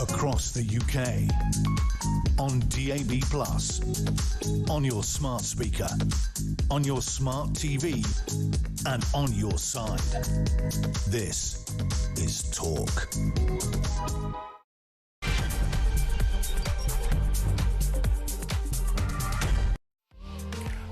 across the UK, on DAB+, on your smart speaker, on your smart TV, and on your side. This is Talk.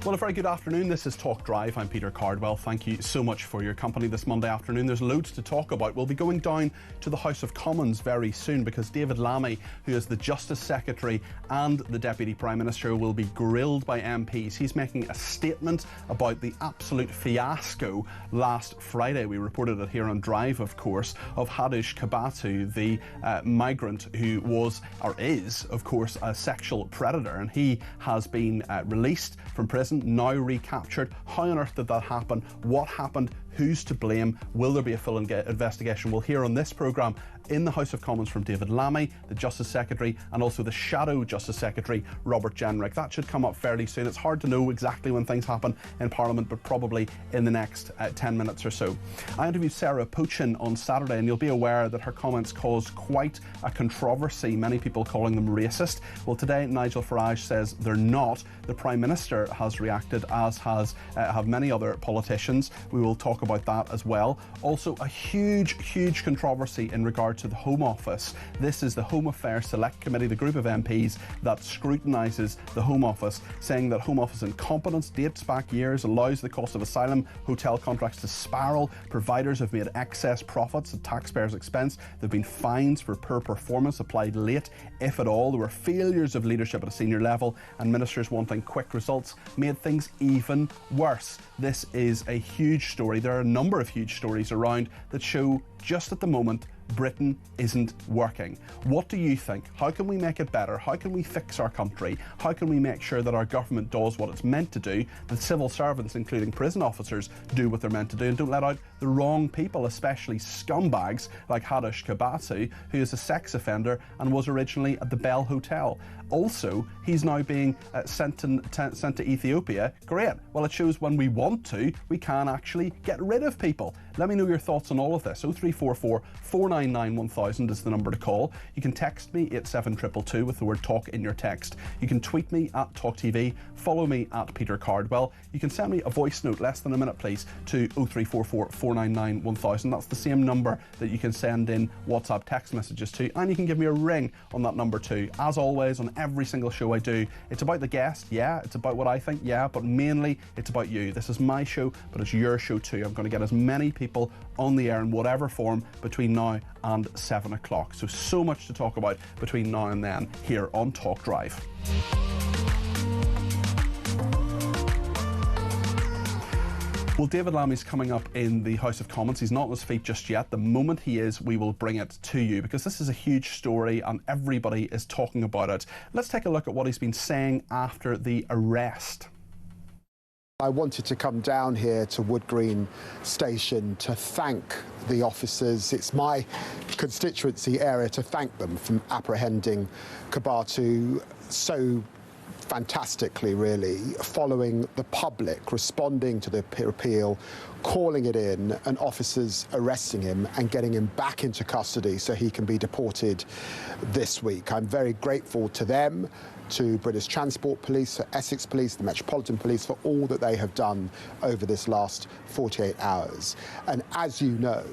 Well, a very good afternoon. This is Talk Drive. I'm Peter Cardwell. Thank you so much for your company this Monday afternoon. There's loads to talk about. We'll be going down to the House of Commons very soon because David Lammy, who is the Justice Secretary and the Deputy Prime Minister, will be grilled by MPs. He's making a statement about the absolute fiasco last Friday. We reported it here on Drive, of course, of Hadush Kabatu, the migrant who was, or is, of course, a sexual predator. And he has been released from prison, now recaptured. How on earth did that happen? What happened? Who's to blame? Will there be a full investigation? We'll hear on this programme in the House of Commons from David Lammy, the Justice Secretary, and also the Shadow Justice Secretary, Robert Jenrick. That should come up fairly soon. It's hard to know exactly when things happen in Parliament, but probably in the next 10 minutes or so. I interviewed Sarah Pochin on Saturday, and you'll be aware that her comments caused quite a controversy, many people calling them racist. Well, today Nigel Farage says they're not. The Prime Minister has reacted, as have many other politicians. We will talk about that as well. Also, a huge controversy in regard to the Home Office. This is the Home Affairs Select Committee, the group of MPs that scrutinises the Home Office, saying that Home Office incompetence dates back years, allows the cost of asylum hotel contracts to spiral, providers have made excess profits at taxpayers' expense, there have been fines for poor performance applied late, if at all, there were failures of leadership at a senior level, and ministers wanting quick results made things even worse. This is a huge story. There are a number of huge stories around that show just at the moment Britain isn't working. What do you think? How can we make it better? How can we fix our country? How can we make sure that our government does what it's meant to do, that civil servants, including prison officers, do what they're meant to do, and don't let out the wrong people, especially scumbags like Hadush Kabatu, who is a sex offender and was originally at the Bell Hotel. Also, he's now being sent to Ethiopia. Great. Well, it shows when we want to, we can actually get rid of people. Let me know your thoughts on all of this. 0344 499 1000 is the number to call. You can text me 87222 with the word talk in your text. You can tweet me at talkTV, follow me at Peter Cardwell. You can send me a voice note, less than a minute please, to 0344 499 1000. That's the same number that you can send in WhatsApp text messages to, and you can give me a ring on that number too. As always, on every single show I do, it's about the guest, yeah, it's about what I think, yeah, but mainly it's about you. This is my show, but it's your show too. I'm going to get as many people on the air in whatever form between now and 7 o'clock. So much to talk about between now and then here on Talk Drive. Well, David Lammy's coming up in the House of Commons. He's not on his feet just yet. The moment he is, we will bring it to you because this is a huge story and everybody is talking about it. Let's take a look at what he's been saying after the arrest. I wanted to come down here to Wood Green Station to thank the officers. It's my constituency area, to thank them for apprehending Kabatu so fantastically, really, following the public, responding to the appeal, calling it in, and officers arresting him and getting him back into custody so he can be deported this week. I'm very grateful to them, to British Transport Police, to Essex Police, the Metropolitan Police, for all that they have done over this last 48 hours. And as you know,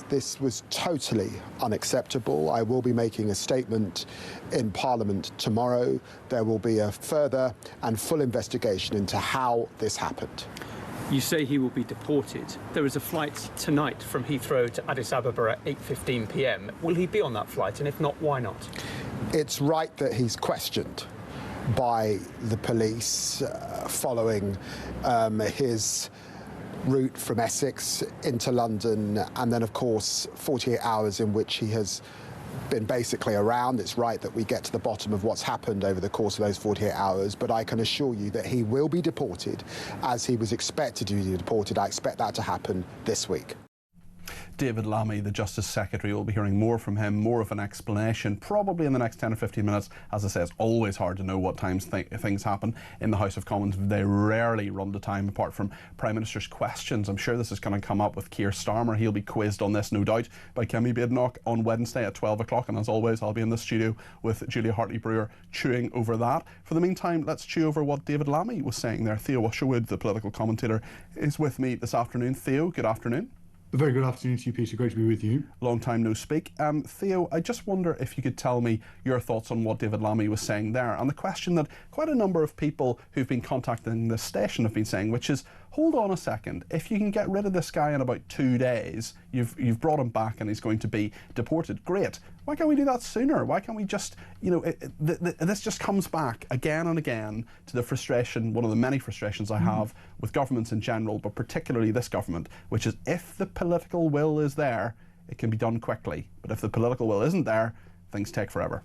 this was totally unacceptable. I will be making a statement in Parliament tomorrow. There will be a further and full investigation into how this happened. You say he will be deported. There is a flight tonight from Heathrow to Addis Ababa at 8:15 p.m. Will he be on that flight? And if not, why not? It's right that he's questioned by the police following his route from Essex into London, and then, of course, 48 hours in which he has been basically around. It's right that we get to the bottom of what's happened over the course of those 48 hours, but I can assure you that he will be deported as he was expected to be deported. I expect that to happen this week. David Lammy, the Justice Secretary, will be hearing more from him, more of an explanation, probably in the next 10 or 15 minutes. As I say, it's always hard to know what times things happen in the House of Commons. They rarely run to time, apart from Prime Minister's questions. I'm sure this is going to come up with Keir Starmer. He'll be quizzed on this, no doubt, by Kemi Badenoch on Wednesday at 12 o'clock. And as always, I'll be in the studio with Julia Hartley-Brewer chewing over that. For the meantime, let's chew over what David Lammy was saying there. Theo Usherwood, the political commentator, is with me this afternoon. Theo, good afternoon. A very good afternoon to you, Peter. Great to be with you. Long time no speak. Theo, I just wonder if you could tell me your thoughts on what David Lammy was saying there, and the question that quite a number of people who've been contacting this station have been saying, which is, hold on a second, if you can get rid of this guy in about 2 days, you've brought him back and he's going to be deported. Great. Why can't we do that sooner? Why can't we just, this just comes back again and again to the frustration, one of the many frustrations I have with governments in general, but particularly this government, which is if the political will is there, it can be done quickly. But if the political will isn't there, things take forever.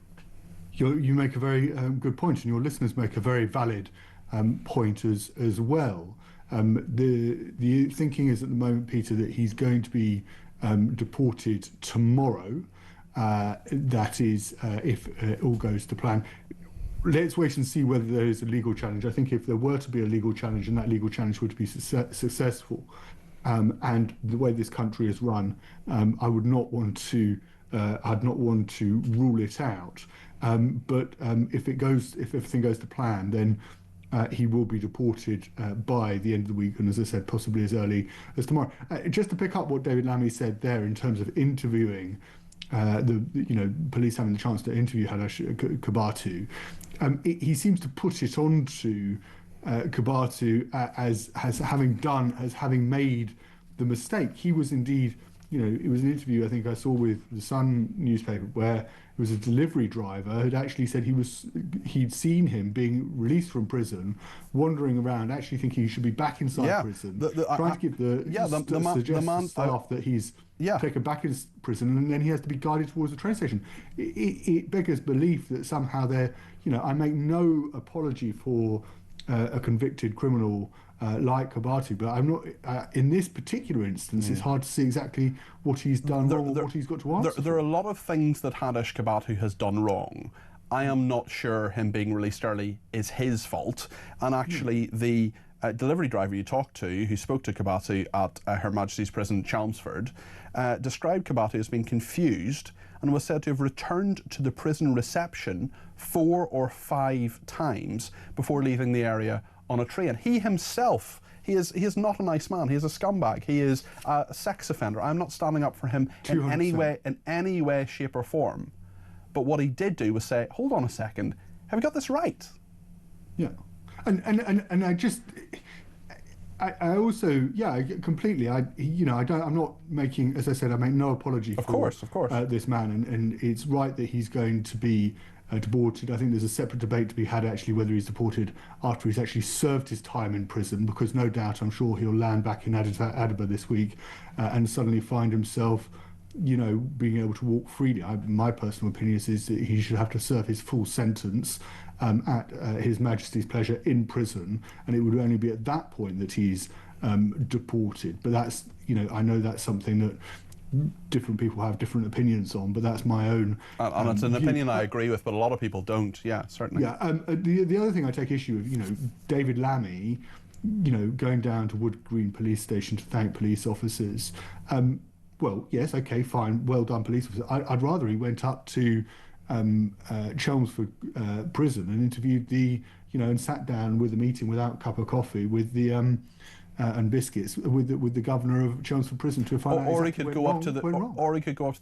You make a very good point, and your listeners make a very valid point as well. The thinking is at the moment, Peter, that he's going to be deported tomorrow. That is, if all goes to plan. Let's wait and see whether there is a legal challenge. I think if there were to be a legal challenge, and that legal challenge were to be successful, and the way this country is run, I would not want to. I'd not want to rule it out. But if everything goes to plan, then he will be deported by the end of the week, and as I said, possibly as early as tomorrow. Just to pick up what David Lammy said there in terms of interviewing, police having the chance to interview Hadesh Kabatu, he seems to put it onto Kabatu as having made the mistake. He was indeed, it was an interview I think I saw with the Sun newspaper where it was a delivery driver who'd actually said he'd seen him being released from prison, wandering around, actually thinking he should be back inside prison, trying to give the staff that he's taken back in prison, and then he has to be guided towards the train station. It beggars belief that somehow I make no apology for a convicted criminal like Kabatu, but I'm not. In this particular instance, it's hard to see exactly what he's done wrong or what he's got to answer. There are a lot of things that Hadesh Kabatu has done wrong. I am not sure him being released early is his fault. And actually, the delivery driver you talked to, who spoke to Kabatu at Her Majesty's Prison, Chelmsford, described Kabatu as being confused and was said to have returned to the prison reception 4 or 5 times before leaving the area on a train. He himself, he is not a nice man. He is a scumbag. He is a sex offender. I'm not standing up for him 200%. in any way, shape or form. But what he did do was say, hold on a second, have we got this right? Yeah. And I also, completely. I'm not making, as I said, I make no apology for this man, and it's right that he's going to be deported. I think there's a separate debate to be had actually whether he's deported after he's actually served his time in prison, because no doubt I'm sure he'll land back in Addis Ababa this week and suddenly find himself, being able to walk freely. My personal opinion is that he should have to serve his full sentence at His Majesty's pleasure in prison, and it would only be at that point that he's deported. But that's, I know that's something that different people have different opinions on, but that's my own. And it's an opinion I agree with, but a lot of people don't. Yeah, certainly. Yeah. The other thing I take issue with, David Lammy, going down to Wood Green Police Station to thank police officers. Well, yes, okay, fine, well done, police officers. I'd rather he went up to Chelmsford prison and interviewed and sat down with a meeting without a cup of coffee with the and biscuits with the governor of Chelmsford Prison to find out or he could go up to the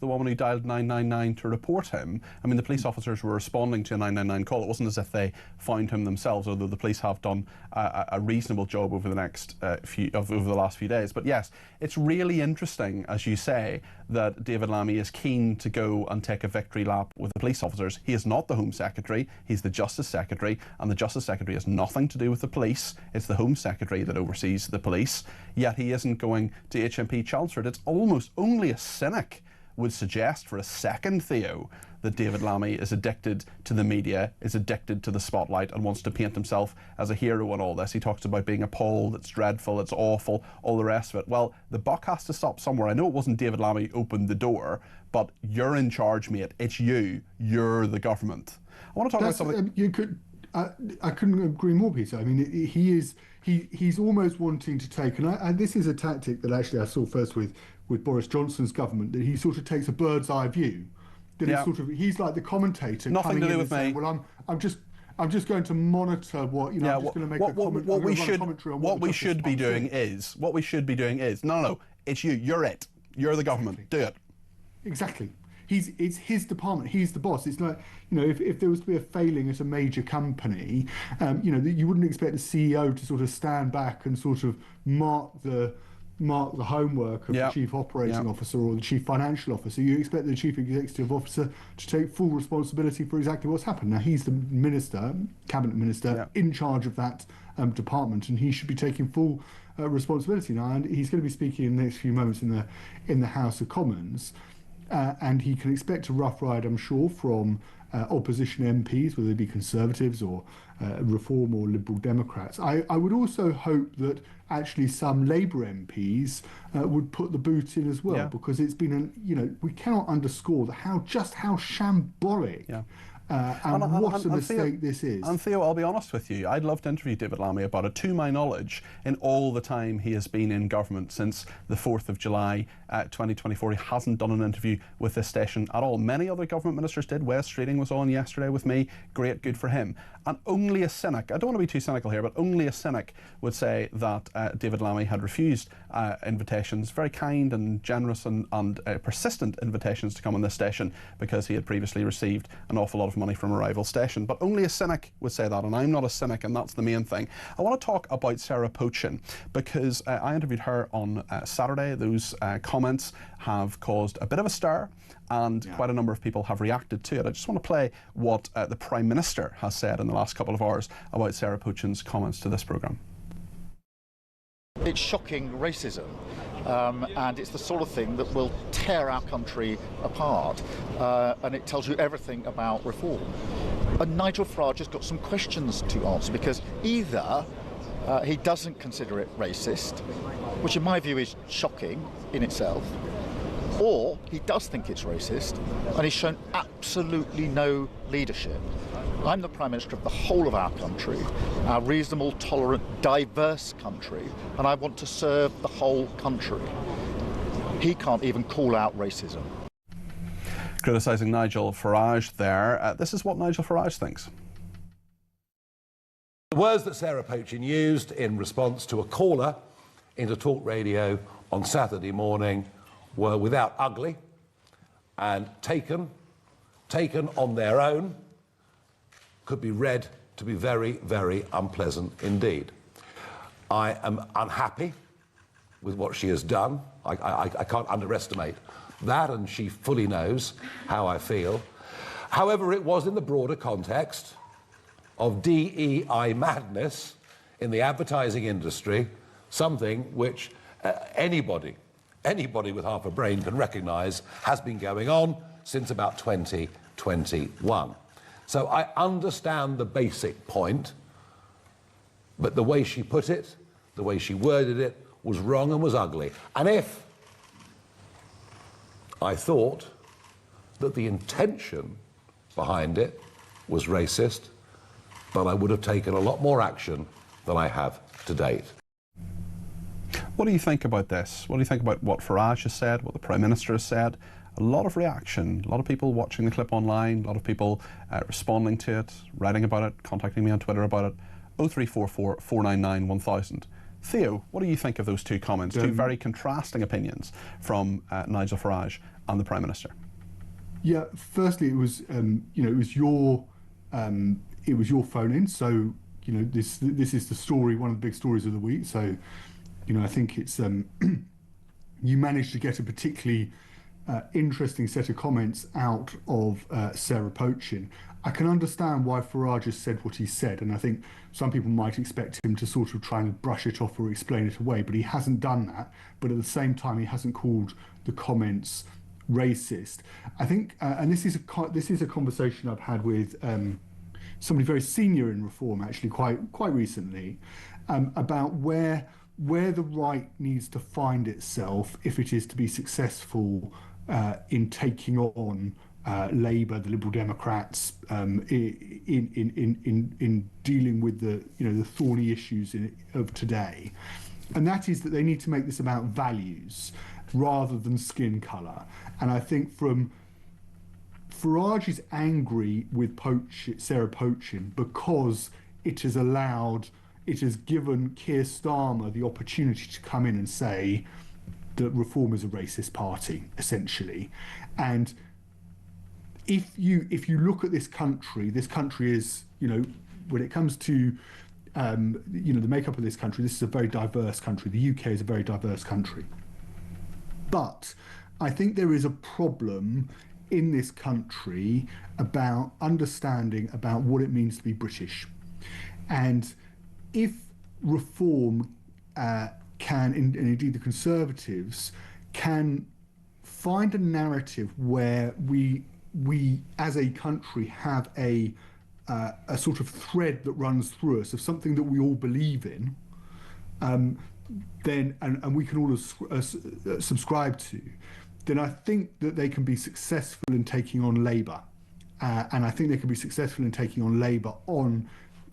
woman who dialed 999 to report him. I mean, the police officers were responding to a 999 call. It wasn't as if they found him themselves, although the police have done a reasonable job over the last few days. But yes, it's really interesting, as you say, that David Lammy is keen to go and take a victory lap with the police officers. He is not the Home Secretary, he's the Justice Secretary, and the Justice Secretary has nothing to do with the police. It's the Home Secretary that oversees the police, yet he isn't going to HMP Chelmsford. It's almost only a cynic would suggest for a second, Theo, that David Lammy is addicted to the media, is addicted to the spotlight, and wants to paint himself as a hero in all this. He talks about being appalled, it's dreadful, it's awful, all the rest of it. Well, the buck has to stop somewhere. I know it wasn't David Lammy who opened the door, but you're in charge, mate. It's you. You're the government. I want to talk about something. I couldn't agree more, Peter. I mean, he's almost wanting to take, and this is a tactic that actually I saw first with Boris Johnson's government, that he sort of takes a bird's eye view. That he's like the commentator. Nothing to do with me. Saying, well, I'm just going to monitor what, I'm just going to make a comment. What we should be doing is no, it's you. You're it. You're the government. Exactly. Do it. Exactly. It's his department. He's the boss. It's like, if there was to be a failing at a major company, you wouldn't expect the CEO to sort of stand back and sort of mark the homework of the chief operating officer or the chief financial officer. You expect the chief executive officer to take full responsibility for exactly what's happened. Now, he's the minister, cabinet minister, in charge of that department, and he should be taking full responsibility now. And he's going to be speaking in the next few moments in the House of Commons. And he can expect a rough ride, I'm sure, from opposition MPs, whether they be Conservatives or Reform or Liberal Democrats. I would also hope that actually some Labour MPs would put the boot in as well, because it's been, we cannot underscore how shambolic and what a mistake this is. And Theo, I'll be honest with you, I'd love to interview David Lammy about it. To my knowledge, in all the time he has been in government since the 4th of July 2024, he hasn't done an interview with this station at all. Many other government ministers did. Wes Streeting was on yesterday with me. Great, good for him. And only a cynic, I don't want to be too cynical here, but only a cynic would say that David Lammy had refused invitations, very kind and generous and persistent invitations to come on this station, because he had previously received an awful lot of money from a rival station. But only a cynic would say that, and I'm not a cynic, and that's the main thing. I want to talk about Sarah Pochin, because I interviewed her on Saturday. Those comments have caused a bit of a stir, and quite a number of people have reacted to it. I just want to play what the Prime Minister has said in the last couple of hours about Sarah Pochin's comments to this programme. It's shocking racism, and it's the sort of thing that will tear our country apart, and it tells you everything about reform. And Nigel Farage has got some questions to answer, because either he doesn't consider it racist, which in my view is shocking in itself, or he does think it's racist and he's shown absolutely no leadership. I'm the Prime Minister of the whole of our country, our reasonable, tolerant, diverse country, and I want to serve the whole country. He can't even call out racism. Criticising Nigel Farage there. This is what Nigel Farage thinks. The words that Sarah Pochin used in response to a caller into Talk Radio on Saturday morning were without ugly, and taken on their own, could be read to be very, very unpleasant indeed. I am unhappy with what she has done. I can't underestimate that, and she fully knows how I feel. However, it was in the broader context of DEI madness in the advertising industry, something which anybody with half a brain can recognise has been going on since about 2021. So I understand the basic point, but the way she put it, the way she worded it, was wrong and was ugly. And if I thought that the intention behind it was racist, then I would have taken a lot more action than I have to date. What do you think about this? What do you think about what Farage has said, what the Prime Minister has said? A lot of reaction, a lot of people watching the clip online, a lot of people responding to it, writing about it, contacting me on Twitter about it. 0344 499 1000. Theo, what do you think of those two comments? Two very contrasting opinions from Nigel Farage and the Prime Minister. Yeah, firstly, it was it was your phone-in. So this is the story, one of the big stories of the week. So I think it's you managed to get a particularly interesting set of comments out of Sarah Pochin. I can understand why Farage has said what he said, and I think some people might expect him to sort of try and brush it off or explain it away, but he hasn't done that. But at the same time, he hasn't called the comments racist. I think, and this is a conversation I've had with somebody very senior in Reform, actually, quite recently, about where the right needs to find itself if it is to be successful in taking on Labour, the Liberal Democrats, in dealing with the thorny issues of today, and that is that they need to make this about values rather than skin colour. And I think Farage is angry with Sarah poaching because it has given Keir Starmer the opportunity to come in and say that Reform is a racist party, essentially. And if you look at this country is, when it comes to the makeup of this country, this is a very diverse country. The UK is a very diverse country. But I think there is a problem in this country about understanding about what it means to be British. And if Reform can, and indeed the Conservatives, can find a narrative where we as a country have a sort of thread that runs through us of something that we all believe in, then and we can all subscribe to, then I think that they can be successful in taking on Labour, and I think they can be successful in taking on Labour on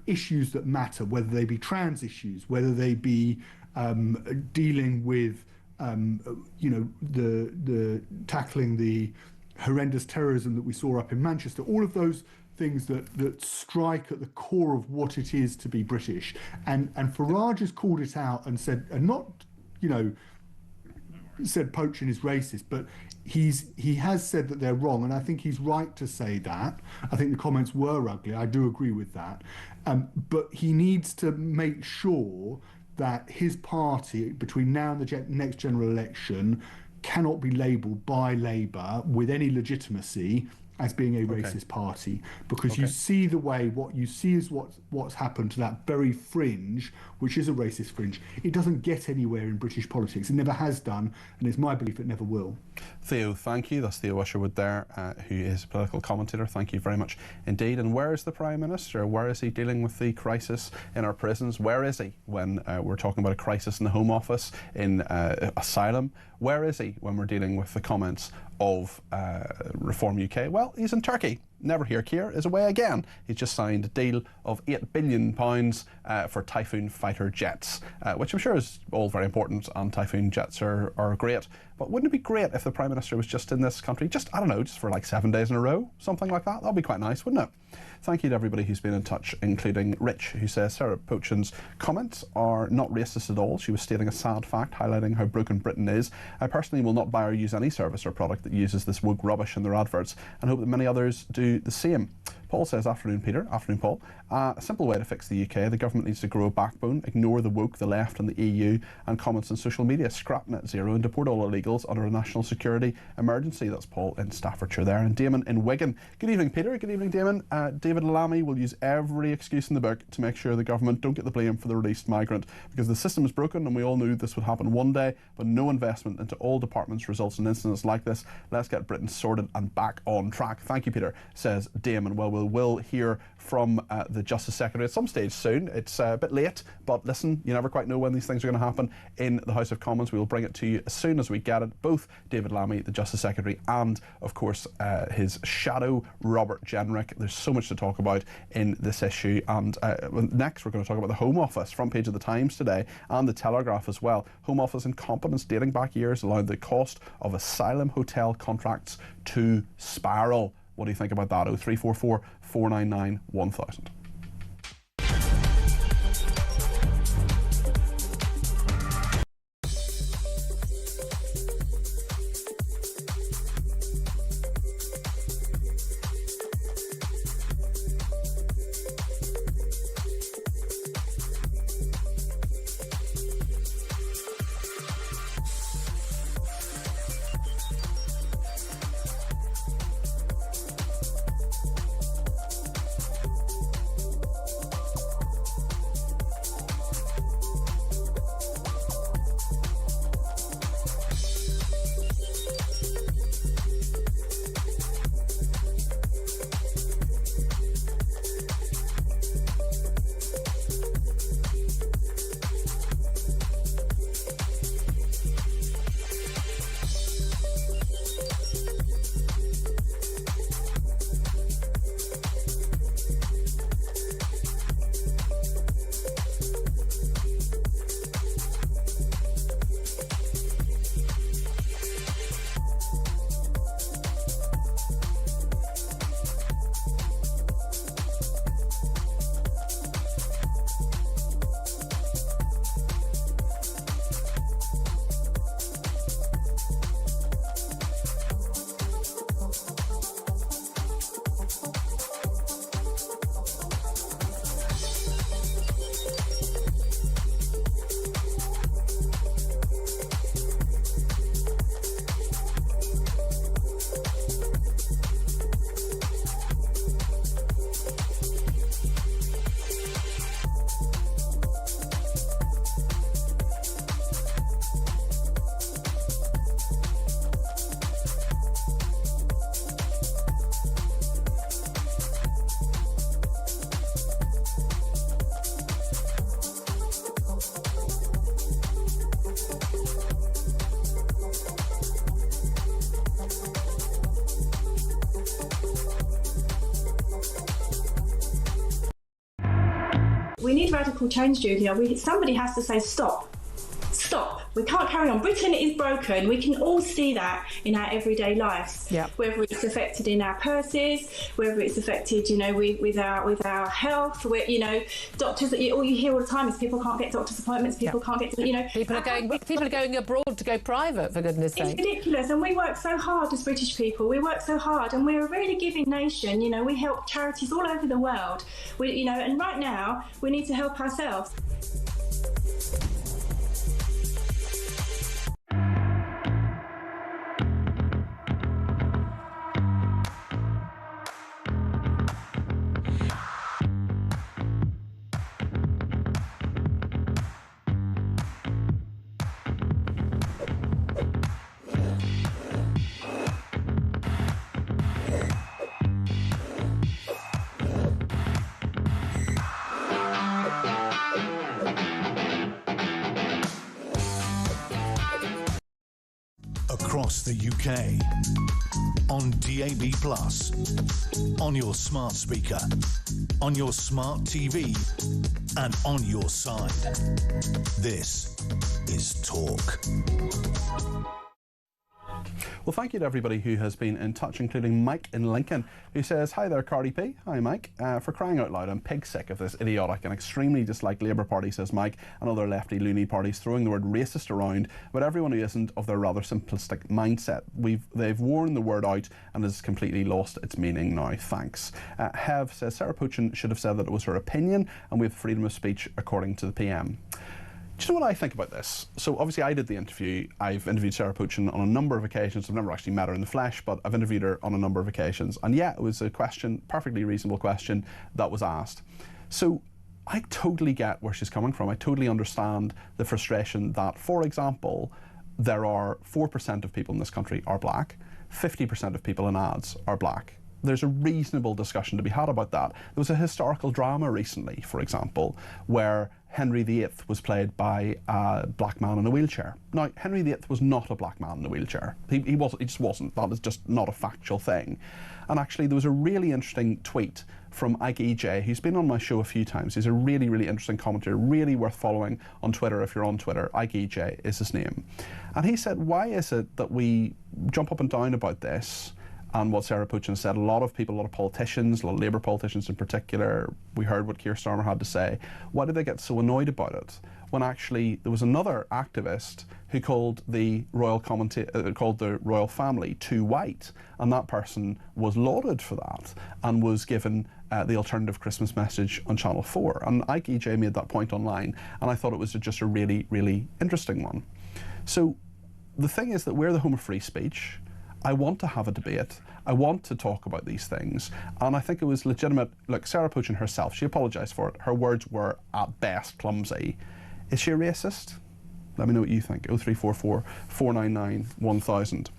issues that matter, whether they be trans issues, whether they be dealing with the tackling the horrendous terrorism that we saw up in Manchester, all of those things that strike at the core of what it is to be British. And Farage has called it out and said, and not, said poaching is racist, but he has said that they're wrong, and I think he's right to say that. I think the comments were ugly, I do agree with that. But he needs to make sure that his party, between now and the next general election, cannot be labelled by Labour with any legitimacy as being a racist party, because you see what you see is what's happened to that very fringe, which is a racist fringe. It doesn't get anywhere in British politics. It never has done, and it's my belief it never will. Theo, thank you. That's Theo Usherwood there, who is a political commentator. Thank you very much indeed. And where is the Prime Minister? Where is he dealing with the crisis in our prisons? Where is he when we're talking about a crisis in the Home Office, in asylum? Where is he when we're dealing with the comments of Reform UK? Well, he's in Turkey. Never hear Keir is away again. He's just signed a deal of £8 billion for Typhoon fighter jets, which I'm sure is all very important, and Typhoon jets are great. But wouldn't it be great if the Prime Minister was just in this country, just for like 7 days in a row? Something like that? That'd be quite nice, wouldn't it? Thank you to everybody who's been in touch, including Rich, who says Sarah Poachin's comments are not racist at all. She was stating a sad fact, highlighting how broken Britain is. I personally will not buy or use any service or product that uses this woke rubbish in their adverts, and hope that many others do the same. Paul says, afternoon Peter, afternoon Paul. A simple way to fix the UK, the government needs to grow a backbone, ignore the woke, the left and the EU, and comments on social media, scrap net zero and deport all illegals under a national security emergency. That's Paul in Staffordshire there. And Damon in Wigan. Good evening Peter, good evening Damon. David Lammy will use every excuse in the book to make sure the government don't get the blame for the released migrant, because the system is broken and we all knew this would happen one day, but no investment into all departments results in incidents like this. Let's get Britain sorted and back on track. Thank you Peter, says Damon. Well, we'll hear from the Justice Secretary at some stage soon. It's a bit late, but listen, you never quite know when these things are going to happen in the House of Commons. We will bring it to you as soon as we get it. Both David Lammy, the Justice Secretary, and of course his shadow Robert Jenrick. There's so much to talk about in this issue, and next we're going to talk about the Home Office. Front page of the Times today, and the Telegraph as well. Home Office incompetence dating back years allowed the cost of asylum hotel contracts to spiral. What do you think about that? 0344 499 1000. need radical change, Julia. Somebody has to say stop. Stop. We can't carry on. Britain is broken. We can all see that in our everyday lives. Yep. Whether it's affected in our purses, whether it's affected, with our health. Doctors. All you hear all the time is people can't get doctor's appointments. People can't get. People are going abroad to go private, for goodness' sake. It's ridiculous, and we work so hard as British people. We work so hard, and we're a really giving nation. We help charities all over the world. And right now we need to help ourselves. Across the UK, on DAB+, on your smart speaker, on your smart TV, and on your side. This is Talk. Well, thank you to everybody who has been in touch, including Mike in Lincoln, who says, "Hi there, Cardi P." Hi, Mike. For crying out loud, I'm pig sick of this idiotic and extremely disliked Labour Party, says Mike, and other lefty loony parties throwing the word racist around, but everyone who isn't of their rather simplistic mindset. They've worn the word out and has completely lost its meaning now. Thanks. Hev says, Sarah Puchin should have said that it was her opinion and we have freedom of speech according to the PM. Do you know what I think about this? So obviously I did the interview. I've interviewed Sarah Puchin on a number of occasions. I've never actually met her in the flesh, but I've interviewed her on a number of occasions. And yeah, it was a question, perfectly reasonable question, that was asked. So I totally get where she's coming from. I totally understand the frustration that, for example, there are 4% of people in this country are black, 50% of people in ads are black. There's a reasonable discussion to be had about that. There was a historical drama recently, for example, where Henry VIII was played by a black man in a wheelchair. Now, Henry VIII was not a black man in a wheelchair. He just wasn't. That is just not a factual thing. And actually, there was a really interesting tweet from Ike EJ, who's been on my show a few times. He's a really, really interesting commentator, really worth following on Twitter if you're on Twitter. Ike EJ is his name. And he said, why is it that we jump up and down about this? And what Sarah Puchin said, a lot of people, a lot of politicians, a lot of Labour politicians in particular, we heard what Keir Starmer had to say. Why did they get so annoyed about it? When actually there was another activist who called the royal family too white, and that person was lauded for that and was given the alternative Christmas message on Channel 4. And Ike EJ made that point online, and I thought it was just a really, really interesting one. So the thing is that we're the home of free speech. I want to have a debate. I want to talk about these things. And I think it was legitimate. Look, Sarah Puchin herself, she apologised for it. Her words were at best clumsy. Is she a racist? Let me know what you think. 0344 499 1000.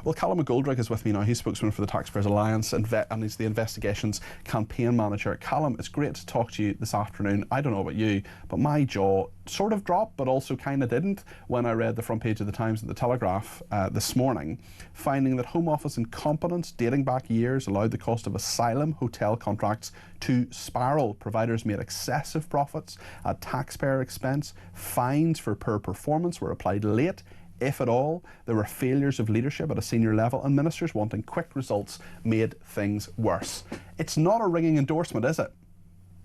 Well, Callum McGoldrick is with me now. He's spokesman for the Taxpayers Alliance and he's the investigations campaign manager. Callum, it's great to talk to you this afternoon. I don't know about you, but my jaw sort of dropped, but also kind of didn't when I read the front page of the Times and the Telegraph this morning, finding that Home Office incompetence dating back years allowed the cost of asylum hotel contracts to spiral. Providers made excessive profits at taxpayer expense. Fines for poor performance were applied late, if at all. There were failures of leadership at a senior level, and ministers wanting quick results made things worse. It's not a ringing endorsement, is it?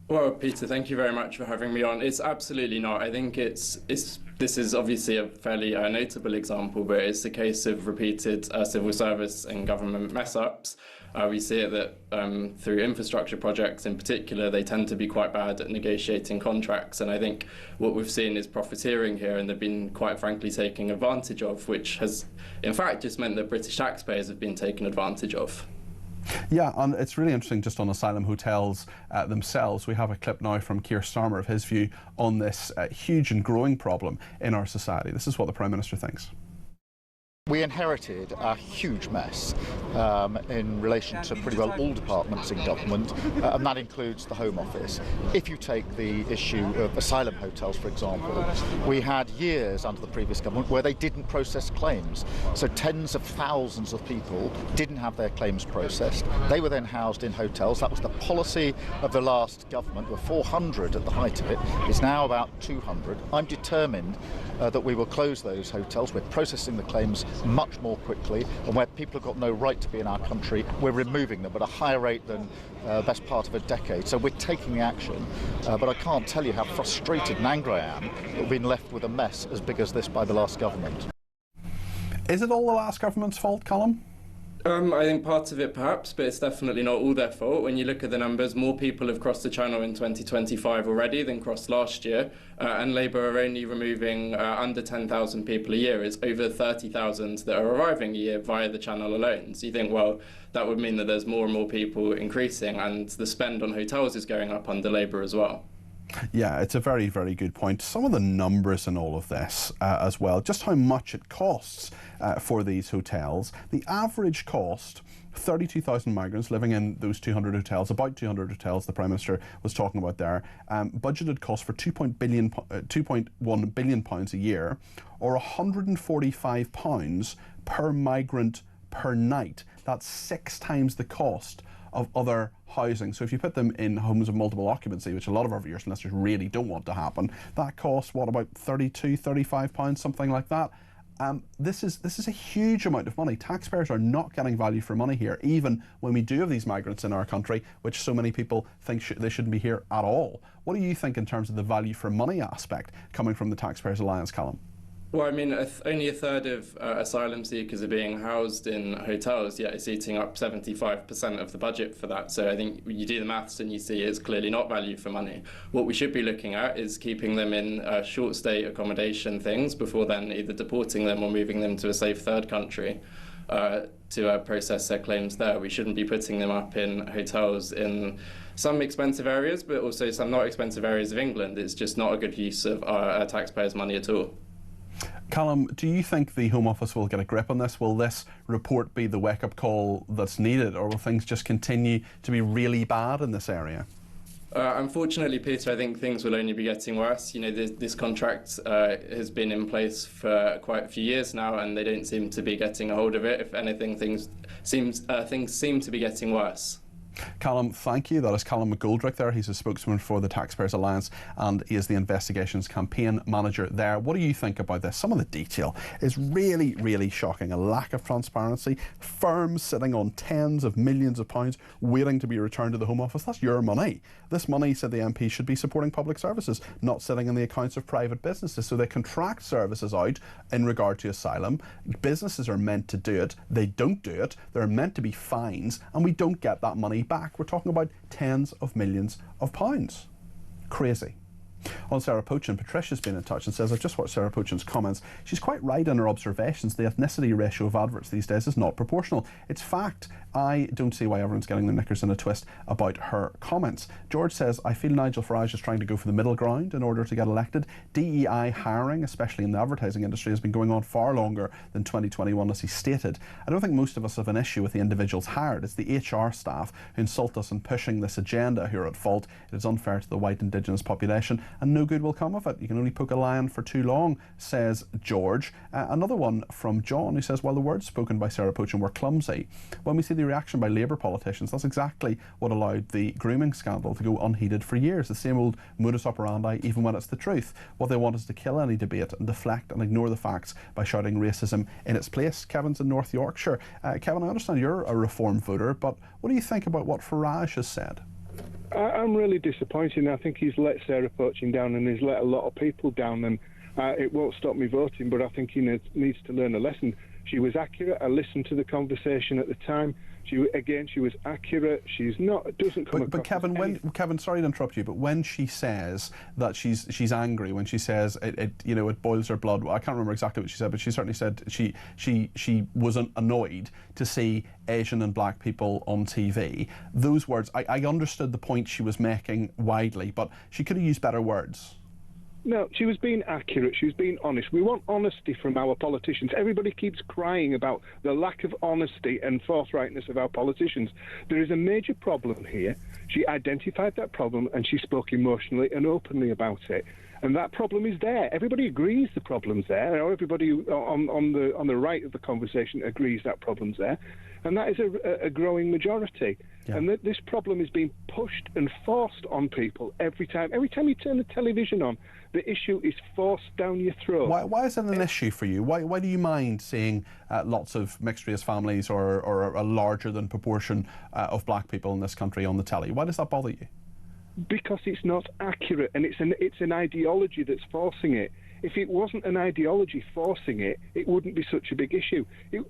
Well, Peter, thank you very much for having me on. It's absolutely not. I think this is obviously a fairly notable example, but it's a case of repeated civil service and government mess-ups. We see it that through infrastructure projects in particular, they tend to be quite bad at negotiating contracts. And I think what we've seen is profiteering here, and they've been quite frankly taking advantage of, which has in fact just meant that British taxpayers have been taken advantage of. Yeah, and it's really interesting just on asylum hotels themselves. We have a clip now from Keir Starmer of his view on this huge and growing problem in our society. This is what the Prime Minister thinks. We inherited a huge mess in relation to pretty well all departments in government, and that includes the Home Office. If you take the issue of asylum hotels, for example, we had years under the previous government where they didn't process claims. So tens of thousands of people didn't have their claims processed. They were then housed in hotels. That was the policy of the last government. There were 400 at the height of it. It's now about 200. I'm determined that we will close those hotels. We're processing the claims much more quickly, and where people have got no right to be in our country, we're removing them at a higher rate than the best part of a decade. So we're taking the action, but I can't tell you how frustrated and angry I am that we've been left with a mess as big as this by the last government. Is it all the last government's fault, Callum? I think part of it perhaps, but it's definitely not all their fault. When you look at the numbers, more people have crossed the channel in 2025 already than crossed last year, and Labour are only removing under 10,000 people a year. It's over 30,000 that are arriving a year via the channel alone. So you think, well, that would mean that there's more and more people increasing, and the spend on hotels is going up under Labour as well. Yeah, it's a very, very good point. Some of the numbers in all of this as well, just how much it costs for these hotels. The average cost, 32,000 migrants living in those 200 hotels, about 200 hotels the Prime Minister was talking about there, budgeted cost for £2.1 billion a year, or £145 per migrant per night. That's 6 times the cost of other housing. So if you put them in homes of multiple occupancy, which a lot of our viewers and listeners really don't want to happen, that costs, what, about £32, £35, something like that. This is a huge amount of money. Taxpayers are not getting value for money here, even when we do have these migrants in our country, which so many people think they shouldn't be here at all. What do you think in terms of the value for money aspect coming from the Taxpayers Alliance, Callum? Well, I mean, only a third of asylum seekers are being housed in hotels, yet it's eating up 75% of the budget for that. So I think you do the maths and you see it's clearly not value for money. What we should be looking at is keeping them in short stay accommodation things before then either deporting them or moving them to a safe third country to process their claims there. We shouldn't be putting them up in hotels in some expensive areas, but also some not expensive areas of England. It's just not a good use of our taxpayers' money at all. Callum, do you think the Home Office will get a grip on this? Will this report be the wake-up call that's needed, or will things just continue to be really bad in this area? Unfortunately, Peter, I think things will only be getting worse. You know, this contract has been in place for quite a few years now, and they don't seem to be getting a hold of it. If anything, things seem to be getting worse. Callum, thank you. That is Callum McGoldrick there. He's a spokesman for the Taxpayers Alliance and he is the investigations campaign manager there. What do you think about this? Some of the detail is really, really shocking. A lack of transparency. Firms sitting on tens of millions of pounds waiting to be returned to the Home Office. That's your money. This money, said the MP, should be supporting public services, not sitting in the accounts of private businesses. So they contract services out in regard to asylum. Businesses are meant to do it. They don't do it. There are meant to be fines, and we don't get that money back. We're talking about tens of millions of pounds. Crazy. On Sarah Pochin, Patricia's been in touch and says, I've just watched Sarah Pochin's comments. She's quite right in her observations. The ethnicity ratio of adverts these days is not proportional. It's fact. I don't see why everyone's getting their knickers in a twist about her comments. George says, I feel Nigel Farage is trying to go for the middle ground in order to get elected. DEI hiring, especially in the advertising industry, has been going on far longer than 2021, as he stated. I don't think most of us have an issue with the individuals hired. It's the HR staff who insult us in pushing this agenda who are at fault. It is unfair to the white Indigenous population, and no good will come of it. You can only poke a lion for too long, says George. Another one from John, who says, while the words spoken by Sarah Pochin were clumsy, when we see the reaction by Labour politicians, that's exactly what allowed the grooming scandal to go unheeded for years. The same old modus operandi, even when it's the truth. What they want is to kill any debate and deflect and ignore the facts by shouting racism in its place. Kevin's in North Yorkshire. Kevin, I understand you're a Reform voter, but what do you think about what Farage has said? I'm really disappointed. I think he's let Sarah Pochin down, and he's let a lot of people down, and it won't stop me voting, but I think he needs to learn a lesson. She was accurate. I listened to the conversation at the time. She was accurate. She's not. It doesn't come. But Kevin, sorry to interrupt you, but when she says that she's angry, when she says it boils her blood. I can't remember exactly what she said, but she certainly said she was annoyed to see Asian and black people on TV. Those words, I understood the point she was making widely, but she could have used better words. No, she was being accurate. She was being honest. We want honesty from our politicians. Everybody keeps crying about the lack of honesty and forthrightness of our politicians. There is a major problem here. She identified that problem and she spoke emotionally and openly about it. And that problem is there. Everybody agrees the problem's there. Or everybody on the right of the conversation agrees that problem's there. And that is a growing majority. Yeah. And this problem is being pushed and forced on people every time. Every time you turn the television on, the issue is forced down your throat. Why is it an issue for you? Why do you mind seeing lots of mixed race families or a larger than proportion of black people in this country on the telly? Why does that bother you? Because it's not accurate, and it's an ideology that's forcing it. If it wasn't an ideology forcing it, it wouldn't be such a big issue.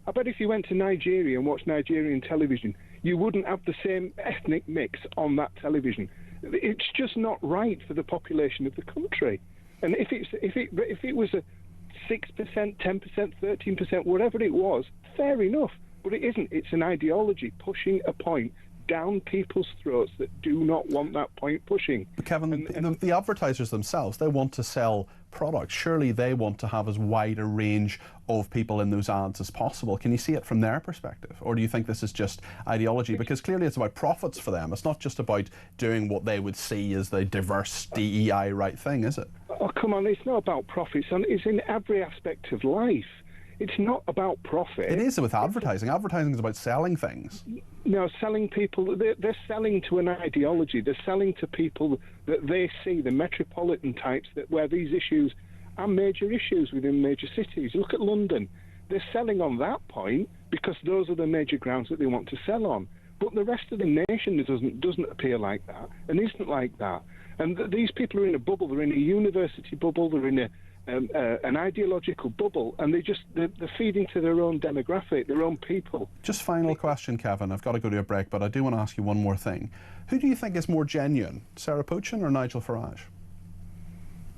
I bet if you went to Nigeria and watched Nigerian television, you wouldn't have the same ethnic mix on that television. It's just not right for the population of the country. And if it was a 6%, 10%, 13%, whatever it was, fair enough. But it isn't. It's an ideology pushing a point down people's throats that do not want that point pushing. But Kevin, the advertisers themselves, they want to sell products. Surely they want to have as wide a range of people in those ads as possible. Can you see it from their perspective? Or do you think this is just ideology? Because clearly it's about profits for them. It's not just about doing what they would see as the diverse DEI right thing, is it? Oh, come on, it's not about profits. It's in every aspect of life. It's not about profit. It is with advertising. Advertising is about selling things. No, selling people, they're selling to an ideology. They're selling to people that they see, the metropolitan types, where these issues are major issues within major cities. Look at London. They're selling on that point because those are the major grounds that they want to sell on. But the rest of the nation doesn't appear like that and isn't like that. And these people are in a bubble. They're in a university bubble. They're in an ideological bubble, and they're feeding to their own demographic, their own people. Just final question, Kevin. I've got to go to a break, but I do want to ask you one more thing. Who do you think is more genuine, Sarah Poochin or Nigel Farage?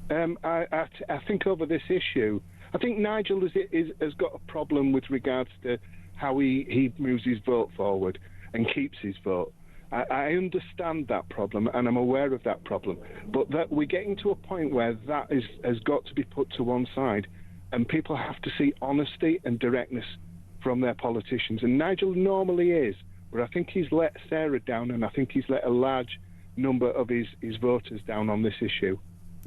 I think over this issue, I think Nigel has got a problem with regards to how he moves his vote forward and keeps his vote. I understand that problem, and I'm aware of that problem, but that we're getting to a point where that has got to be put to one side, and people have to see honesty and directness from their politicians. And Nigel normally is, but I think he's let Sarah down, and I think he's let a large number of his voters down on this issue.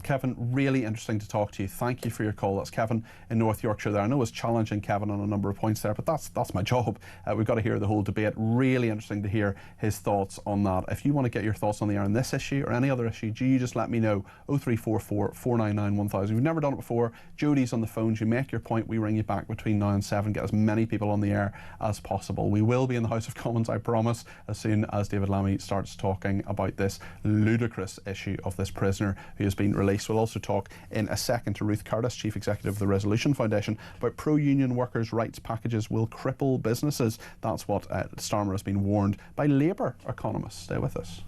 Kevin, really interesting to talk to you. Thank you for your call. That's Kevin in North Yorkshire there. I know it's challenging Kevin on a number of points there, but that's my job. We've got to hear the whole debate. Really interesting to hear his thoughts on that. If you want to get your thoughts on the air on this issue or any other issue, do you just let me know. 0344 499 1000. We've never done it before. Jodie's on the phones. You make your point. We ring you back between now and 7. Get as many people on the air as possible. We will be in the House of Commons, I promise, as soon as David Lammy starts talking about this ludicrous issue of this prisoner who has been released. We'll also talk in a second to Ruth Curtis, Chief Executive of the Resolution Foundation, about pro-union workers' rights packages will cripple businesses. That's what Starmer has been warned by Labour economists. Stay with us.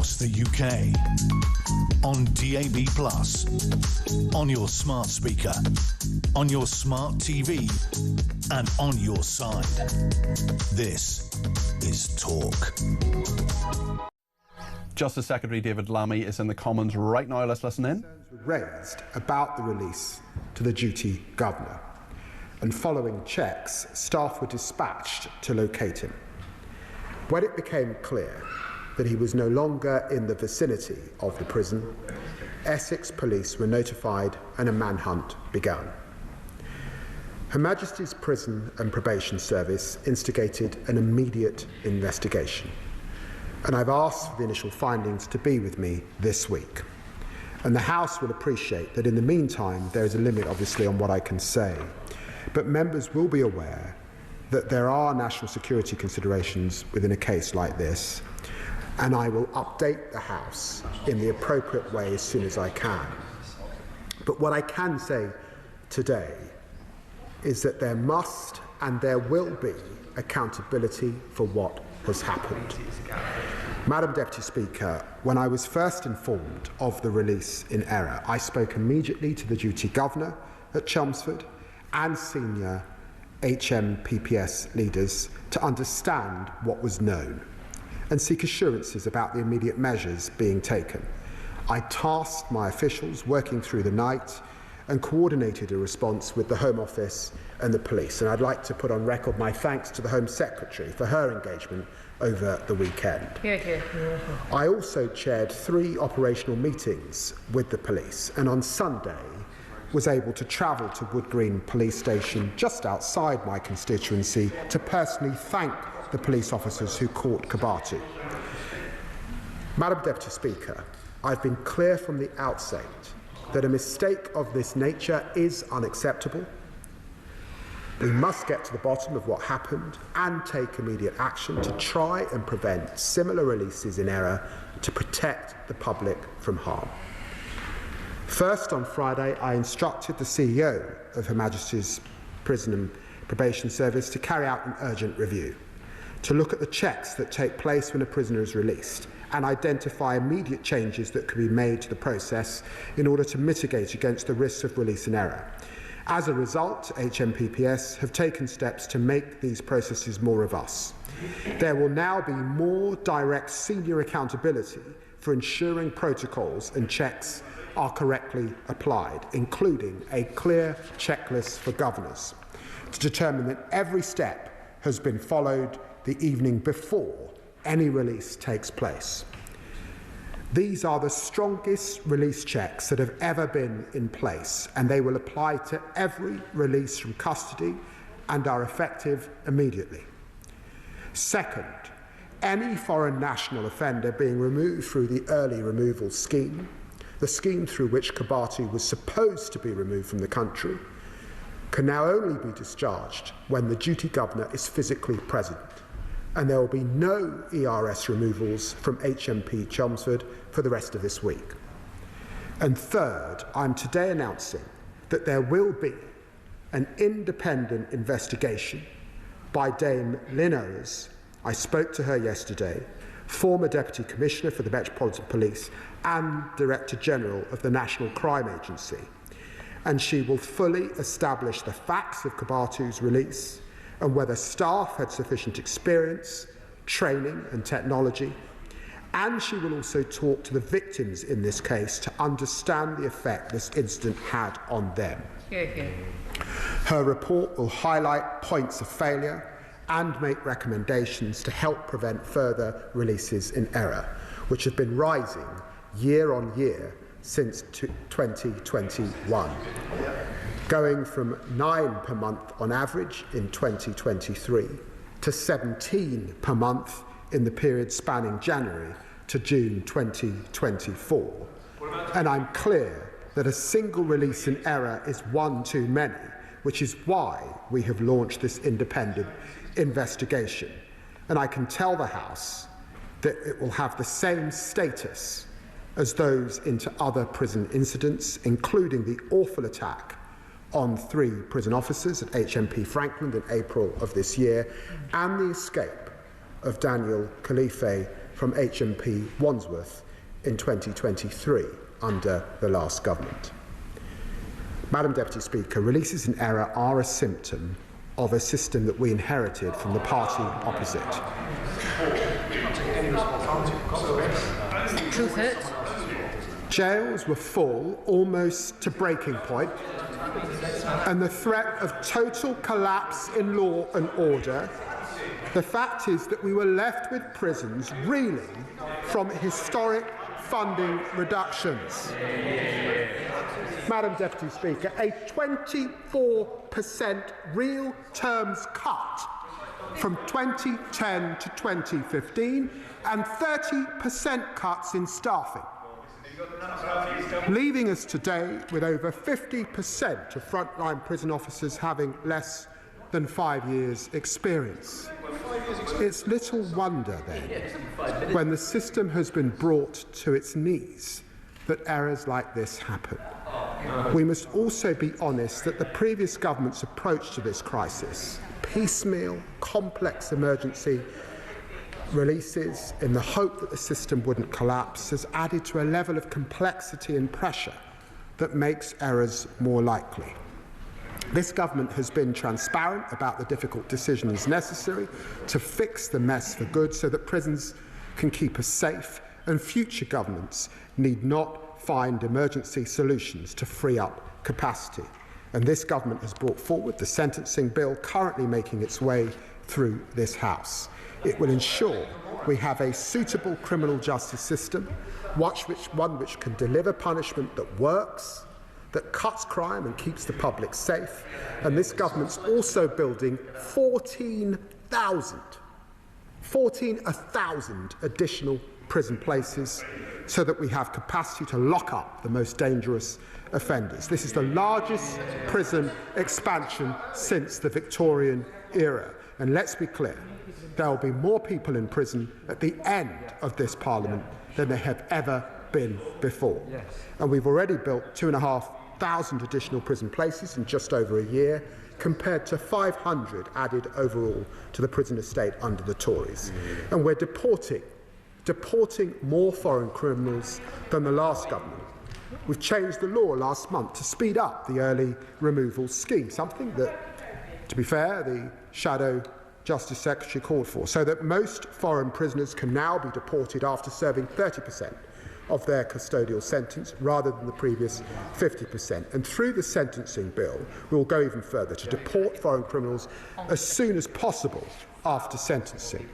across the UK. On DAB+, on your smart speaker, on your smart TV, and on your side. This is Talk. Justice Secretary David Lammy is in the Commons right now. Let's listen in. Raised about the release to the duty governor, and following checks, staff were dispatched to locate him. When it became clear that he was no longer in the vicinity of the prison, Essex police were notified and a manhunt began. Her Majesty's Prison and Probation Service instigated an immediate investigation, and I've asked for the initial findings to be with me this week. And the House will appreciate that in the meantime there is a limit obviously on what I can say, but members will be aware that there are national security considerations within a case like this, and I will update the House in the appropriate way as soon as I can. But what I can say today is that there must and there will be accountability for what has happened. Madam Deputy Speaker, when I was first informed of the release in error, I spoke immediately to the duty governor at Chelmsford and senior HMPPS leaders to understand what was known and seek assurances about the immediate measures being taken. I tasked my officials working through the night and coordinated a response with the Home Office and the police. And I'd like to put on record my thanks to the Home Secretary for her engagement over the weekend. I also chaired 3 operational meetings with the police, and on Sunday was able to travel to Wood Green Police Station just outside my constituency to personally thank the police officers who caught Kibatu. Madam Deputy Speaker, I've been clear from the outset that a mistake of this nature is unacceptable. We must get to the bottom of what happened and take immediate action to try and prevent similar releases in error to protect the public from harm. First, on Friday, I instructed the CEO of Her Majesty's Prison and Probation Service to carry out an urgent review, to look at the checks that take place when a prisoner is released and identify immediate changes that could be made to the process in order to mitigate against the risks of release in error. As a result, HMPPS have taken steps to make these processes more robust. There will now be more direct senior accountability for ensuring protocols and checks are correctly applied, including a clear checklist for governors to determine that every step has been followed the evening before any release takes place. These are the strongest release checks that have ever been in place, and they will apply to every release from custody and are effective immediately. Second, any foreign national offender being removed through the early removal scheme, the scheme through which Kibatu was supposed to be removed from the country, can now only be discharged when the duty governor is physically present, and there will be no ERS removals from HMP Chelmsford for the rest of this week. And third, I'm today announcing that there will be an independent investigation by Dame Lynn Owers. I spoke to her yesterday, former Deputy Commissioner for the Metropolitan Police and Director General of the National Crime Agency, and she will fully establish the facts of Kibatu's release and whether staff had sufficient experience, training and technology, and she will also talk to the victims in this case to understand the effect this incident had on them. Her report will highlight points of failure and make recommendations to help prevent further releases in error, which have been rising year on year since 2021, going from 9 per month on average in 2023 to 17 per month in the period spanning January to June 2024. And I'm clear that a single release in error is one too many, which is why we have launched this independent investigation. And I can tell the House that it will have the same status as those into other prison incidents, including the awful attack on 3 prison officers at HMP Frankland in April of this year, and the escape of Daniel Khalife from HMP Wandsworth in 2023 under the last government. Madam Deputy Speaker, releases in error are a symptom of a system that we inherited from the party opposite. Truth hurts. Jails were full almost to breaking point, and the threat of total collapse in law and order. The fact is that we were left with prisons reeling from historic funding reductions. Madam Deputy Speaker, a 24% real terms cut from 2010 to 2015 and 30% cuts in staffing, leaving us today with over 50% of frontline prison officers having less than 5 years' experience. It's little wonder, then, when the system has been brought to its knees, that errors like this happen. We must also be honest that the previous government's approach to this crisis, piecemeal, complex emergency releases in the hope that the system wouldn't collapse, has added to a level of complexity and pressure that makes errors more likely. This government has been transparent about the difficult decisions necessary to fix the mess for good so that prisons can keep us safe, and future governments need not find emergency solutions to free up capacity. And this government has brought forward the sentencing bill currently making its way through this House. It will ensure we have a suitable criminal justice system, one which can deliver punishment that works, that cuts crime and keeps the public safe. And this government's also building 14,000 additional prison places so that we have capacity to lock up the most dangerous offenders. This is the largest prison expansion since the Victorian era. And let's be clear, there will be more people in prison at the end of this Parliament than there have ever been before. Yes. And we've already built 2,500 additional prison places in just over a year, compared to 500 added overall to the prison estate under the Tories. And we're deporting more foreign criminals than the last government. We've changed the law last month to speed up the early removal scheme, something that, to be fair, the Shadow Justice Secretary called for, so that most foreign prisoners can now be deported after serving 30% of their custodial sentence rather than the previous 50%. And through the sentencing bill, we will go even further to deport foreign criminals as soon as possible after sentencing.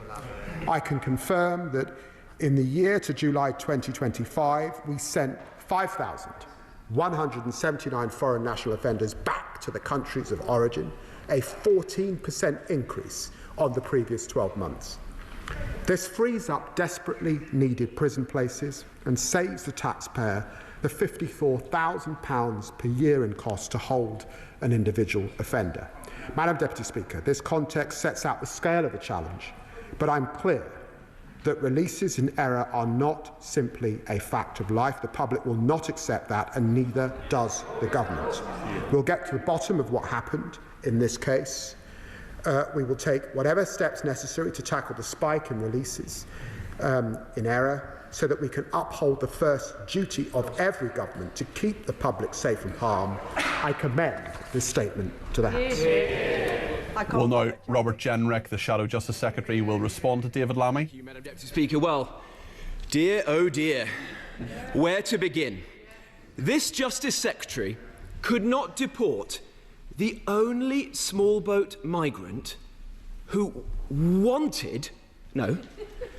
I can confirm that in the year to July 2025, we sent 5,179 foreign national offenders back to the countries of origin, a 14% increase on the previous 12 months. This frees up desperately needed prison places and saves the taxpayer the £54,000 per year in cost to hold an individual offender. Madam Deputy Speaker, this context sets out the scale of the challenge, but I'm clear that releases in error are not simply a fact of life. The public will not accept that, and neither does the government. We'll get to the bottom of what happened in this case. We will take whatever steps necessary to tackle the spike in releases in error, so that we can uphold the first duty of every government to keep the public safe from harm. I commend this statement to the House. Well, now, Robert Jenrick, the Shadow Justice Secretary, will respond to David Lammy. Thank you, Madam Deputy Speaker. Well, dear, oh dear, where to begin? This Justice Secretary could not deport the only small boat migrant who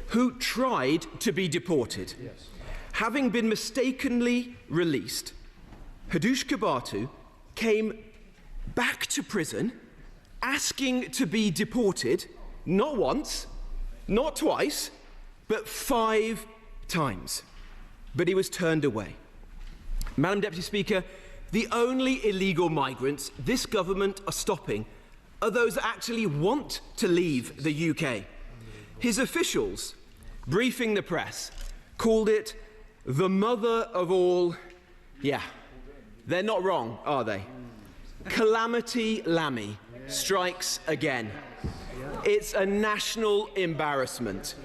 who tried to be deported. Yes. Having been mistakenly released, Hadush Kabatu came back to prison asking to be deported, not once, not twice, but 5 times. But he was turned away. Madam Deputy Speaker, the only illegal migrants this government are stopping are those that actually want to leave the UK. His officials, briefing the press, called it the mother of all. Yeah, they're not wrong, are they? Calamity Lammy strikes again. It's a national embarrassment.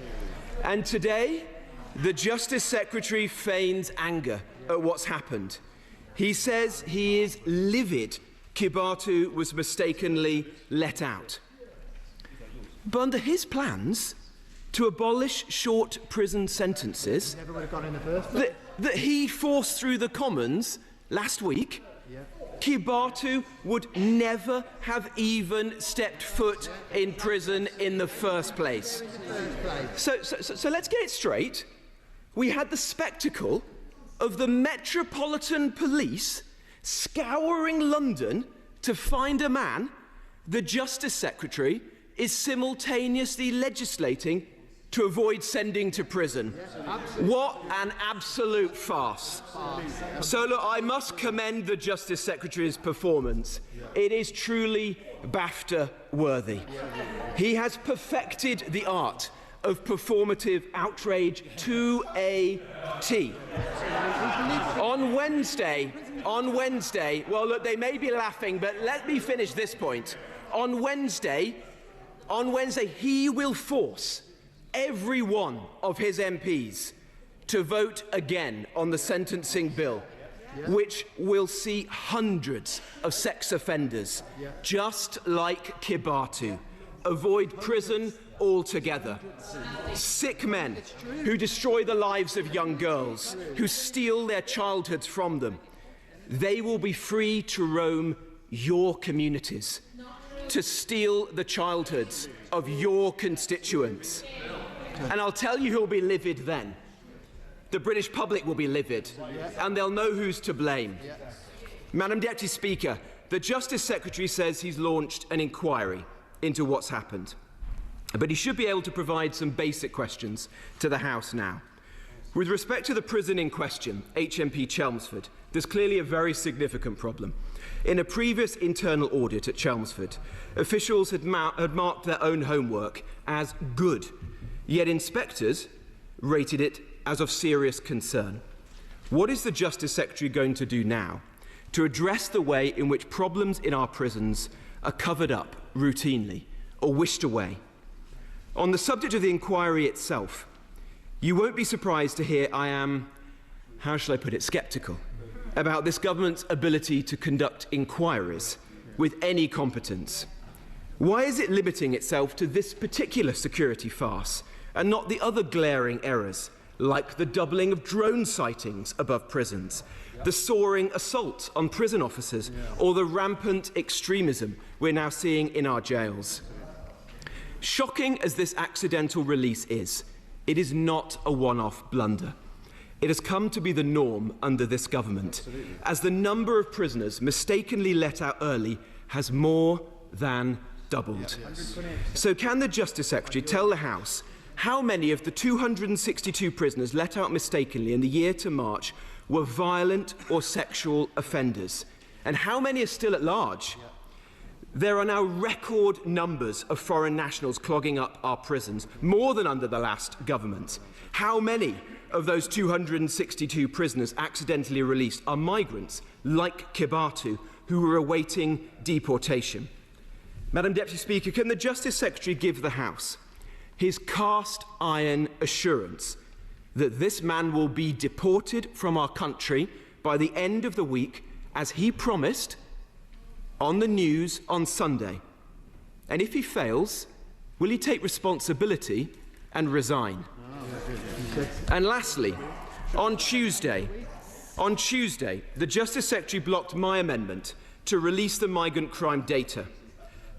And today, the Justice Secretary feigns anger at what's happened. He says he is livid Kibatu was mistakenly let out. But under his plans to abolish short prison sentences that he forced through the Commons last week, Kibatu would never have even stepped foot in prison in the first place. So let's get it straight. We had the spectacle of the Metropolitan Police scouring London to find a man the Justice Secretary is simultaneously legislating to avoid sending to prison. What an absolute farce. So look, I must commend the Justice Secretary's performance. It is truly BAFTA worthy. He has perfected the art of performative outrage to a T. On Wednesday, well look, they may be laughing, but let me finish this point. On Wednesday, he will force every one of his MPs to vote again on the sentencing bill, which will see hundreds of sex offenders, just like Kibatu, avoid prison altogether. Sick men who destroy the lives of young girls, who steal their childhoods from them, they will be free to roam your communities, to steal the childhoods of your constituents. And I'll tell you who'll be livid then. The British public will be livid, and they'll know who's to blame. Madam Deputy Speaker, the Justice Secretary says he's launched an inquiry into what's happened. But he should be able to provide some basic questions to the House now. With respect to the prison in question, HMP Chelmsford, there's clearly a very significant problem. In a previous internal audit at Chelmsford, officials had marked their own homework as good, yet inspectors rated it as of serious concern. What is the Justice Secretary going to do now to address the way in which problems in our prisons are covered up routinely or wished away? On the subject of the inquiry itself, you won't be surprised to hear I am, how shall I put it, sceptical about this government's ability to conduct inquiries with any competence. Why is it limiting itself to this particular security farce and not the other glaring errors, like the doubling of drone sightings above prisons, the soaring assault on prison officers, or the rampant extremism we're now seeing in our jails? Shocking as this accidental release is, it is not a one-off blunder. It has come to be the norm under this government, as the number of prisoners mistakenly let out early has more than doubled. So can the Justice Secretary tell the House how many of the 262 prisoners let out mistakenly in the year to March were violent or sexual offenders? And how many are still at large? There are now record numbers of foreign nationals clogging up our prisons, more than under the last government. How many of those 262 prisoners accidentally released are migrants, like Kibatu, who were awaiting deportation? Madam Deputy Speaker, can the Justice Secretary give the House his cast-iron assurance that this man will be deported from our country by the end of the week, as he promised on the news on Sunday? And if he fails, will he take responsibility and resign? And lastly, on Tuesday, the Justice Secretary blocked my amendment to release the migrant crime data.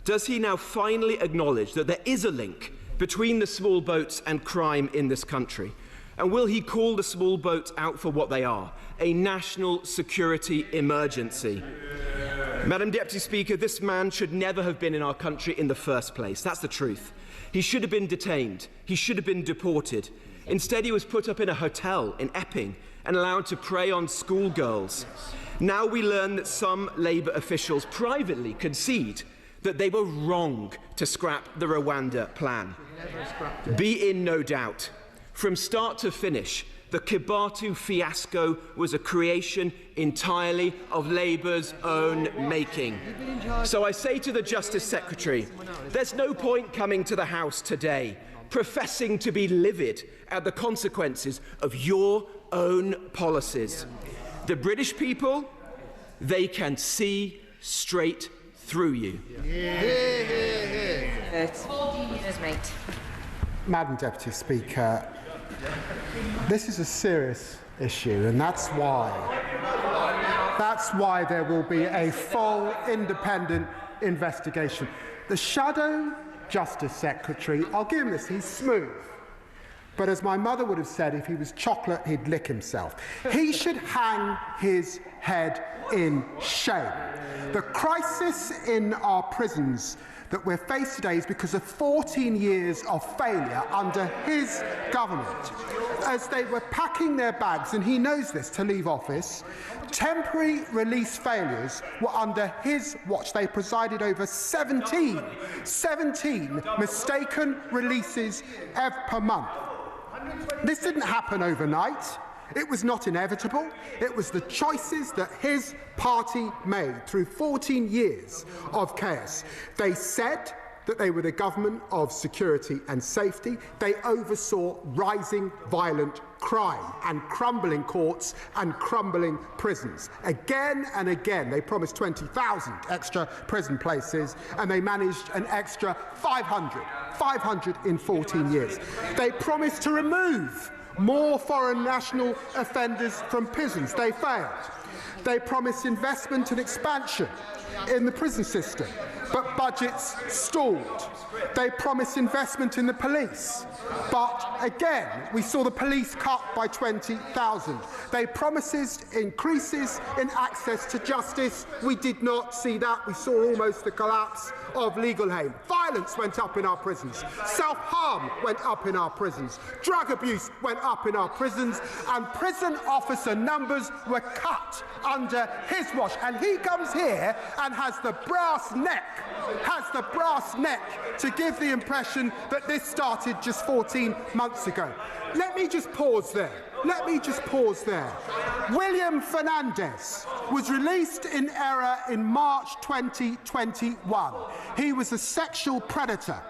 Does he now finally acknowledge that there is a link between the small boats and crime in this country? And will he call the small boats out for what they are, a national security emergency? Madam Deputy Speaker, this man should never have been in our country in the first place. That's the truth. He should have been detained. He should have been deported. Instead, he was put up in a hotel in Epping and allowed to prey on schoolgirls. Now we learn that some Labour officials privately concede that they were wrong to scrap the Rwanda plan. Be in no doubt, from start to finish, the Kibatu fiasco was a creation entirely of Labour's own making. So I say to the Justice Secretary, there's no point coming to the House today professing to be livid at the consequences of your own policies. The British people, they can see straight through you. It's 14 years, mate. Madam Deputy Speaker, this is a serious issue, and that's why there will be a full independent investigation. The Shadow Justice Secretary, I'll give him this, he's smooth. But as my mother would have said, if he was chocolate, he'd lick himself. He should hang his head in shame. The crisis in our prisons that we're faced today is because of 14 years of failure under his government. As they were packing their bags, and he knows this, to leave office, temporary release failures were under his watch. They presided over 17 mistaken releases per month. This didn't happen overnight. It was not inevitable. It was the choices that his party made through 14 years of chaos. They said that they were the government of security and safety. They oversaw rising violent crime and crumbling courts and crumbling prisons. Again and again, they promised 20,000 extra prison places, and they managed an extra 500 in 14 years. They promised to remove more foreign national offenders from prisons. They failed. They promised investment and expansion in the prison system, but budgets stalled. They promised investment in the police, but again, we saw the police cut by 20,000. They promised increases in access to justice. We did not see that. We saw almost the collapse of legal aid. Violence went up in our prisons. Self-harm went up in our prisons. Drug abuse went up in our prisons, and prison officer numbers were cut under his watch. And he comes here and has the brass neck to give the impression that this started just 14 months ago. Let me just pause there. William Fernandez was released in error in March 2021. He was a sexual predator.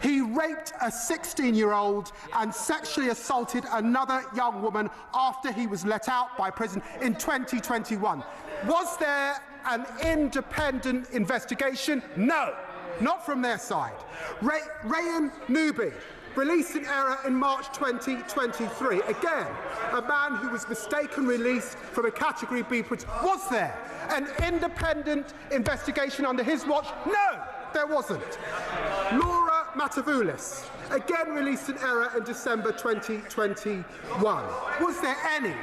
He raped a 16-year-old and sexually assaulted another young woman after he was let out by prison in 2021. Was there an independent investigation? No, not from their side. Rayan Nubi, released in error in March 2023. Again, a man who was mistaken released from a Category B prison. Was there an independent investigation under his watch? No, there wasn't. Laura Matavoulis, again released in error in December 2021. Was there any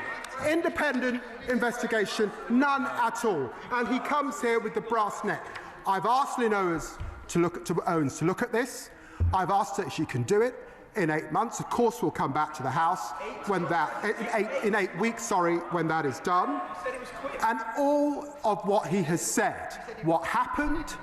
independent investigation? None at all. And he comes here with the brass neck. I've asked Lynn Owens to look at this. I've asked her if she can do it in 8 months. Of course, we'll come back to the House when in 8 weeks, when that is done. And all of what he has said, what happened,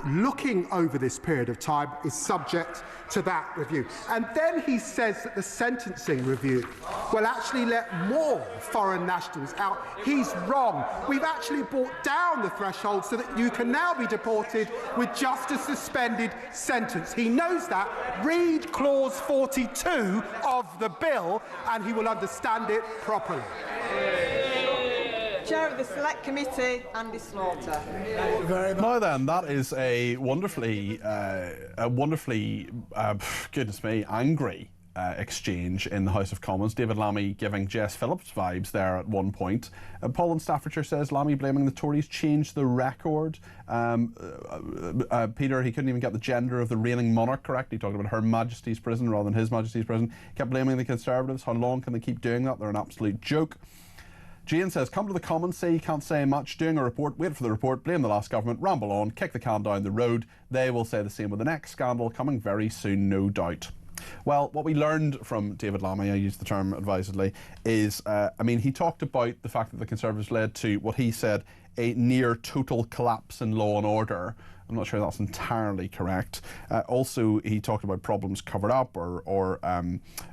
looking over this period of time, is subject to that review. And then he says that the sentencing review will actually let more foreign nationals out. He's wrong. We've actually brought down the threshold so that you can now be deported with just a suspended sentence. He knows that. Read clause 42 of the bill and he will understand it properly. Chair of the Select Committee, Andy Slaughter. Now then, that is a wonderfully, goodness me, angry exchange in the House of Commons. David Lammy giving Jess Phillips vibes there at one point. Paul in Staffordshire says Lammy blaming the Tories changed the record. Peter, he couldn't even get the gender of the reigning monarch correct. He talked about Her Majesty's prison rather than His Majesty's prison. Kept blaming the Conservatives. How long can they keep doing that? They're an absolute joke. Jane says, come to the Commons, say you can't say much, doing a report, wait for the report, blame the last government, ramble on, kick the can down the road. They will say the same with the next scandal coming very soon, no doubt. Well, what we learned from David Lammy, I use the term advisedly, is, he talked about the fact that the Conservatives led to what he said a near total collapse in law and order. I'm not sure that's entirely correct. Also, he talked about problems covered up or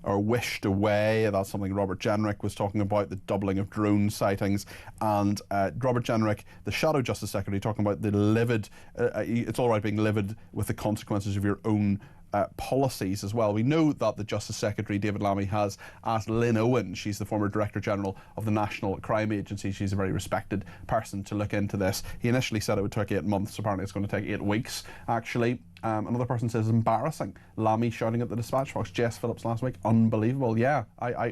wished away. That's something Robert Jenrick was talking about, the doubling of drone sightings. And Robert Jenrick, the Shadow Justice Secretary, talking about the livid, it's all right being livid with the consequences of your own policies as well. We know that the Justice Secretary, David Lammy, has asked Lynn Owen, she's the former Director General of the National Crime Agency, she's a very respected person, to look into this. He initially said it would take 8 months, apparently it's going to take 8 weeks actually. Another person says embarrassing. Lammy shouting at the dispatch box. Jess Phillips last week, unbelievable. Yeah,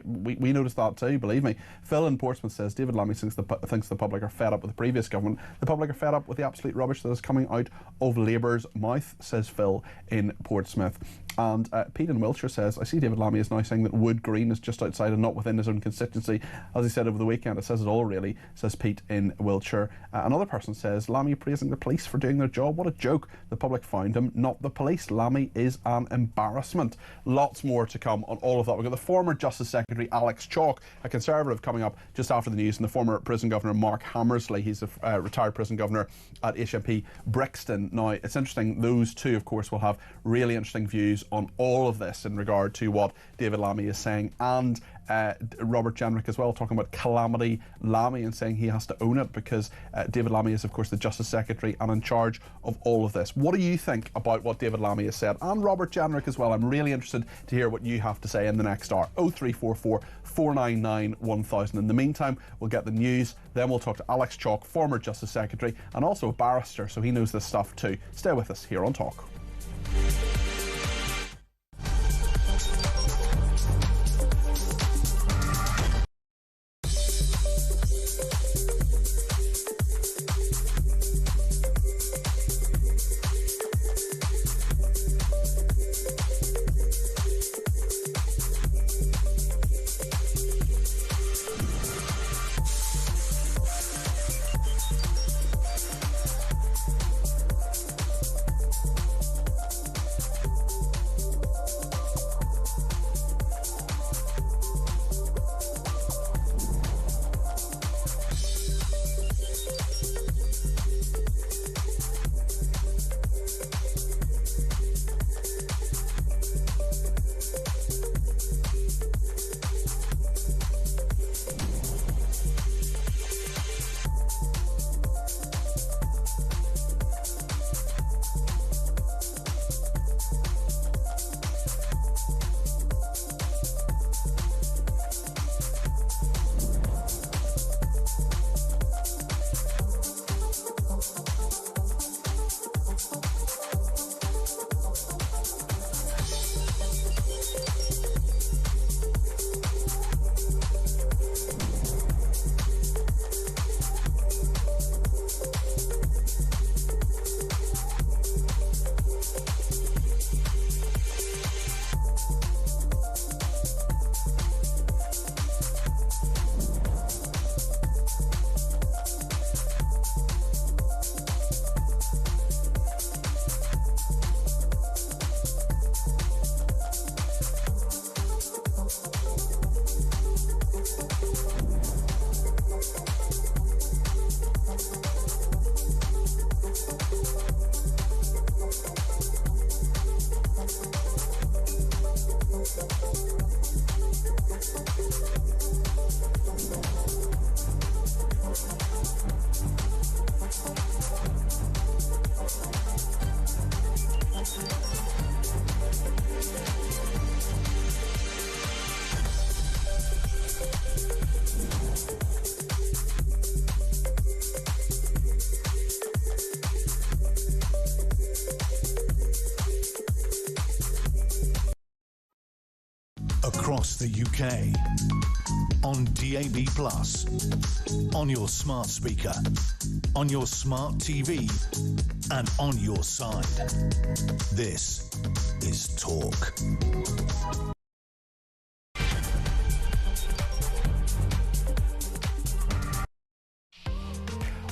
we noticed that too, believe me. Phil in Portsmouth says David Lammy thinks the public are fed up with the previous government. The public are fed up with the absolute rubbish that is coming out of Labour's mouth, says Phil in Portsmouth. And Pete in Wiltshire says, I see David Lammy is now saying that Wood Green is just outside and not within his own constituency. As he said over the weekend, it says it all really, says Pete in Wiltshire. Another person says, Lammy praising the police for doing their job. What a joke. The public found him, not the police. Lammy is an embarrassment. Lots more to come on all of that. We've got the former Justice Secretary Alex Chalk, a Conservative, coming up just after the news, and the former prison governor Mark Hammersley. He's a retired prison governor at HMP Brixton. Now, it's interesting, those two, of course, will have really interesting views on all of this in regard to what David Lammy is saying, and Robert Jenrick as well, talking about Calamity Lammy and saying he has to own it because David Lammy is, of course, the Justice Secretary and in charge of all of this. What do you think about what David Lammy has said? And Robert Jenrick as well. I'm really interested to hear what you have to say in the next hour. 0344 499 1000. In the meantime, we'll get the news, then we'll talk to Alex Chalk, former Justice Secretary and also a barrister, so he knows this stuff too. Stay with us here on Talk. Across the UK, on DAB+, on your smart speaker, on your smart TV, and on your side. This is Talk.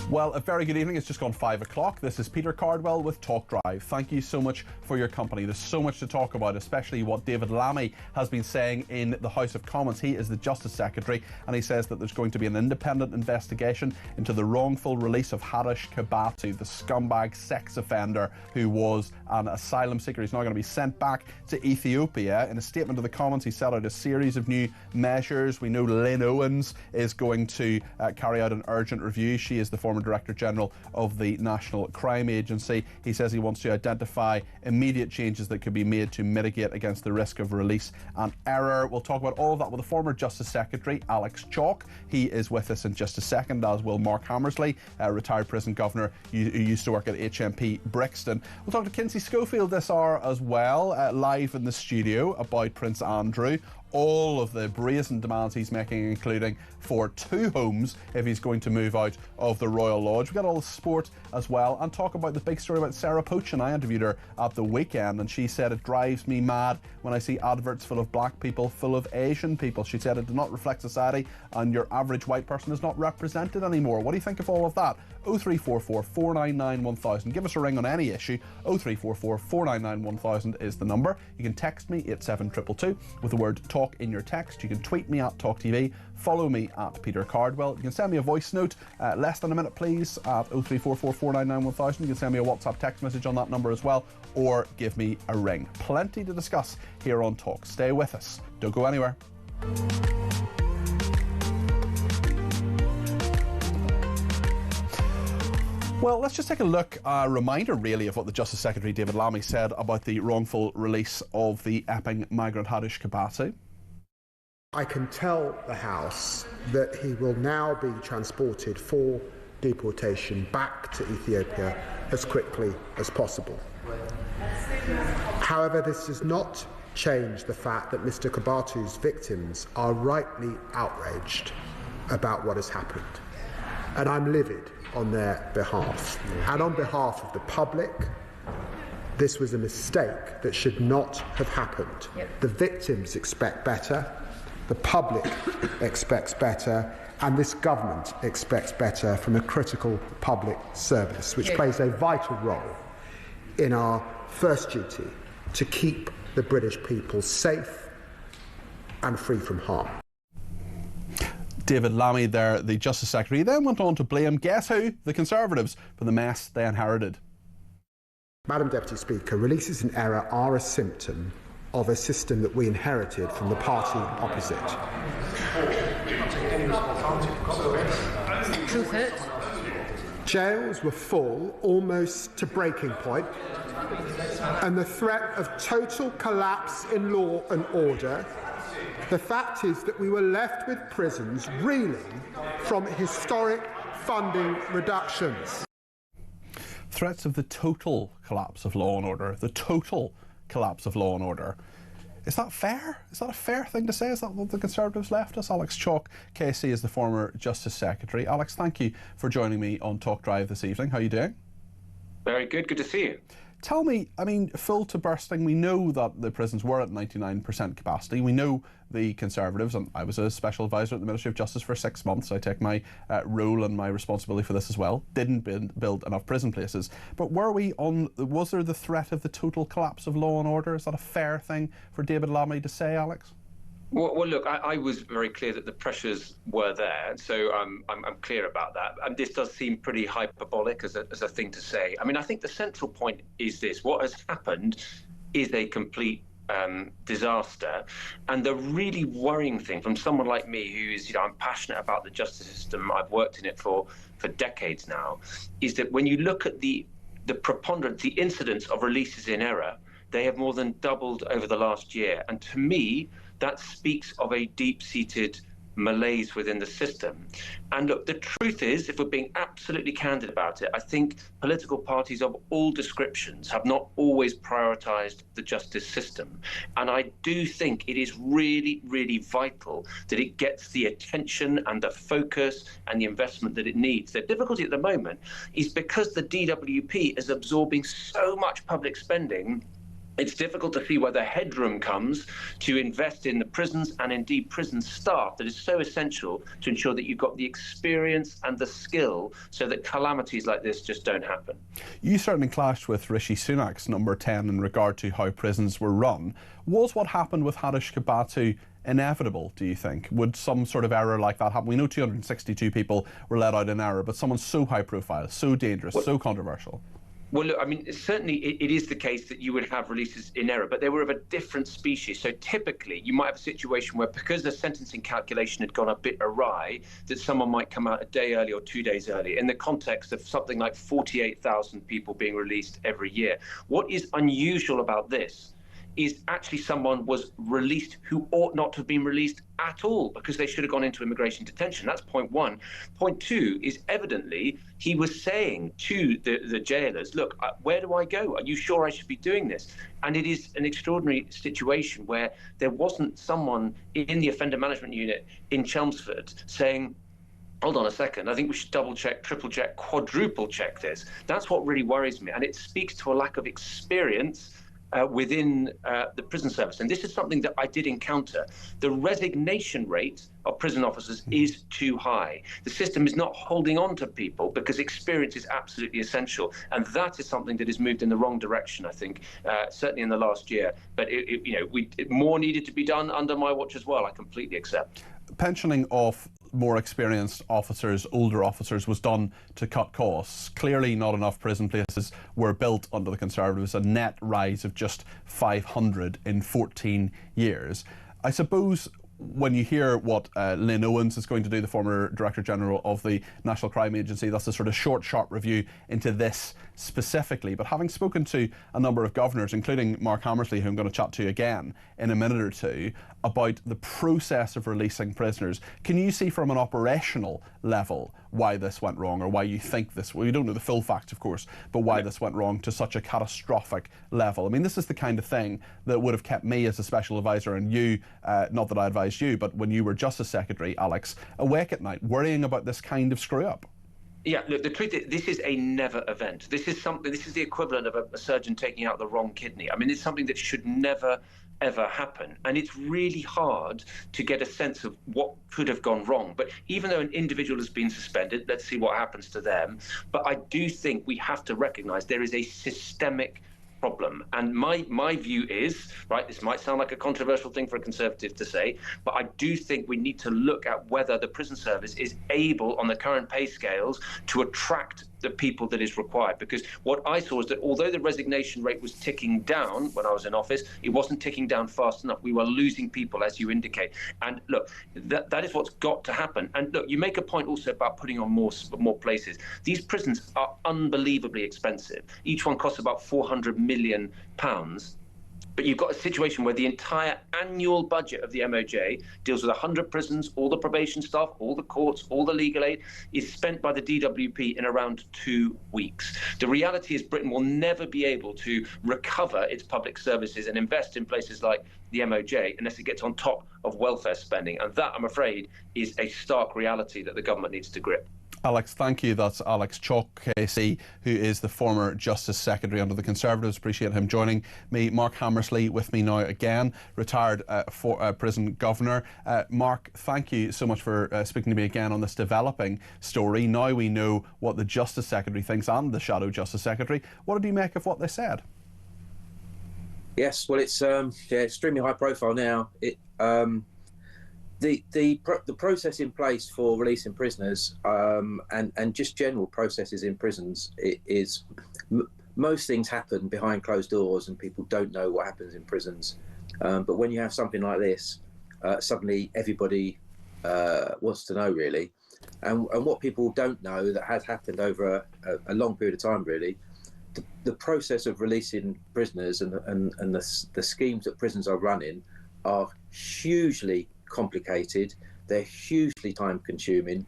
Well, a very good evening. It's just gone 5 o'clock. This is Peter Cardwell with Talk Drive. Thank you so much for your company. There's so much to talk about, especially what David Lammy has been saying in the House of Commons. He is the Justice Secretary, and he says that there's going to be an independent investigation into the wrongful release of Harish Kabatu, the scumbag sex offender who was an asylum seeker. He's now going to be sent back to Ethiopia. In a statement to the Commons, he set out a series of new measures. We know Lynn Owens is going to carry out an urgent review. She is the former Director General of the National Crime Agency. He says he wants to identify immediate changes that could be made to mitigate against the risk of release and error. We'll talk about all of that with the former Justice Secretary, Alex Chalk. He is with us in just a second, as will Mark Hammersley, retired prison governor who used to work at HMP Brixton. We'll talk to Kinsey Schofield this hour as well, live in the studio, about Prince Andrew. All of the brazen demands he's making, including for 2 homes if he's going to move out of the Royal Lodge. We've got all the sport as well, and talk about the big story about Sarah Poach. And I interviewed her at the weekend, and she said, it drives me mad when I see adverts full of black people, full of Asian people. She said it does not reflect society, and your average white person is not represented anymore. What do you think of all of that? 0344 499 1000. Give us a ring on any issue. 0344 499 1000 is the number. You can text me at 7222 with the word talk in your text. You can tweet me at talkTV. Follow me at Peter Cardwell. You can send me a voice note, less than a minute please, at 0344 499 1000. You can send me a WhatsApp text message on that number as well, or give me a ring. Plenty to discuss here on Talk. Stay with us. Don't go anywhere. Well, let's just take a look, a reminder really of what the Justice Secretary David Lammy said about the wrongful release of the Epping migrant Hadush Kabatu. I can tell the House that he will now be transported for deportation back to Ethiopia as quickly as possible. However, this does not change the fact that Mr. Kabatu's victims are rightly outraged about what has happened. And I'm livid on their behalf. And on behalf of the public, this was a mistake that should not have happened. The victims expect better, the public expects better, and this government expects better from a critical public service, which plays a vital role in our first duty to keep the British people safe and free from harm. David Lammy there, the Justice Secretary, then went on to blame, guess who? The Conservatives, for the mess they inherited. Madam Deputy Speaker, releases in error are a symptom of a system that we inherited from the party opposite. Truth hurts. Jails were full, almost to breaking point, and the threat of total collapse in law and order. The fact is that we were left with prisons reeling from historic funding reductions. Threats of the total collapse of law and order. The total collapse of law and order. Is that fair? Is that a fair thing to say? Is that what the Conservatives left us? Alex Chalk, KC, is the former Justice Secretary. Alex, thank you for joining me on Talk Drive this evening. How are you doing? Very good. Good to see you. Tell me, I mean, full to bursting, we know that the prisons were at 99% capacity. We know the Conservatives, and I was a special advisor at the Ministry of Justice for 6 months. I take my role and my responsibility for this as well. Didn't build enough prison places. But was there the threat of the total collapse of law and order? Is that a fair thing for David Lammy to say, Alex? Well, look, I was very clear that the pressures were there, so I'm clear about that. And this does seem pretty hyperbolic as a thing to say. I mean, I think the central point is this: what has happened is a complete disaster. And the really worrying thing from someone like me, who is, I'm passionate about the justice system, I've worked in it for decades now, is that when you look at the preponderance, the incidence of releases in error, they have more than doubled over the last year. And to me, that speaks of a deep-seated malaise within the system. And look, the truth is, if we're being absolutely candid about it, I think political parties of all descriptions have not always prioritised the justice system. And I do think it is really, really vital that it gets the attention and the focus and the investment that it needs. The difficulty at the moment is because the DWP is absorbing so much public spending, it's difficult to see where the headroom comes to invest in the prisons and indeed prison staff that is so essential to ensure that you've got the experience and the skill so that calamities like this just don't happen. You certainly clashed with Rishi Sunak's number 10 in regard to how prisons were run. Was what happened with Hadush Kabatu inevitable, do you think? Would some sort of error like that happen? We know 262 people were let out in error, but someone so high profile, so dangerous, so controversial. Well, look, I mean, certainly it is the case that you would have releases in error, but they were of a different species. So typically you might have a situation where, because the sentencing calculation had gone a bit awry, that someone might come out a day early or 2 days early in the context of something like 48,000 people being released every year. What is unusual about this is actually someone was released who ought not to have been released at all, because they should have gone into immigration detention. That's point one. Point two is, evidently he was saying to the jailers, look, where do I go? Are you sure I should be doing this? And it is an extraordinary situation where there wasn't someone in the offender management unit in Chelmsford saying, hold on a second, I think we should double check, triple check, quadruple check this. That's what really worries me. And it speaks to a lack of experience within the prison service. And this is something that I did encounter. The resignation rate of prison officers is too high. The system is not holding on to people because experience is absolutely essential. And that is something that has moved in the wrong direction, I think, certainly in the last year. But more needed to be done under my watch as well, I completely accept. Pensioning of more experienced officers, older officers, was done to cut costs. Clearly not enough prison places were built under the Conservatives, a net rise of just 500 in 14 years. I suppose when you hear what Lynn Owens is going to do, the former Director General of the National Crime Agency, that's a sort of short, sharp review into this specifically. But having spoken to a number of governors, including Mark Hammersley, who I'm going to chat to again in a minute or two, about the process of releasing prisoners, can you see from an operational level why this went wrong, or why you think this, well, you don't know the full facts, of course, but why this went wrong to such a catastrophic level? I mean, this is the kind of thing that would have kept me as a special advisor, and you, not that I advised you, but when you were Justice Secretary, Alex, awake at night worrying about this kind of screw up. Yeah, look, the truth is, this is a never event. This is the equivalent of a surgeon taking out the wrong kidney. I mean, it's something that should never, ever happen. And it's really hard to get a sense of what could have gone wrong. But even though an individual has been suspended, let's see what happens to them. But I do think we have to recognise there is a systemic problem. And my view is, right, this might sound like a controversial thing for a Conservative to say, but I do think we need to look at whether the prison service is able, on the current pay scales, to attract the people that is required. Because what I saw is that although the resignation rate was ticking down when I was in office, it wasn't ticking down fast enough. We were losing people, as you indicate. And look, that is what's got to happen. And look, you make a point also about putting on more places. These prisons are unbelievably expensive. Each one costs about £400 million. But you've got a situation where the entire annual budget of the MOJ deals with 100 prisons, all the probation staff, all the courts, all the legal aid, is spent by the DWP in around 2 weeks. The reality is Britain will never be able to recover its public services and invest in places like the MOJ unless it gets on top of welfare spending. And that, I'm afraid, is a stark reality that the government needs to grip. Alex, thank you. That's Alex Chalk, KC, who is the former Justice Secretary under the Conservatives. Appreciate him joining me. Mark Hammersley with me now again, retired prison governor. Mark, thank you so much for speaking to me again on this developing story. Now we know what the Justice Secretary thinks and the Shadow Justice Secretary. What did you make of what they said? Yes, well, it's extremely high profile now. The process in place for releasing prisoners and just general processes in prisons is most things happen behind closed doors and people don't know what happens in prisons. But when you have something like this, suddenly everybody wants to know, really. And what people don't know that has happened over a long period of time, really, the process of releasing prisoners and the schemes that prisons are running are hugely complicated. They're hugely time consuming.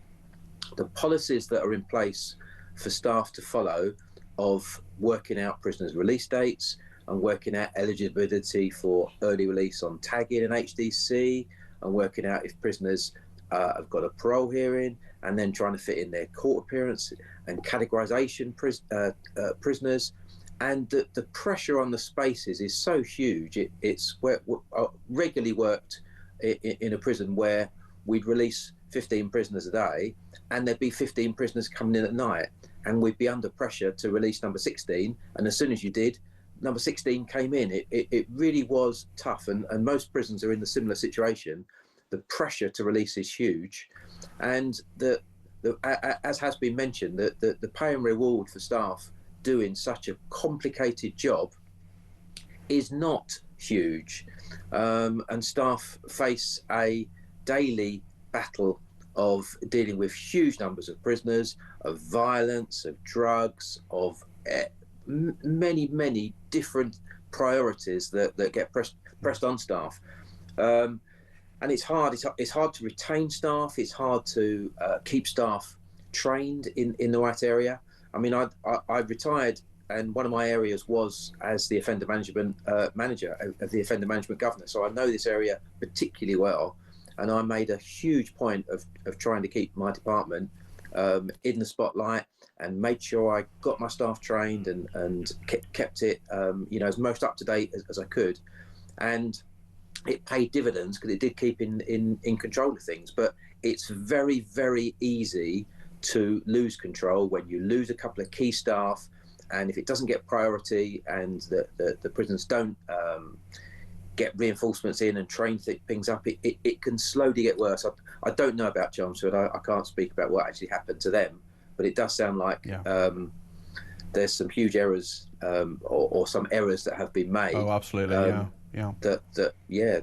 The policies that are in place for staff to follow of working out prisoners' release dates and working out eligibility for early release on tagging and HDC, and working out if prisoners have got a parole hearing, and then trying to fit in their court appearance and categorisation prisoners. And the pressure on the spaces is so huge. It's regularly worked in a prison where we'd release 15 prisoners a day and there'd be 15 prisoners coming in at night, and we'd be under pressure to release number 16, and as soon as you did, number 16 came in. It really was tough, and most prisons are in the similar situation. The pressure to release is huge, and as has been mentioned, the pay and reward for staff doing such a complicated job is not huge, and staff face a daily battle of dealing with huge numbers of prisoners, of violence, of drugs, of many different priorities that get pressed on staff, and it's hard. It's hard to retain staff. It's hard to keep staff trained in the right area. I mean, I retired, and one of my areas was as the offender management manager of the offender management governor. So I know this area particularly well, and I made a huge point of trying to keep my department in the spotlight, and made sure I got my staff trained and kept it as most up to date as I could, and it paid dividends because it did keep in control of things. But it's very easy to lose control when you lose a couple of key staff, and if it doesn't get priority and the prisons don't get reinforcements in and train things up, it can slowly get worse. I don't know about Chelmsford. I can't speak about what actually happened to them, but it does sound like there's some huge errors or some errors that have been made. Oh, absolutely, yeah.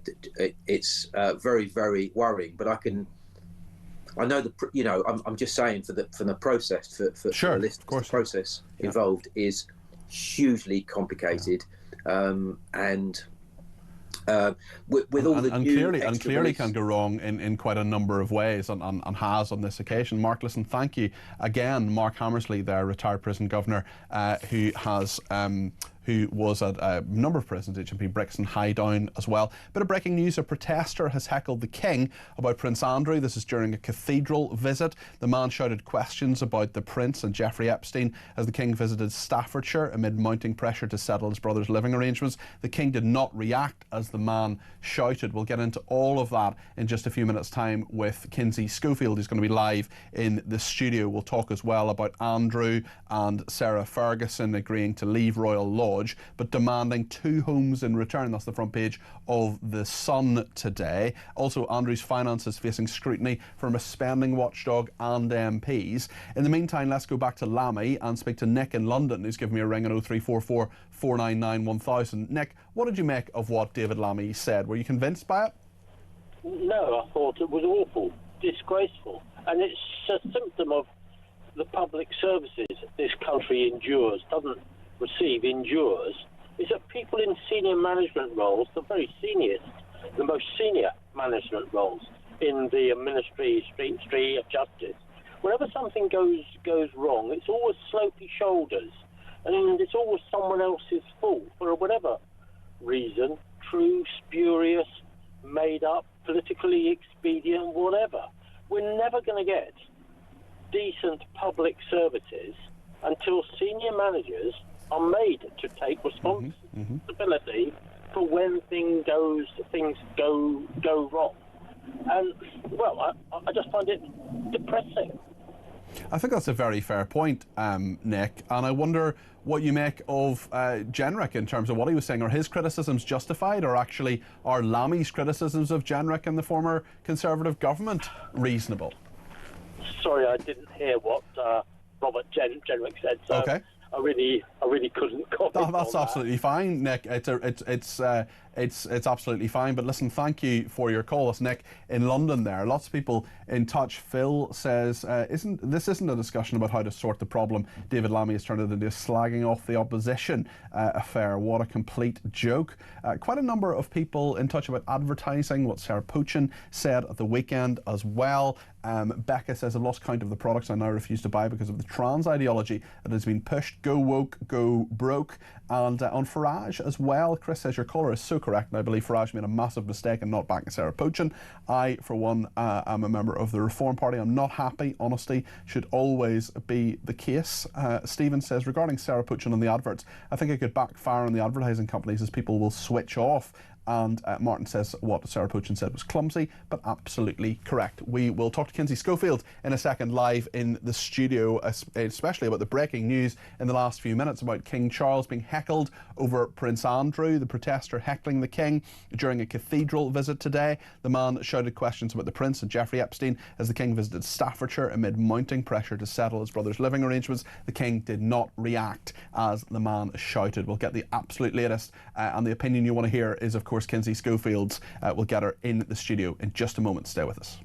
It's very worrying. But I know I'm just saying for the process for the list, of course, the process involved is hugely complicated, and with all the new clearly can go wrong in quite a number of ways, and has on this occasion. Mark, listen, thank you again, Mark Hammersley, there, retired prison governor, who was at a number of prisons, HMP Brixton, Highdown as well. Bit of breaking news: a protester has heckled the King about Prince Andrew. This is during a cathedral visit. The man shouted questions about the Prince and Jeffrey Epstein as the King visited Staffordshire amid mounting pressure to settle his brother's living arrangements. The King did not react as the man shouted. We'll get into all of that in just a few minutes' time with Kinsey Schofield, who's going to be live in the studio. We'll talk as well about Andrew and Sarah Ferguson agreeing to leave Royal Lodge, but demanding 2 homes in return. That's the front page of The Sun today. Also, Andrew's finances facing scrutiny from a spending watchdog and MPs. In the meantime, let's go back to Lammy and speak to Nick in London, who's given me a ring on 0344 499 1000. Nick, what did you make of what David Lammy said? Were you convinced by it? No, I thought it was awful, disgraceful, and it's a symptom of the public services this country endures, endures, is that people in senior management roles, the most senior management roles in the Ministry of Justice, whenever something goes wrong, it's always slopey shoulders, and it's always someone else's fault for whatever reason, true, spurious, made up, politically expedient, whatever. We're never going to get decent public services until senior managers are made to take responsibility for when things go wrong. And, well, I just find it depressing. I think that's a very fair point, Nick, and I wonder what you make of Jenrick in terms of what he was saying. Are his criticisms justified, or actually are Lammy's criticisms of Jenrick and the former Conservative government reasonable? Sorry, I didn't hear what Robert Jenrick said, so okay. I really couldn't comment. That's absolutely fine, Nick. It's absolutely fine. But listen, thank you for your call. It's Nick in London there. Lots of people in touch. Phil says, isn't a discussion about how to sort the problem. David Lammy has turned it into slagging off the opposition affair. What a complete joke. Quite a number of people in touch about advertising, what Sarah Puchin said at the weekend as well. Becca says, I've lost count of the products I now refuse to buy because of the trans ideology that has been pushed. Go woke, go broke. And on Farage as well, Chris says, your caller is so correct, and I believe Farage made a massive mistake in not backing Sarah Puchin. I, for one, am a member of the Reform Party. I'm not happy. Honesty should always be the case. Stephen says, regarding Sarah Puchin and the adverts, I think it could backfire on the advertising companies as people will switch off and Martin says what Sarah Pochin said was clumsy, but absolutely correct. We will talk to Kinsey Schofield in a second live in the studio, especially about the breaking news in the last few minutes about King Charles being heckled over Prince Andrew, the protester heckling the King during a cathedral visit today. The man shouted questions about the Prince and Jeffrey Epstein as the King visited Staffordshire amid mounting pressure to settle his brother's living arrangements. The King did not react as the man shouted. We'll get the absolute latest, and the opinion you want to hear is, of course, Kinsey Schofield's. We'll get her in the studio in just a moment. Stay with us.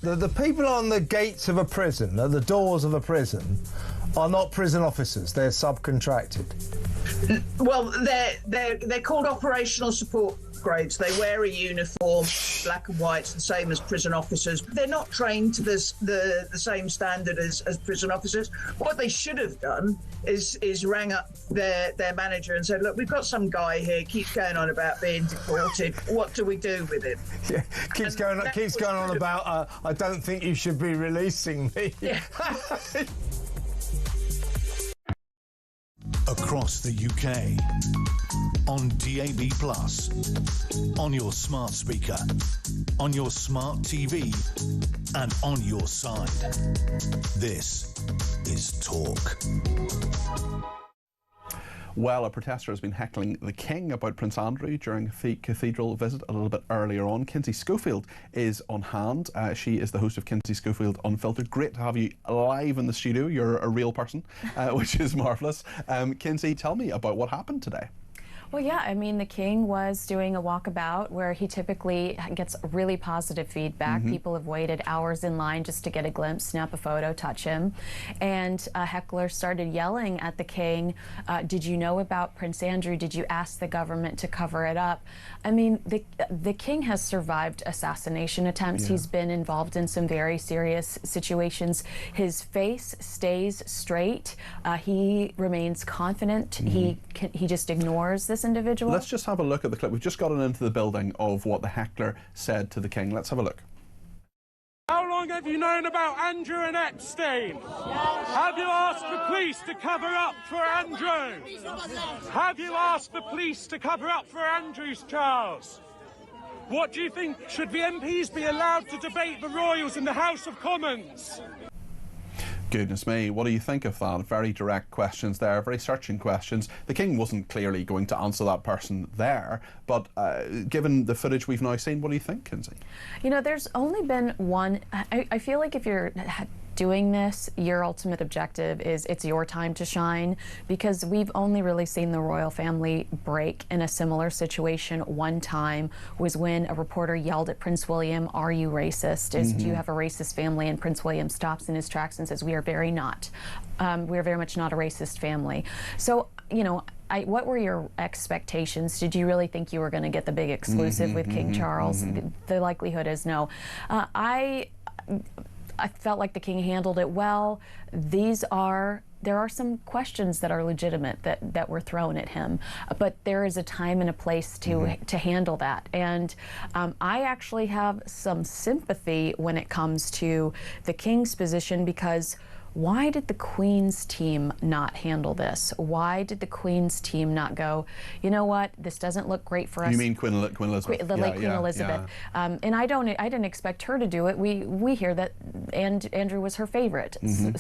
The people on the gates of a prison, at the doors of a prison, are not prison officers. They're subcontracted. Well, they're called operational support grades. They wear a uniform, black and white, the same as prison officers. They're not trained to the same standard as prison officers. What they should have done is rang up their manager and said, look, we've got some guy here, keeps going on about being deported. What do we do with him? Yeah, keeps going on about, I don't think you should be releasing me. Yeah. Across the UK, on DAB+, on your smart speaker, on your smart TV, and on your side. This is Talk. Well, a protester has been heckling the King about Prince Andrew during the cathedral visit a little bit earlier on. Kinsey Schofield is on hand. She is the host of Kinsey Schofield Unfiltered. Great to have you live in the studio. You're a real person, which is marvellous. Kinsey, tell me about what happened today. Well, yeah, I mean, the King was doing a walkabout where he typically gets really positive feedback. People have waited hours in line just to get a glimpse, snap a photo, touch him. And a heckler started yelling at the King, did you know about Prince Andrew? Did you ask the government to cover it up? I mean, the King has survived assassination attempts. He's been involved in some very serious situations. His face stays straight. He remains confident. He just ignores this individual. Let's just have a look at the clip. We've just gotten into the building of what the heckler said to the King. Let's have a look. How long have you known about Andrew and Epstein? Have you asked the police to cover up for Andrew? Have you asked the police to cover up for Andrew's Charles? What do you think? Should the MPs be allowed to debate the royals in the House of Commons? Goodness me, what do you think of that? Very direct questions there, very searching questions. The King wasn't clearly going to answer that person there, but given the footage we've now seen, what do you think, Kinsey? You know, there's only been one. I feel like if you're doing this, your ultimate objective is it's your time to shine, because we've only really seen the royal family break in a similar situation one time, was when a reporter yelled at Prince William, "Are you racist? Do you have a racist family?" And Prince William stops in his tracks and says, "We are very not. We are very much not a racist family." So, you know, what were your expectations? Did you really think you were going to get the big exclusive with King Charles? The likelihood is no. I felt like the King handled it well. There are some questions that are legitimate that were thrown at him, but there is a time and a place to handle that. And I actually have some sympathy when it comes to the King's position, because why did the Queen's team not handle this? Why did the Queen's team not go, you know what, this doesn't look great for us? You mean Queen Elizabeth? The late Queen Elizabeth. Yeah. And I didn't expect her to do it. We hear that Andrew was her favorite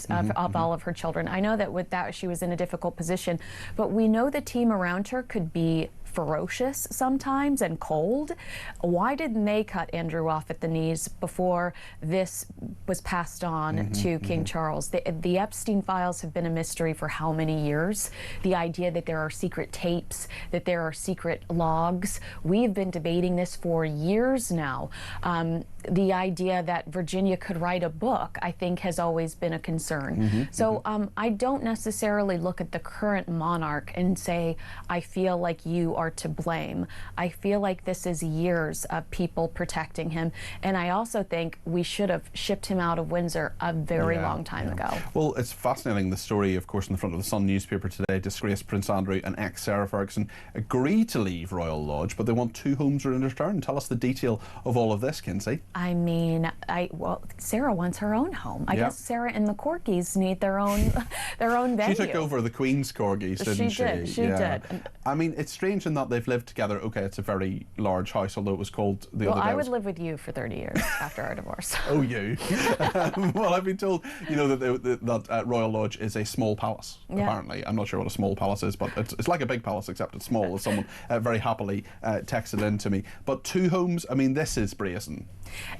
of all of her children. I know that with that she was in a difficult position, but we know the team around her could be ferocious sometimes and cold. Why didn't they cut Andrew off at the knees before this was passed on to King Charles? The Epstein files have been a mystery for how many years? The idea that there are secret tapes, that there are secret logs. We've been debating this for years now. The idea that Virginia could write a book, I think, has always been a concern. So I don't necessarily look at the current monarch and say, I feel like you are to blame. I feel like this is years of people protecting him. And I also think we should have shipped him out of Windsor a very long time ago. Well, it's fascinating, the story, of course, in the front of the Sun newspaper today. Disgraced Prince Andrew and ex-Sarah Ferguson agreed to leave Royal Lodge, but they want 2 homes in return. Tell us the detail of all of this, Kinsey. I mean, well, Sarah wants her own home. I guess Sarah and the Corgis need their own venue. She took over the Queen's Corgis, didn't she? She did. I mean, it's strange in that they've lived together. Okay, it's a very large house, although it was called the other day. Well, I would live with you for 30 years after our divorce. Oh, you? Well, I've been told, you know, that Royal Lodge is a small palace, apparently. I'm not sure what a small palace is, but it's like a big palace, except it's small, as someone very happily texted in to me. But 2 homes, I mean, this is brazen.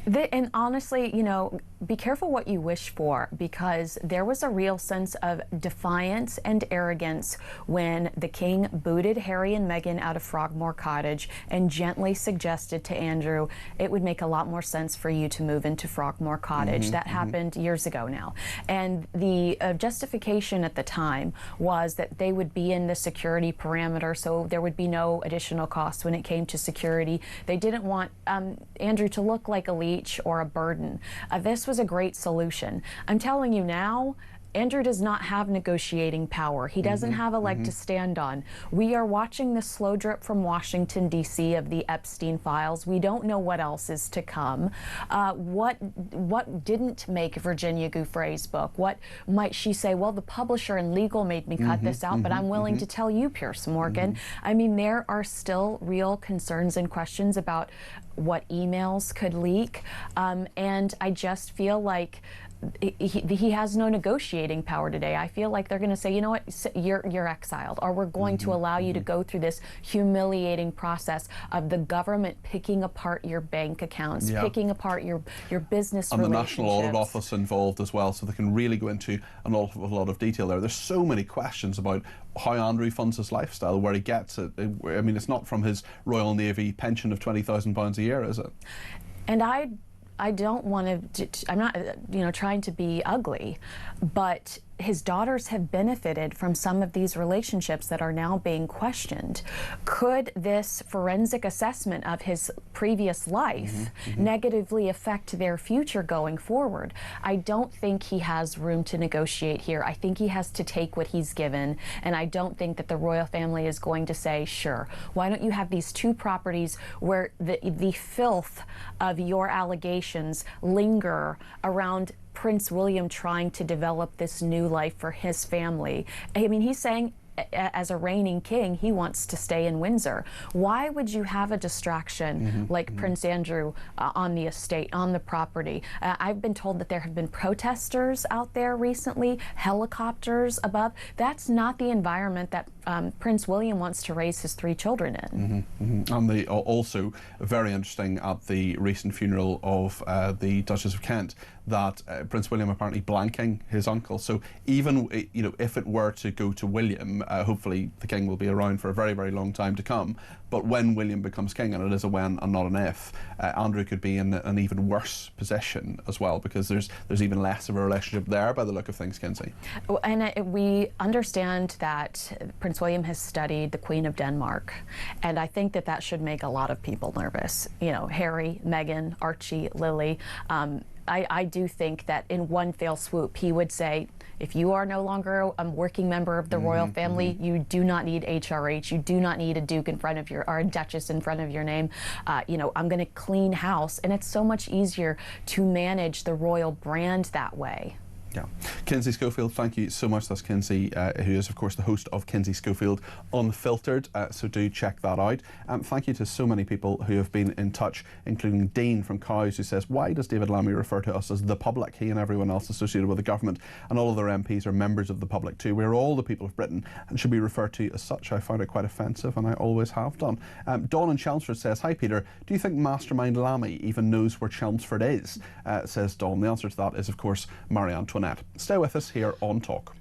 And honestly, you know, be careful what you wish for, because there was a real sense of defiance and arrogance when the King booted Harry and Meghan out of Frogmore Cottage and gently suggested to Andrew, it would make a lot more sense for you to move into Frogmore Cottage. That happened years ago now. And the justification at the time was that they would be in the security parameter, so there would be no additional cost when it came to security. They didn't want Andrew to look like a leech or a burden. This was a great solution. I'm telling you now, Andrew does not have negotiating power. He doesn't have a leg to stand on. We are watching the slow drip from Washington, D.C. of the Epstein files. We don't know what else is to come. What didn't make Virginia Gouffre's book? What might she say? Well, the publisher and legal made me cut this out, but I'm willing to tell you, Piers Morgan. I mean, there are still real concerns and questions about what emails could leak. And I just feel like he has no negotiating power today. I feel like they're going to say, you know what, you're exiled, or we're going to allow you to go through this humiliating process of the government picking apart your bank accounts, picking apart your business and relationships. the National Audit Office involved as well, so they can really go into an awful lot of detail there. There's so many questions about how Andrew funds his lifestyle, where he gets it. I mean, it's not from his Royal Navy pension of £20,000 a year, is it? And I don't want to, I'm not, you know, trying to be ugly, but his daughters have benefited from some of these relationships that are now being questioned. Could this forensic assessment of his previous life negatively affect their future going forward? I don't think he has room to negotiate here. I think he has to take what he's given, and I don't think that the royal family is going to say, sure, why don't you have these two properties where the filth of your allegations linger around Prince William trying to develop this new life for his family. I mean, he's saying as a reigning king, he wants to stay in Windsor. Why would you have a distraction like Prince Andrew on the estate, on the property? I've been told that there have been protesters out there recently, helicopters above. That's not the environment that Prince William wants to raise his 3 children in. And also very interesting at the recent funeral of the Duchess of Kent that Prince William apparently blanking his uncle. So even if it were to go to William, hopefully the king will be around for a very, very long time to come. But when William becomes king, and it is a when and not an if, Andrew could be in an even worse position as well, because there's even less of a relationship there by the look of things, Kinsey. And we understand that Prince William has studied the Queen of Denmark, and I think that that should make a lot of people nervous. You know, Harry, Meghan, Archie, Lily. I do think that in one fell swoop, he would say, if you are no longer a working member of the royal family, you do not need HRH, you do not need a duke in front of your, or a duchess in front of your name. You know, I'm going to clean house. And it's so much easier to manage the royal brand that way. Yeah. Kinsey Schofield, thank you so much. That's Kinsey, who is, of course, the host of Kinsey Schofield Unfiltered, so do check that out. Thank you to so many people who have been in touch, including Dean from Cowes, who says, why does David Lammy refer to us as the public? He and everyone else associated with the government and all of their MPs are members of the public too. We're all the people of Britain and should be referred to as such. I found it quite offensive, and I always have done. Dawn in Chelmsford says, hi Peter, do you think Mastermind Lammy even knows where Chelmsford is? Says Dawn. The answer to that is, of course, Marie Antoinette. Stay with us here on Talk.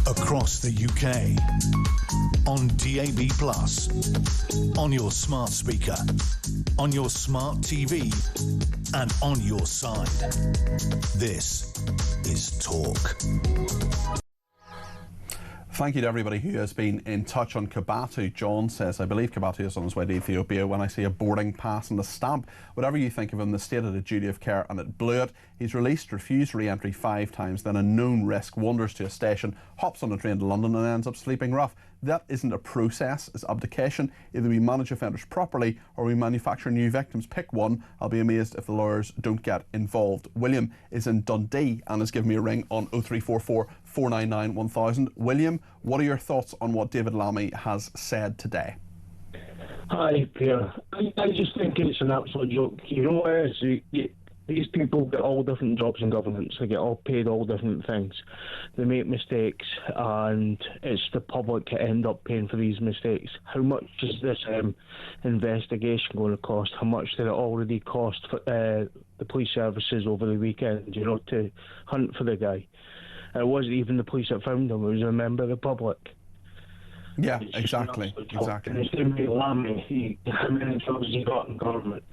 Across the UK, on DAB+, on your smart speaker, on your smart TV, and on your side. This is Talk. Thank you to everybody who has been in touch on Kabatu. John says, I believe Kabatu is on his way to Ethiopia. When I see a boarding pass and a stamp, whatever you think of him, the state had a duty of care and it blew it. He's released, refused re-entry 5 times, then a known risk, wanders to a station, hops on a train to London and ends up sleeping rough. That isn't a process, it's abdication. Either we manage offenders properly or we manufacture new victims. Pick one. I'll be amazed if the lawyers don't get involved. William is in Dundee and has given me a ring on 0344 499 1000. William, what are your thoughts on what David Lammy has said today? Hi, Peter. I just think it's an absolute joke. You know what it is? These people get all different jobs in government. They get all paid all different things. They make mistakes, and it's the public that end up paying for these mistakes. How much is this investigation going to cost? How much did it already cost for the police services over the weekend, you know, to hunt for the guy? It wasn't even the police that found him, it was a member of the public. Yeah, exactly. And it's Lammy. How many jobs has he got in government?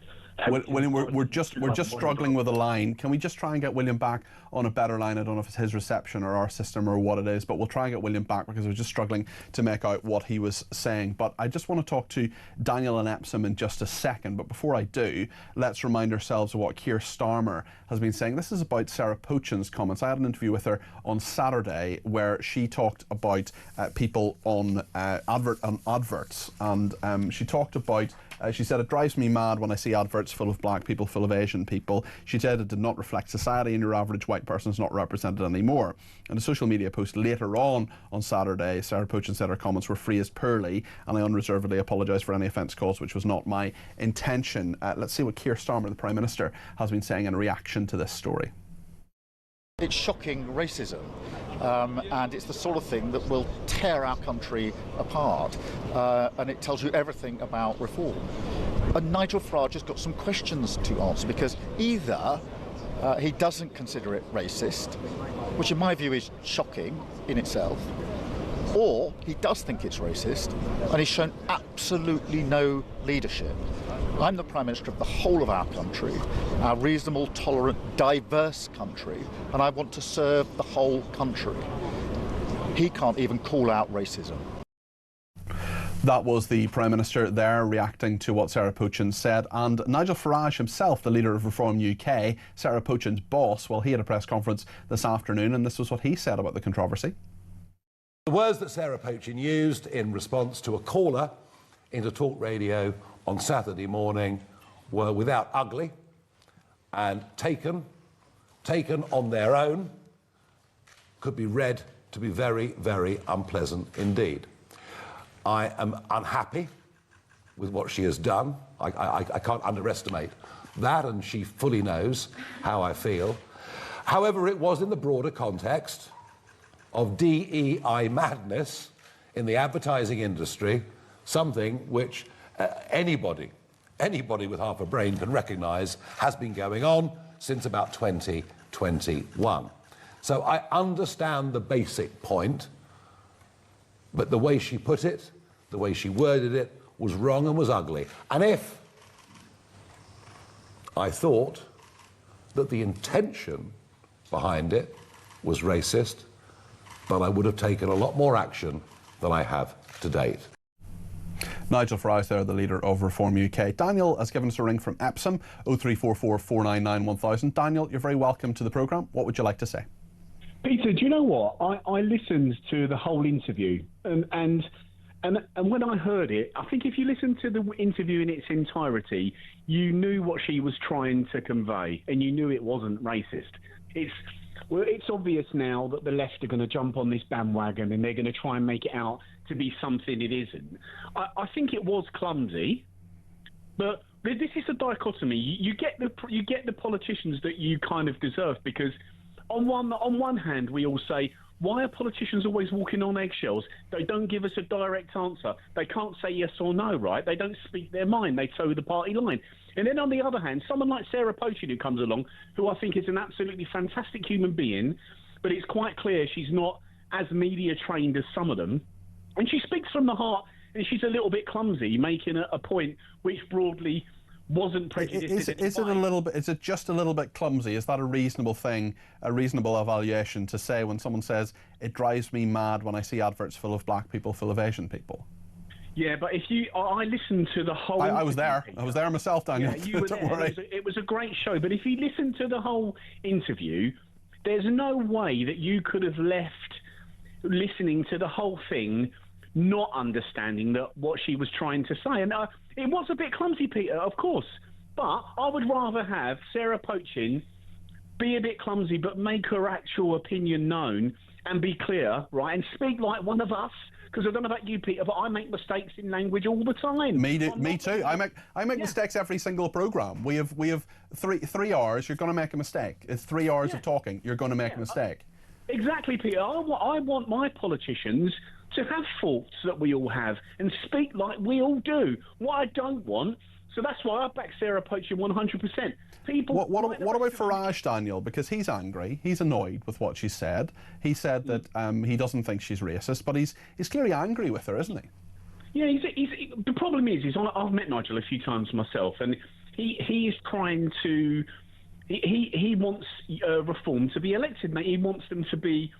William, we're just struggling with a line. Can we just try and get William back on a better line? I don't know if it's his reception or our system or what it is, but we'll try and get William back because we're just struggling to make out what he was saying. But I just want to talk to Daniel in Epsom in just a second. But before I do, let's remind ourselves of what Keir Starmer has been saying. This is about Sarah Pochin's comments. I had an interview with her on Saturday where she talked about people on adverts, and she talked about she said, it drives me mad when I see adverts full of black people, full of Asian people. She said it did not reflect society and your average white person is not represented anymore. In a social media post later on Saturday, Sarah Pochin said her comments were phrased poorly and I unreservedly apologise for any offence caused, which was not my intention. Let's see what Keir Starmer, the Prime Minister, has been saying in reaction to this story. It's shocking racism, and it's the sort of thing that will tear our country apart, and it tells you everything about reform. And Nigel Farage has got some questions to answer, because either he doesn't consider it racist, which in my view is shocking in itself, or he does think it's racist and he's shown absolutely no leadership. I'm the Prime Minister of the whole of our country, our reasonable, tolerant, diverse country, and I want to serve the whole country. He can't even call out racism. That was the Prime Minister there reacting to what Sarah Pochin said. And Nigel Farage himself, the leader of Reform UK, Sarah Pochin's boss, well, he had a press conference this afternoon and this was what he said about the controversy. The words that Sarah Pochin used in response to a caller into talk radio on Saturday morning were without ugly and taken on their own, could be read to be very, very unpleasant indeed. I am unhappy with what she has done. I can't underestimate that, and she fully knows how I feel. However, it was in the broader context of DEI madness in the advertising industry, something which anybody with half a brain can recognise has been going on since about 2021. So I understand the basic point, but the way she put it, the way she worded it, was wrong and was ugly. And if I thought that the intention behind it was racist, but I would have taken a lot more action than I have to date. Nigel Farage there, the leader of Reform UK. Daniel has given us a ring from Epsom, 0344 499 1000. Daniel, you're very welcome to the programme. What would you like to say? Peter, do you know what? I listened to the whole interview, and when I heard it, I think if you listened to the interview in its entirety, you knew what she was trying to convey, and you knew it wasn't racist. It's obvious now that the left are going to jump on this bandwagon and they're going to try and make it out to be something it isn't. I think it was clumsy, but this is a dichotomy. You get the politicians that you kind of deserve, because on one hand we all say, why are politicians always walking on eggshells? They don't give us a direct answer. They can't say yes or no, right? They don't speak their mind. They toe the party line. And then on the other hand, someone like Sarah Pochin who comes along, who I think is an absolutely fantastic human being, but it's quite clear she's not as media trained as some of them. And she speaks from the heart, and she's a little bit clumsy, making a point which broadly wasn't prejudiced. Is it a little bit? Is it just a little bit clumsy? Is that a reasonable thing, a reasonable evaluation to say when someone says it drives me mad when I see adverts full of black people, full of Asian people? Yeah, but I listened to the whole. I was there. I was there myself, Daniel. Yeah, you were Don't there. worry. It was a great show. But if you listen to the whole interview, there's no way that you could have left listening to the whole thing, not understanding what she was trying to say. And it was a bit clumsy, Peter, of course. But I would rather have Sarah Poachin be a bit clumsy, but make her actual opinion known and be clear, right, and speak like one of us. Because I don't know about you, Peter, but I make mistakes in language all the time. Me too. I make mistakes every single programme. We have 3 hours. You're going to make a mistake. It's 3 hours of talking. You're going to make a mistake. Exactly, Peter. I want my politicians to have faults that we all have and speak like we all do. What I don't want. So that's why I back Sarah Poachin 100%. People. What about Farage, Daniel? Because he's angry. He's annoyed with what she said. He said that he doesn't think she's racist, but he's clearly angry with her, isn't he? Yeah, the problem is I've met Nigel a few times myself, and he is trying to. He wants reform to be elected, mate. He wants them to be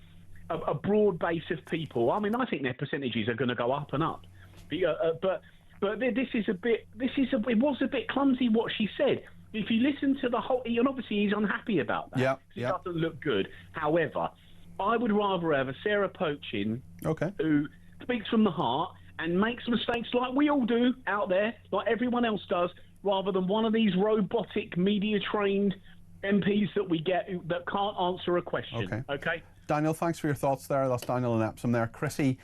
a broad base of people. I mean, I think their percentages are going to go up and up, but it was a bit clumsy what she said. If you listen to the whole, and obviously he's unhappy about that. Yeah, It doesn't look good. However, I would rather have a Sarah Poachin who speaks from the heart and makes mistakes like we all do out there, like everyone else does, rather than one of these robotic, media-trained MPs that we get that can't answer a question. Okay? Daniel, thanks for your thoughts there. That's Daniel in Epsom there. Chrissy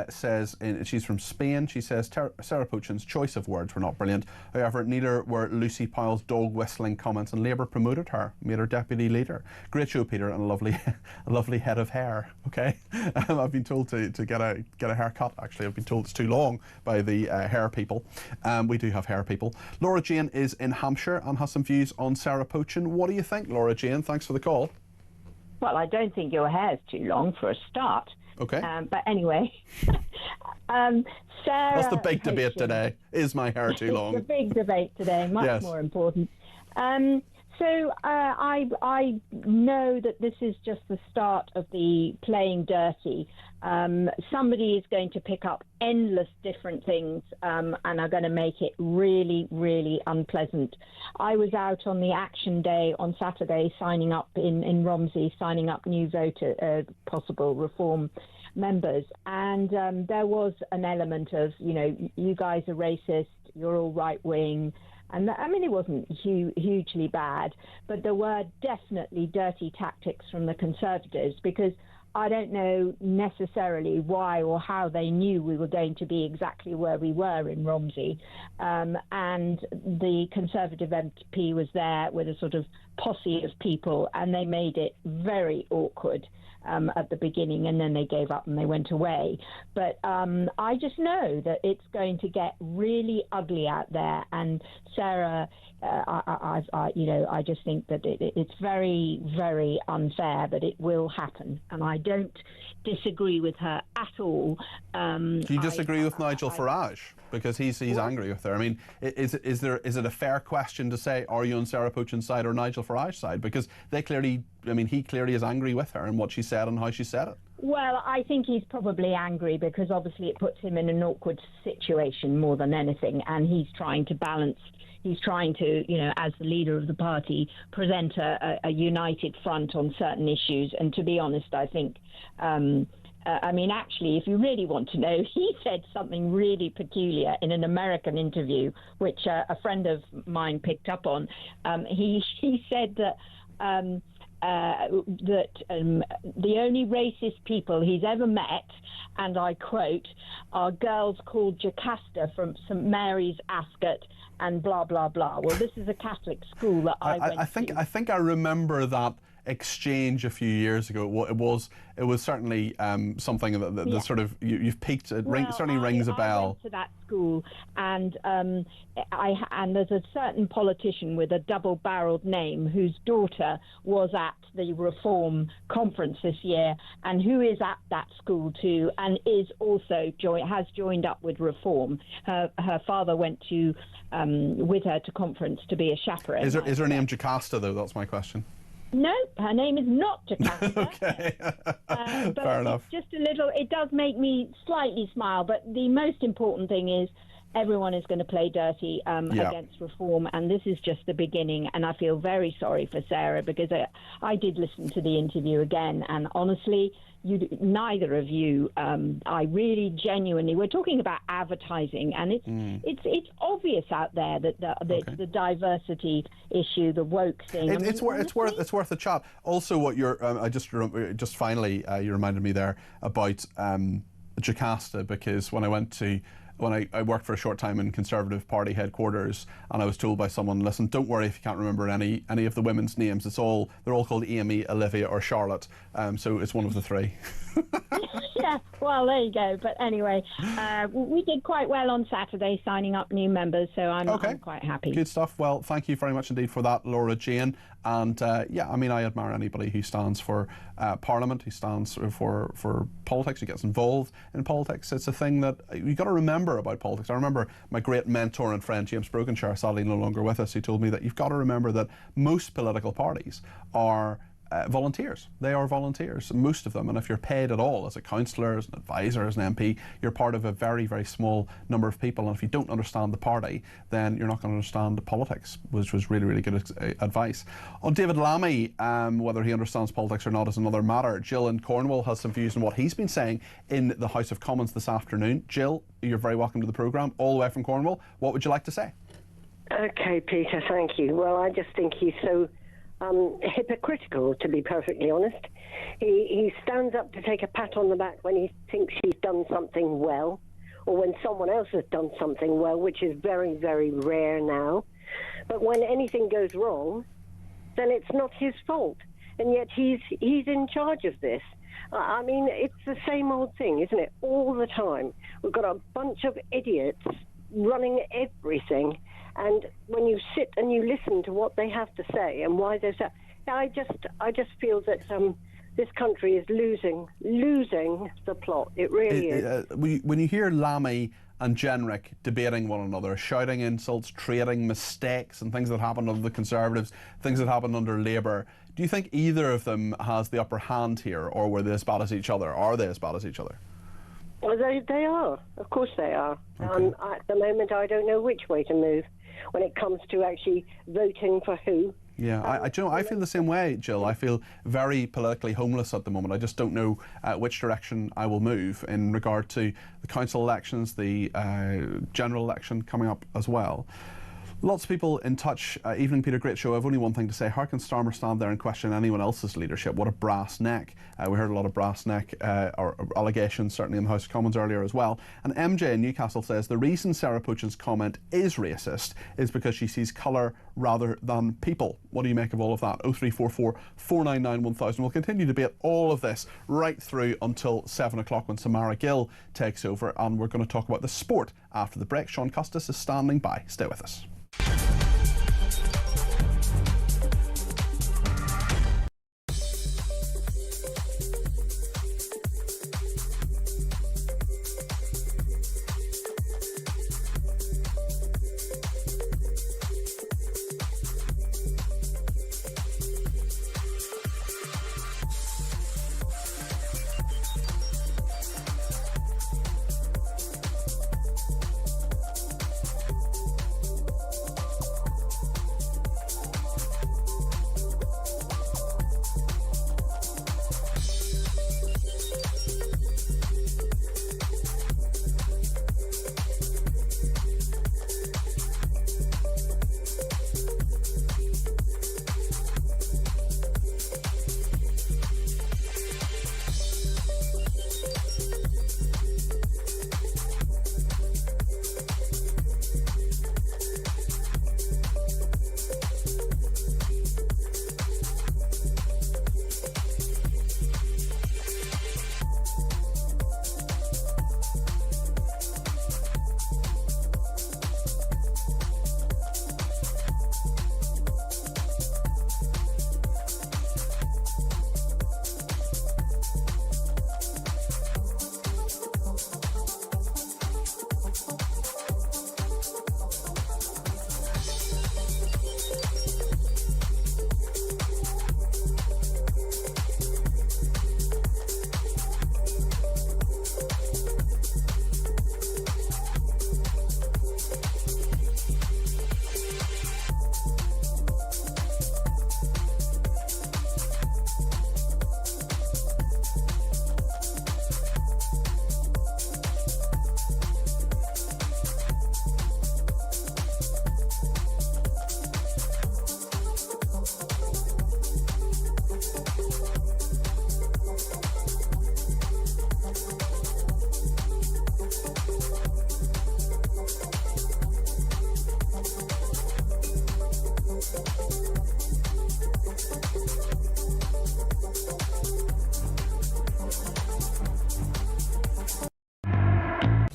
says, she's from Spain, she says, Sarah Poachin's choice of words were not brilliant. However, neither were Lucy Powell's dog-whistling comments, and Labour promoted her, made her deputy leader. Great show, Peter, and a lovely head of hair, okay? I've been told to get a haircut, actually. I've been told it's too long by the hair people. We do have hair people. Laura Jane is in Hampshire and has some views on Sarah Poachin. What do you think, Laura Jane? Thanks for the call. Well, I don't think your hair's too long for a start. Okay. But anyway, Sarah. That's the big debate today. Is my hair too long? It's the big debate today, much more important. So I know that this is just the start of the playing dirty. Somebody is going to pick up endless different things and are going to make it really, really unpleasant. I was out on the action day on Saturday signing up in Romsey, signing up new voter, possible reform members. And there was an element of, you guys are racist, you're all right-wing. And I mean, it wasn't hugely bad, but there were definitely dirty tactics from the Conservatives, because I don't know necessarily why or how they knew we were going to be exactly where we were in Romsey. And the Conservative MP was there with a sort of posse of people, and they made it very awkward at the beginning, and then they gave up and they went away. But I just know that it's going to get really ugly out there. And Sarah, I just think that it's very, very unfair, but it will happen. And I don't disagree with her at all. Do you disagree with Nigel Farage? Because he's angry with her. I mean, is it a fair question to say, are you on Sarah Poachin's side or Nigel Farage's side? Because he clearly is angry with her and what she said and how she said it. Well, I think he's probably angry because obviously it puts him in an awkward situation more than anything, and he's trying to balance. He's trying to, as the leader of the party, present a united front on certain issues. And to be honest, I think, actually, if you really want to know, he said something really peculiar in an American interview, which a friend of mine picked up on. He said that the only racist people he's ever met, and I quote, are girls called Jocasta from St Mary's Ascot and blah, blah, blah. Well, this is a Catholic school that I went to. I think I remember that exchange a few years ago. It was certainly something that the sort of you've peaked. Certainly rings a bell. I went to that school, and there's a certain politician with a double-barreled name whose daughter was at the Reform conference this year, and who is at that school too, and is also has joined up with Reform. Her father went to with her to conference to be a chaperone. Is her name Jocasta though? That's my question. No, her name is not Jocasta. Okay. But Fair enough. Just a little, it does make me slightly smile, but the most important thing is everyone is going to play dirty against Reform, and this is just the beginning. And I feel very sorry for Sarah, because I did listen to the interview again, and honestly, neither of you, I really genuinely, we're talking about advertising, and it's obvious out there that the diversity issue, the woke thing. It's worth a chat. Also, what you're just finally you reminded me there about Jocasta, because when I worked for a short time in Conservative Party headquarters, and I was told by someone, listen, don't worry if you can't remember any of the women's names. They're all called Amy, Olivia or Charlotte. So it's one of the three. Yeah, well, there you go. But anyway, we did quite well on Saturday signing up new members, so I'm quite happy. Good stuff. Well, thank you very much indeed for that, Laura Jane. And I admire anybody who stands for Parliament, who stands for politics, who gets involved in politics. It's a thing that you've got to remember about politics. I remember my great mentor and friend James Brokenshire, sadly no longer with us, who told me that you've got to remember that most political parties are volunteers. They are volunteers, most of them, and if you're paid at all as a councillor, as an advisor, as an MP, you're part of a very, very small number of people, and if you don't understand the party, then you're not going to understand the politics, which was really, really good advice. On David Lammy, whether he understands politics or not is another matter. Jill in Cornwall has some views on what he's been saying in the House of Commons this afternoon. Jill, you're very welcome to the programme, all the way from Cornwall. What would you like to say? Okay, Peter, thank you. Well, I just think he's so hypocritical, to be perfectly honest. He stands up to take a pat on the back when he thinks he's done something well, or when someone else has done something well, which is very, very rare now. But when anything goes wrong, then it's not his fault. And yet he's in charge of this. I mean, it's the same old thing, isn't it? All the time. We've got a bunch of idiots running everything. And when you sit and you listen to what they have to say and why they're I just feel that this country is losing the plot. It really is. When you hear Lammy and Jenrick debating one another, shouting insults, trading mistakes and things that happened under the Conservatives, things that happened under Labour, do you think either of them has the upper hand here, or were they as bad as each other? Are they as bad as each other? Well, they are. Of course they are. Okay. At the moment, I don't know which way to move when it comes to actually voting for who. Yeah, I feel the same way, Jill. I feel very politically homeless at the moment. I just don't know which direction I will move in regard to the council elections, the general election coming up as well. Lots of people in touch. Evening, Peter, great show. I've only one thing to say. How can Starmer stand there and question anyone else's leadership? What a brass neck. We heard a lot of brass neck or allegations, certainly in the House of Commons earlier as well. And MJ in Newcastle says the reason Sarah Pochin's comment is racist is because she sees colour rather than people. What do you make of all of that? 0344 499 1000. We'll continue to debate all of this right through until 7 o'clock when Samara Gill takes over, and we're going to talk about the sport after the break. Sean Custis is standing by. Stay with us.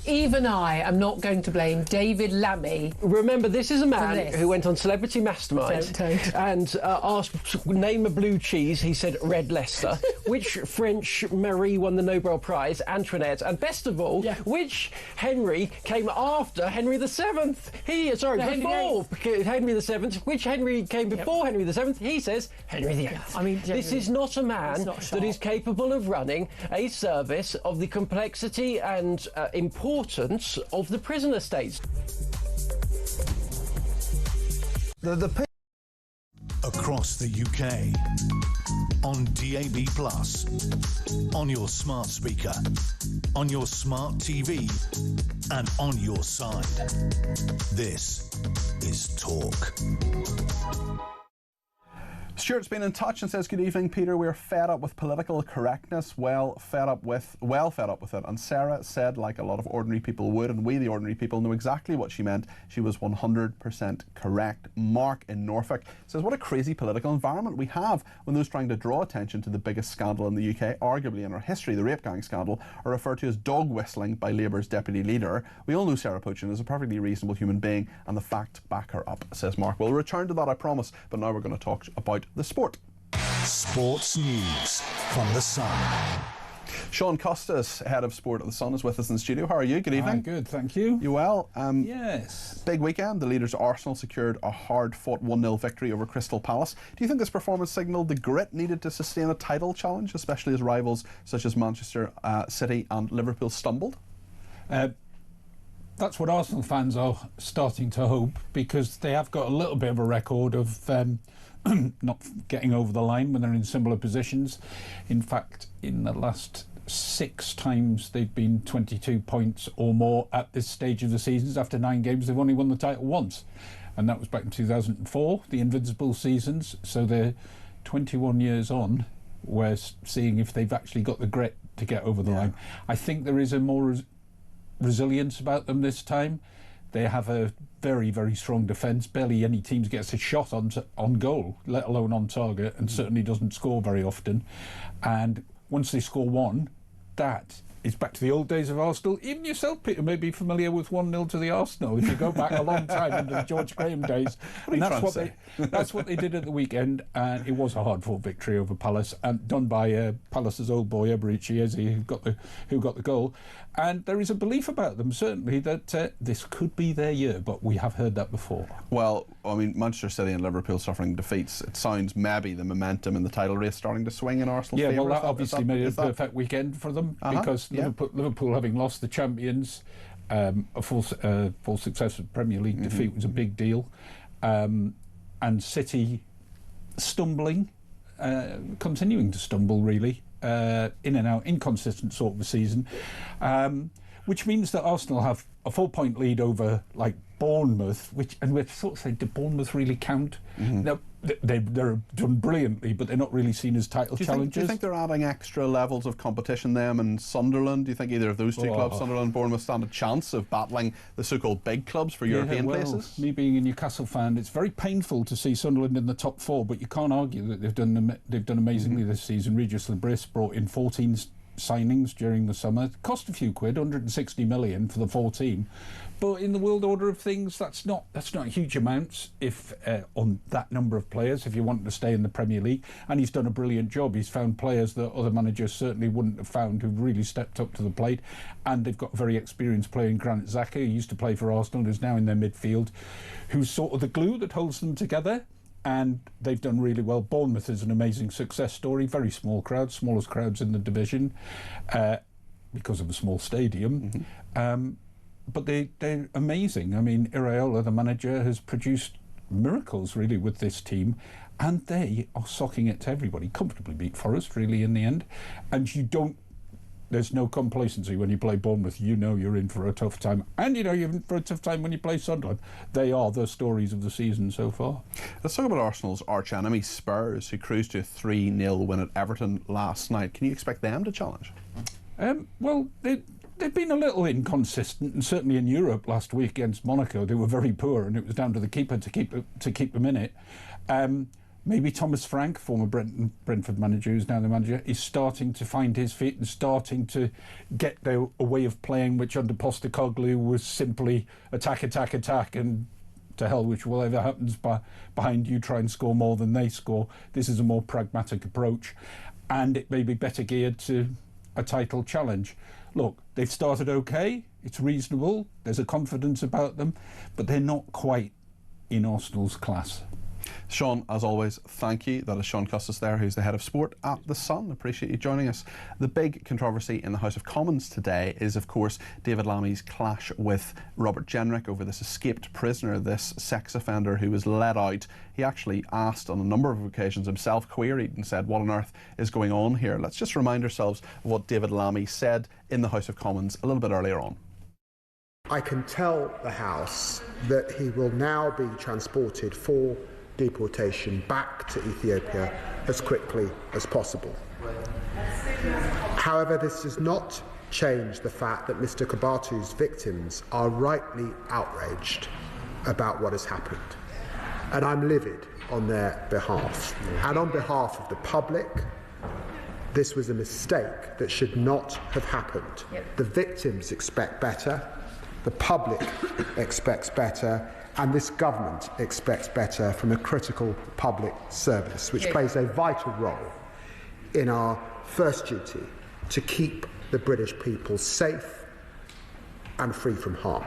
even I am not going to blame David Lammy. Remember, this is a man this. who went on Celebrity Mastermind and asked, name a blue cheese. He said Red Leicester. Which French Marie won the Nobel Prize? Antoinette. And best of all, which Henry came after Henry VII? Before Henry VII. Which Henry came before Henry VII? He says Henry VIII. I mean, this is not a man that is capable of running a service of the complexity and importance of the prison estates. Across the UK, on DAB+, on your smart speaker, on your smart TV, and on your side. This is Talk. Stuart's been in touch and says, good evening, Peter. We're fed up with political correctness, well fed up with it. And Sarah said, like a lot of ordinary people would, and we, the ordinary people, know exactly what she meant. She was 100% correct. Mark in Norfolk says, what a crazy political environment we have when those trying to draw attention to the biggest scandal in the UK, arguably in our history, the rape gang scandal, are referred to as dog whistling by Labour's deputy leader. We all know Sarah Pochin is a perfectly reasonable human being, and the facts back her up, says Mark. We'll return to that, I promise, but now we're going to talk about the sport. Sports news from The Sun. Sean Costas, head of sport at The Sun, is with us in the studio. How are you? Good evening. Good, thank you. You well? Yes. Big weekend. The leaders Arsenal secured a hard-fought 1-0 victory over Crystal Palace. Do you think this performance signalled the grit needed to sustain a title challenge, especially as rivals such as Manchester City and Liverpool stumbled? That's what Arsenal fans are starting to hope, because they have got a little bit of a record of not getting over the line when they're in similar positions. In fact, in the last 6 times they've been 22 points or more at this stage of the seasons. After 9 games, they've only won the title once, and that was back in 2004, the Invincible seasons. So they're 21 years on. We're seeing if they've actually got the grit to get over the line. I think there is a more resilience about them this time. They have a very, very strong defence. Barely any team gets a shot on goal, let alone on target, and certainly doesn't score very often. And once they score one, that is back to the old days of Arsenal. Even yourself, Peter, may be familiar with 1-0 to the Arsenal if you go back a long time into the George Graham days. And that's what they did at the weekend, and it was a hard-fought victory over Palace, and done by Palace's old boy Eberechi Eze, who got the goal. And there is a belief about them, certainly, that this could be their year, but we have heard that before. Well, I mean, Manchester City and Liverpool suffering defeats. It sounds maybe the momentum in the title race starting to swing in Arsenal's favour. Yeah, well, that obviously made it a perfect weekend for them, because Liverpool, having lost the champions, a full successive Premier League defeat was a big deal, and City stumbling, continuing to stumble, really. In and out, inconsistent sort of a season, which means that Arsenal have a 4-point lead over like Bournemouth, and we're sort of saying, did Bournemouth really count? Now, they're done brilliantly, but they're not really seen as title challengers. Do you think they're adding extra levels of competition, them and Sunderland? Do you think either of those two clubs, Sunderland and Bournemouth, stand a chance of battling the so-called big clubs for European places? Me being a Newcastle fan, it's very painful to see Sunderland in the top 4, but you can't argue that they've done amazingly this season. Regis Lebris brought in 14 signings during the summer. It cost a few quid, 160 million for the 14. But in the world order of things, that's not huge amounts if on that number of players, if you want to stay in the Premier League. And he's done a brilliant job. He's found players that other managers certainly wouldn't have found, who've really stepped up to the plate. And they've got a very experienced player in Granit Xhaka, who used to play for Arsenal, who's now in their midfield, who's sort of the glue that holds them together. And they've done really well. Bournemouth is an amazing success story. Very small crowd, smallest crowds in the division, because of a small stadium. But they're amazing. I mean, Iraola, the manager, has produced miracles, really, with this team. And they are socking it to everybody. Comfortably beat Forest, really, in the end. And there's no complacency when you play Bournemouth. You know you're in for a tough time. And you know you're in for a tough time when you play Sunderland. They are the stories of the season so far. Let's talk about Arsenal's arch-enemy, Spurs, who cruised to a 3-0 win at Everton last night. Can you expect them to challenge? Well, they've been a little inconsistent, and certainly in Europe last week against Monaco, they were very poor, and it was down to the keeper to keep them in it. maybe Thomas Frank, former Brentford manager, who's now the manager, is starting to find his feet and starting to get a way of playing which under Postecoglou was simply attack, attack, attack, and to hell with whatever happens behind you, try and score more than they score. This is a more pragmatic approach, and it may be better geared to a title challenge. Look, they've started okay, it's reasonable, there's a confidence about them, but they're not quite in Arsenal's class. Sean, as always, thank you. That is Sean Custis there, who's the head of sport at The Sun. Appreciate you joining us. The big controversy in the House of Commons today is, of course, David Lammy's clash with Robert Jenrick over this escaped prisoner, this sex offender who was let out. He actually asked on a number of occasions himself, queried and said, what on earth is going on here? Let's just remind ourselves of what David Lammy said in the House of Commons a little bit earlier on. I can tell the House that he will now be transported for deportation back to Ethiopia as quickly as possible. However, this does not change the fact that Mr. Kabatu's victims are rightly outraged about what has happened. And I'm livid on their behalf. And on behalf of the public, this was a mistake that should not have happened. The victims expect better, the public expects better, and this government expects better from a critical public service, which plays a vital role in our first duty to keep the British people safe and free from harm.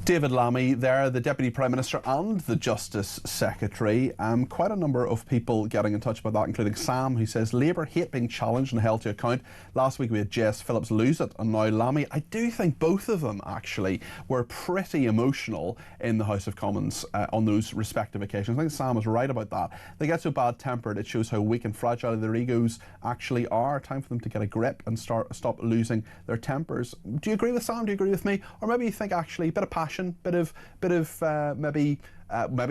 David Lammy there, the Deputy Prime Minister and the Justice Secretary. Quite a number of people getting in touch about that, including Sam, who says Labour hate being challenged and held to account. Last week we had Jess Phillips lose it, and now Lammy. I do think both of them actually were pretty emotional in the House of Commons on those respective occasions. I think Sam was right about that. They get so bad-tempered, it shows how weak and fragile their egos actually are. Time for them to get a grip and stop losing their tempers. Do you agree with Sam? Do you agree with me? Or maybe you think actually a bit of passion, bit of maybe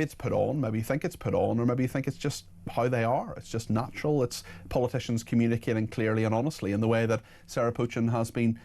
it's put on, maybe you think it's put on, or maybe you think it's just how they are. It's just natural. It's politicians communicating clearly and honestly in the way that Sarah Puchin has been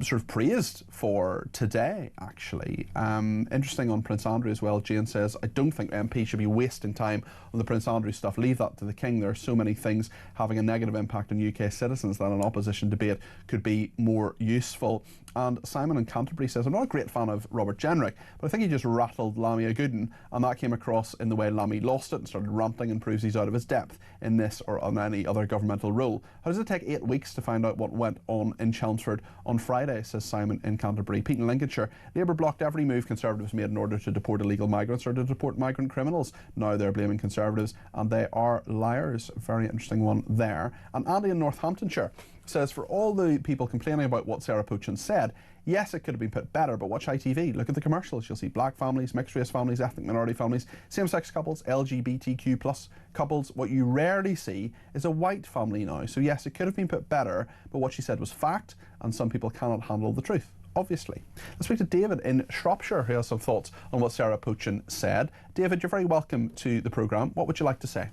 sort of praised for today, actually. Interesting on Prince Andrew as well. Jane says, I don't think MP should be wasting time on the Prince Andrew stuff. Leave that to the King. There are so many things having a negative impact on UK citizens that an opposition debate could be more useful. And Simon in Canterbury says, I'm not a great fan of Robert Jenrick, but I think he just rattled Lammy a good one, and that came across in the way Lammy lost it and started ranting and proves he's out of his depth in this or on any other governmental role. How does it take 8 weeks to find out what went on in Chelmsford on Friday, says Simon in Canterbury. Pete in Lincolnshire, Labour blocked every move Conservatives made in order to deport illegal migrants or to deport migrant criminals. Now they're blaming Conservatives and they are liars. Very interesting one there. And Andy in Northamptonshire says, for all the people complaining about what Sarah Puchin said, yes, it could have been put better, but watch ITV. Look at the commercials. You'll see black families, mixed race families, ethnic minority families, same-sex couples, LGBTQ plus couples. What you rarely see is a white family now. So yes, it could have been put better, but what she said was fact, and some people cannot handle the truth, obviously. Let's speak to David in Shropshire, who has some thoughts on what Sarah Puchin said. David, you're very welcome to the programme. What would you like to say?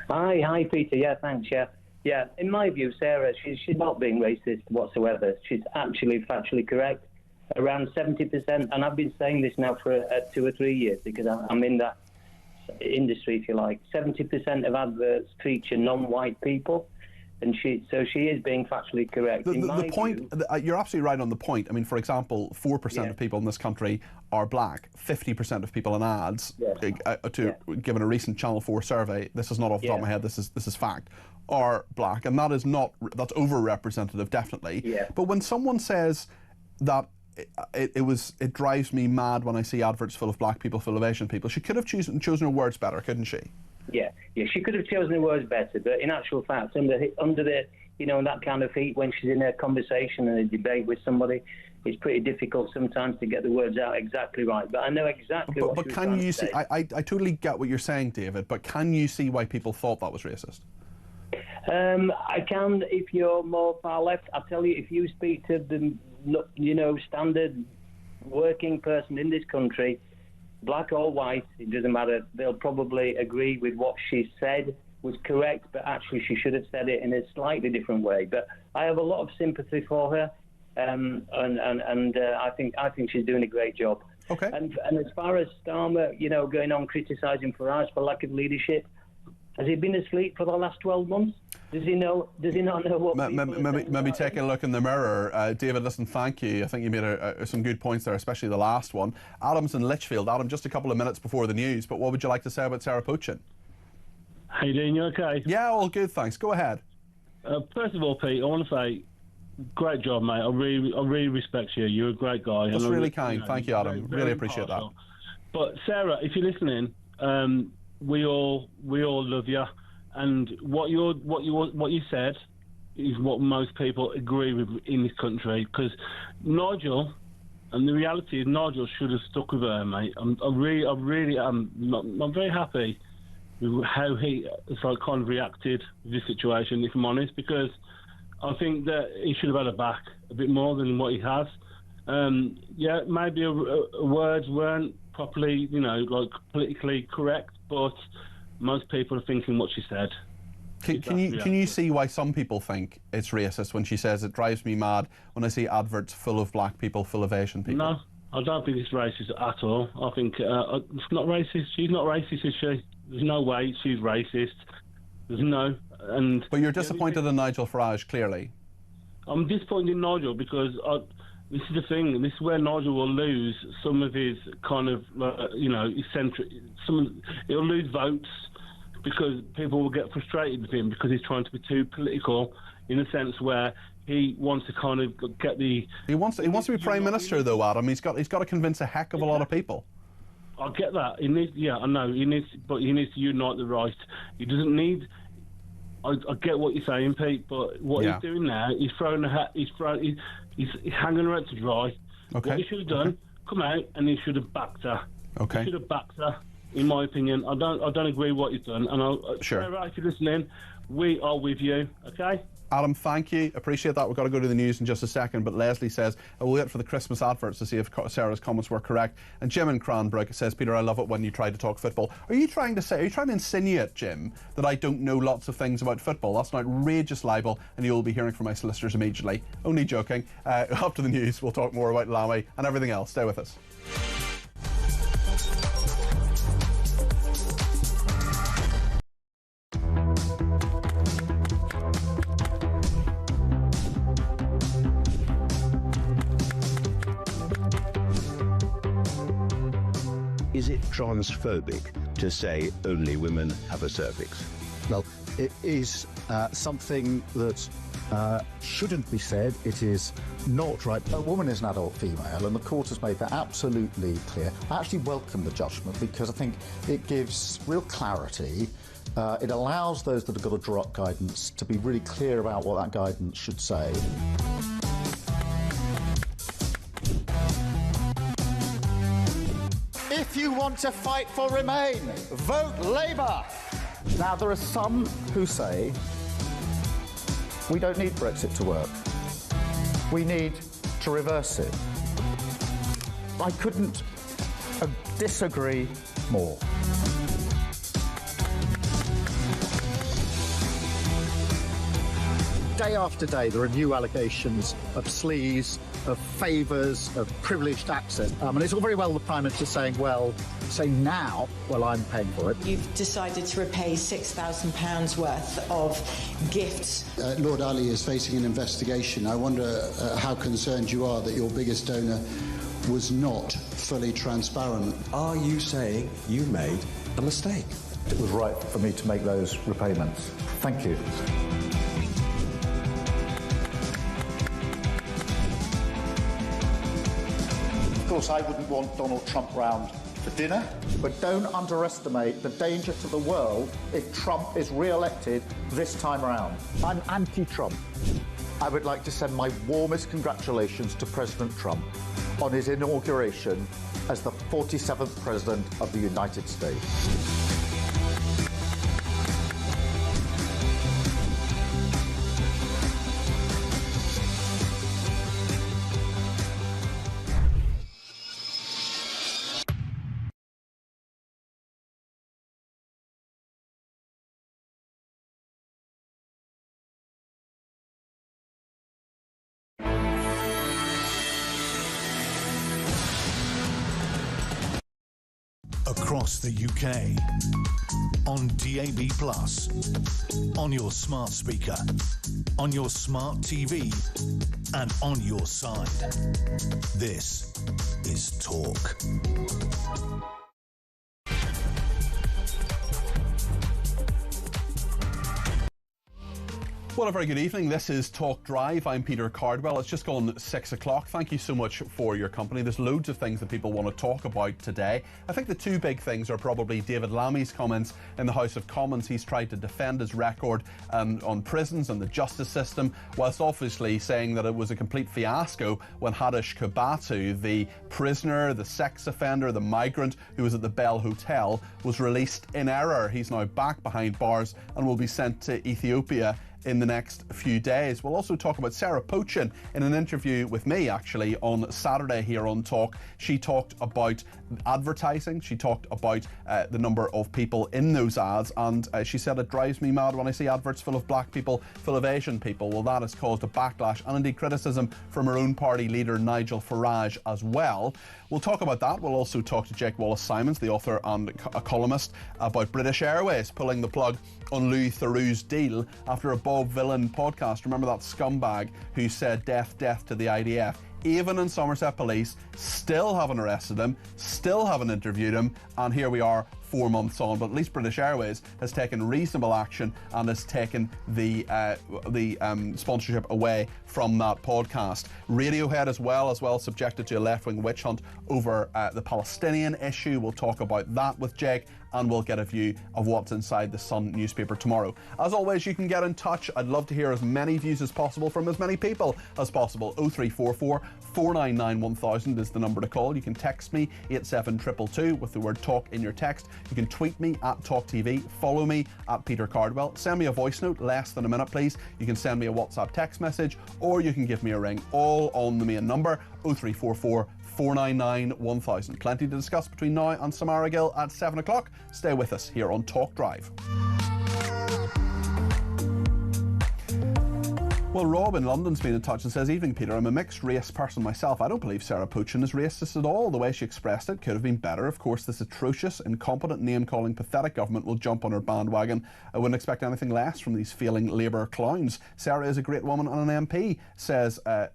Hi, Peter. Yeah, thanks. Yeah, in my view, Sarah, she's not being racist whatsoever. She's actually factually correct. Around 70%, and I've been saying this now for 2 or 3 years because I'm in that industry, if you like. 70% of adverts feature non-white people, and she is being factually correct. The point, you're absolutely right on the point. I mean, for example, 4% of people in this country are black. 50% of people in ads, given a recent Channel 4 survey, this is not off the top of my head, this is fact, are black, and that's overrepresentative, definitely. Yeah. But when someone says that it drives me mad when I see adverts full of black people, full of Asian people, she could have chosen her words better, couldn't she? Yeah, she could have chosen her words better, but in actual fact, under the that kind of heat, when she's in a conversation and a debate with somebody, it's pretty difficult sometimes to get the words out exactly right. But I know exactly what she was trying to say. I totally get what you're saying, David, but can you see why people thought that was racist? I can, if you're more far left. I tell you, if you speak to the standard working person in this country, black or white, it doesn't matter, they'll probably agree with what she said was correct, but actually she should have said it in a slightly different way. But I have a lot of sympathy for her, and I think she's doing a great job. Okay. And as far as Starmer, going on criticising Farage for lack of leadership, has he been asleep for the last 12 months? Does he not know what? Maybe take a look in the mirror. David, listen, thank you. I think you made some good points there, especially the last one. Adam's in Lichfield. Adam, just a couple of minutes before the news, but what would you like to say about Sarah Poochin? How you doing? You okay? Yeah, all good, thanks. Go ahead. First of all, Pete, I want to say, great job, mate. I really respect you. You're a great guy. That's really kind. Thank you, Adam. Really appreciate that. But Sarah, if you're listening, we all love you, and what you said is what most people agree with in this country. Because Nigel, and the reality is Nigel should have stuck with her, mate. I'm very happy with how he kind of reacted to this situation, if I'm honest, because I think that he should have had her back a bit more than what he has. Yeah, maybe words weren't properly, politically correct, but most people are thinking what she said. Can you see why some people think it's racist when she says it drives me mad when I see adverts full of black people, full of Asian people? No, I don't think it's racist at all. I think it's not racist. She's not racist, is she? There's no way she's racist. There's no. But you're disappointed in Nigel Farage, clearly. I'm disappointed in Nigel because this is the thing. This is where Nigel will lose some of his kind of, eccentric. He'll lose votes because people will get frustrated with him because he's trying to be too political, in a sense where he wants to kind of get the. He wants to be Prime Minister, though, Adam. He's got to convince a heck of a lot of people. I get that. He needs, I know. He needs to unite the right. He doesn't need. I get what you're saying, Pete, but what he's doing now, he's throwing a hat. He's hanging her out to dry. Okay. What he should have done, come out and he should have backed her. Okay. He should have backed her, in my opinion. I don't agree with what he's done. And sure. Sarah, if you're listening, we are with you. Okay. Adam, thank you. Appreciate that. We've got to go to the news in just a second, but Leslie says, we'll wait for the Christmas adverts to see if Sarah's comments were correct. And Jim in Cranbrook says, Peter, I love it when you try to talk football. Are you trying to insinuate, Jim, that I don't know lots of things about football? That's an outrageous libel, and you'll be hearing from my solicitors immediately. Only joking. After the news, we'll talk more about Lammy and everything else. Stay with us. Is it transphobic to say only women have a cervix? Well, it is something that shouldn't be said. It is not right. A woman is an adult female, and the court has made that absolutely clear. I actually welcome the judgment because I think it gives real clarity. It allows those that have got to draw up guidance to be really clear about what that guidance should say. If you want to fight for Remain, vote Labour. Now, there are some who say we don't need Brexit to work. We need to reverse it. I couldn't disagree more. Day after day, there are new allegations of sleaze, of favours, of privileged access. And it's all very well the Prime Minister saying, now, I'm paying for it. You've decided to repay £6,000 worth of gifts. Lord Ali is facing an investigation. I wonder how concerned you are that your biggest donor was not fully transparent. Are you saying you made a mistake? It was right for me to make those repayments. Thank you. Of course, I wouldn't want Donald Trump round for dinner, but don't underestimate the danger to the world if Trump is re-elected this time around. I'm anti-Trump. I would like to send my warmest congratulations to President Trump on his inauguration as the 47th President of the United States. across the UK, on DAB+, on your smart speaker, on your smart TV, and on your side. This is Talk. Well, a very good evening. This is Talk Drive. I'm Peter Cardwell. It's just gone 6 o'clock. Thank you so much for your company. There's loads of things that people want to talk about today. I think the two big things are probably David Lammy's comments in the House of Commons. He's tried to defend his record on prisons and the justice system, whilst obviously saying that it was a complete fiasco when Hadish Kabatu, the prisoner, the sex offender, the migrant who was at the Bell Hotel, was released in error. He's now back behind bars and will be sent to Ethiopia in the next few days. We'll also talk about Sarah Pochin in an interview with me actually on Saturday here on Talk. She talked about advertising, she talked about the number of people in those ads, and she said it drives me mad when I see adverts full of black people, full of Asian people. Well, that has caused a backlash and indeed criticism from her own party leader Nigel Farage as well. We'll talk about that. We'll also talk to Jake Wallace-Simons, the author and a columnist, about British Airways pulling the plug on Louis Theroux's deal after a Bob Villan podcast. Remember that scumbag who said death, death to the IDF? Even in Somerset Police still haven't arrested him, still haven't interviewed him, and here we are 4 months on. But at least British Airways has taken reasonable action and has taken the sponsorship away from that podcast. Radiohead as well subjected to a left-wing witch hunt over the Palestinian issue. We'll talk about that with Jake, and we'll get a view of what's inside the Sun newspaper tomorrow. As always, you can get in touch. I'd love to hear as many views as possible from as many people as possible. 0344 499 1000 is the number to call. You can text me 87222 with the word talk in your text. You can tweet me at talkTV, follow me at Peter Cardwell, send me a voice note, less than a minute please. You can send me a WhatsApp text message, or you can give me a ring, all on the main number 0344 499 1000. Plenty to discuss between now and Samara Gill at 7 o'clock. Stay with us here on Talk Drive. Well, Rob in London's been in touch and says, "Evening, Peter. I'm a mixed race person myself. I don't believe Sarah Pochin is racist at all. The way she expressed it could have been better. Of course, this atrocious, incompetent, name-calling, pathetic government will jump on her bandwagon. I wouldn't expect anything less from these feeling Labour clowns. Sarah is a great woman and an MP," says a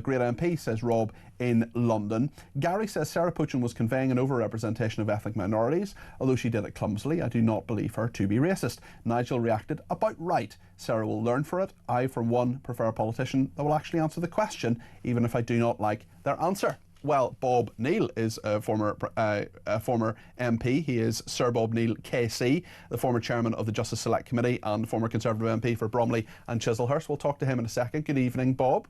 great MP, says Rob in London. Gary says Sarah Pochin was conveying an over-representation of ethnic minorities. Although she did it clumsily, I do not believe her to be racist. Nigel reacted about right. Sarah will learn for it. I, for one, prefer a politician that will actually answer the question, even if I do not like their answer. Well, Bob Neill is a former MP. He is Sir Bob Neill KC, the former chairman of the Justice Select Committee and former Conservative MP for Bromley and Chislehurst. We'll talk to him in a second. Good evening, Bob.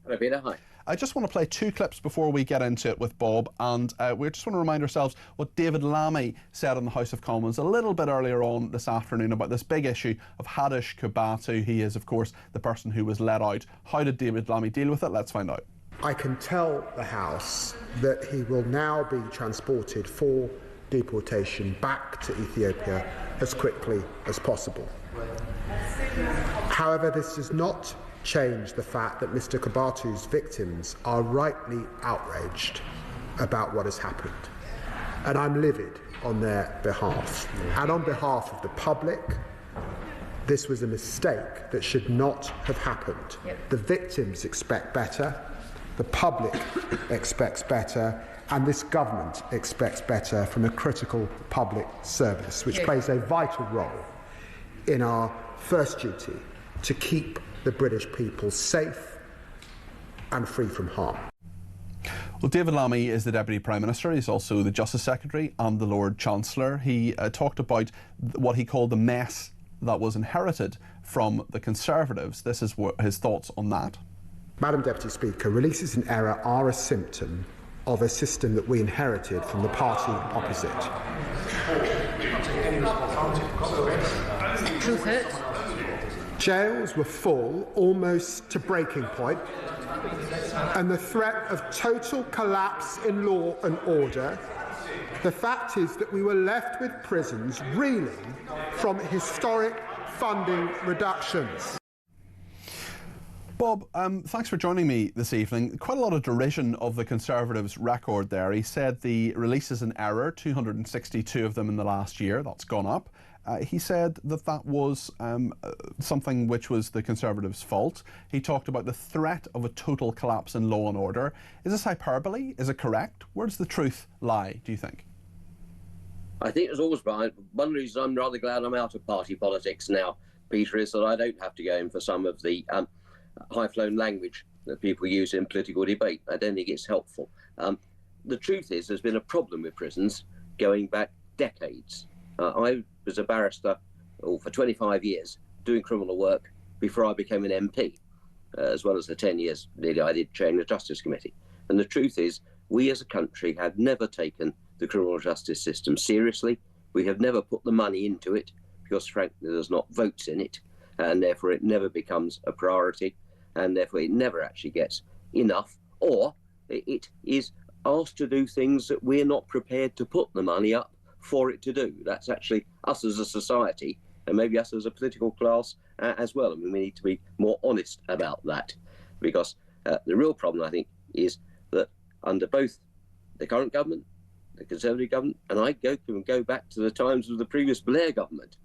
Hello, Peter. Hi. I just want to play two clips before we get into it with Bob, and we just want to remind ourselves what David Lammy said in the House of Commons a little bit earlier on this afternoon about this big issue of Hadish Kabatu. He is, of course, the person who was let out. How did David Lammy deal with it? Let's find out. I can tell the House that he will now be transported for deportation back to Ethiopia as quickly as possible. However, this does not change the fact that Mr. Kabatu's victims are rightly outraged about what has happened. And I'm livid on their behalf. And on behalf of the public, this was a mistake that should not have happened. The victims expect better, the public expects better, and this government expects better from a critical public service, which plays a vital role in our first duty to keep the British people safe and free from harm. Well, David Lammy is the Deputy Prime Minister. He's also the Justice Secretary and the Lord Chancellor. He talked about what he called the mess that was inherited from the Conservatives. This is his thoughts on that. Madam Deputy Speaker, releases in error are a symptom of a system that we inherited from the party opposite. Truth hurts. Jails were full, almost to breaking point, and the threat of total collapse in law and order. The fact is that we were left with prisons reeling from historic funding reductions. Bob, thanks for joining me this evening. Quite a lot of derision of the Conservatives' record there. He said the releases in error, 262 of them in the last year, that's gone up. He said that that was something which was the Conservatives' fault. He talked about the threat of a total collapse in law and order. Is this hyperbole? Is it correct? Where does the truth lie, do you think? I think it's always right. One reason I'm rather glad I'm out of party politics now, Peter, is that I don't have to go in for some of the high-flown language that people use in political debate. I don't think it's helpful. The truth is there's been a problem with prisons going back decades. I was a barrister for 25 years doing criminal work before I became an MP, as well as the 10 years nearly I did chairing the Justice Committee. And the truth is we as a country have never taken the criminal justice system seriously. We have never put the money into it because, frankly, there's not votes in it, and therefore it never becomes a priority, and therefore it never actually gets enough, or it is asked to do things that we're not prepared to put the money up for it to do. That's actually us as a society, and maybe us as a political class as well. I mean, we need to be more honest about that, because the real problem, I think, is that under both the current government, the Conservative government, and I can go back to the times of the previous Blair government,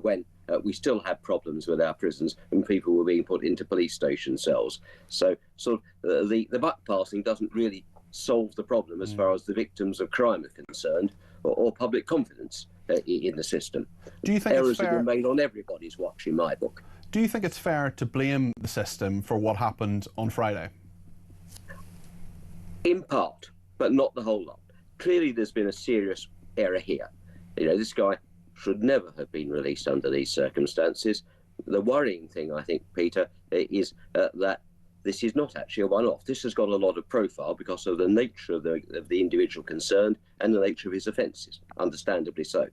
when we still had problems with our prisons and people were being put into police station cells. So sort of the buck passing doesn't really solve the problem as far as the victims of crime are concerned, or public confidence in the system. Do you think errors it's fair? have been made on everybody's watch, in my book. Do you think it's fair to blame the system for what happened on Friday? In part, but not the whole lot. Clearly there's been a serious error here. You know, this guy should never have been released under these circumstances. The worrying thing, I think, Peter, is that this is not actually a one-off. This has got a lot of profile because of the nature of the individual concerned and the nature of his offences, understandably so.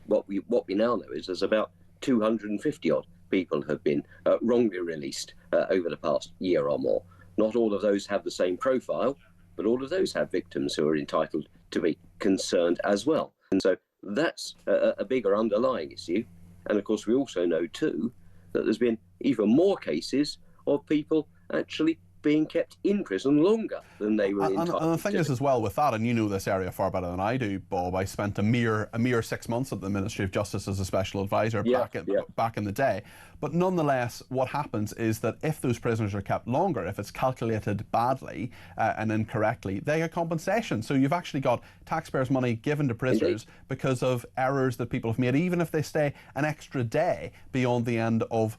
What we now know is there's about 250-odd people have been wrongly released over the past year or more. Not all of those have the same profile, but all of those have victims who are entitled to be concerned as well. And so that's a bigger underlying issue. And of course, we also know too that there's been even more cases of people actually being kept in prison longer than they were entitled to. And the thing is as well with that, and you know this area far better than I do, Bob, I spent a mere 6 months at the Ministry of Justice as a special advisor back in the day. But nonetheless, what happens is that if those prisoners are kept longer, if it's calculated badly and incorrectly, they get compensation. So you've actually got taxpayers' money given to prisoners because of errors that people have made, even if they stay an extra day beyond the end of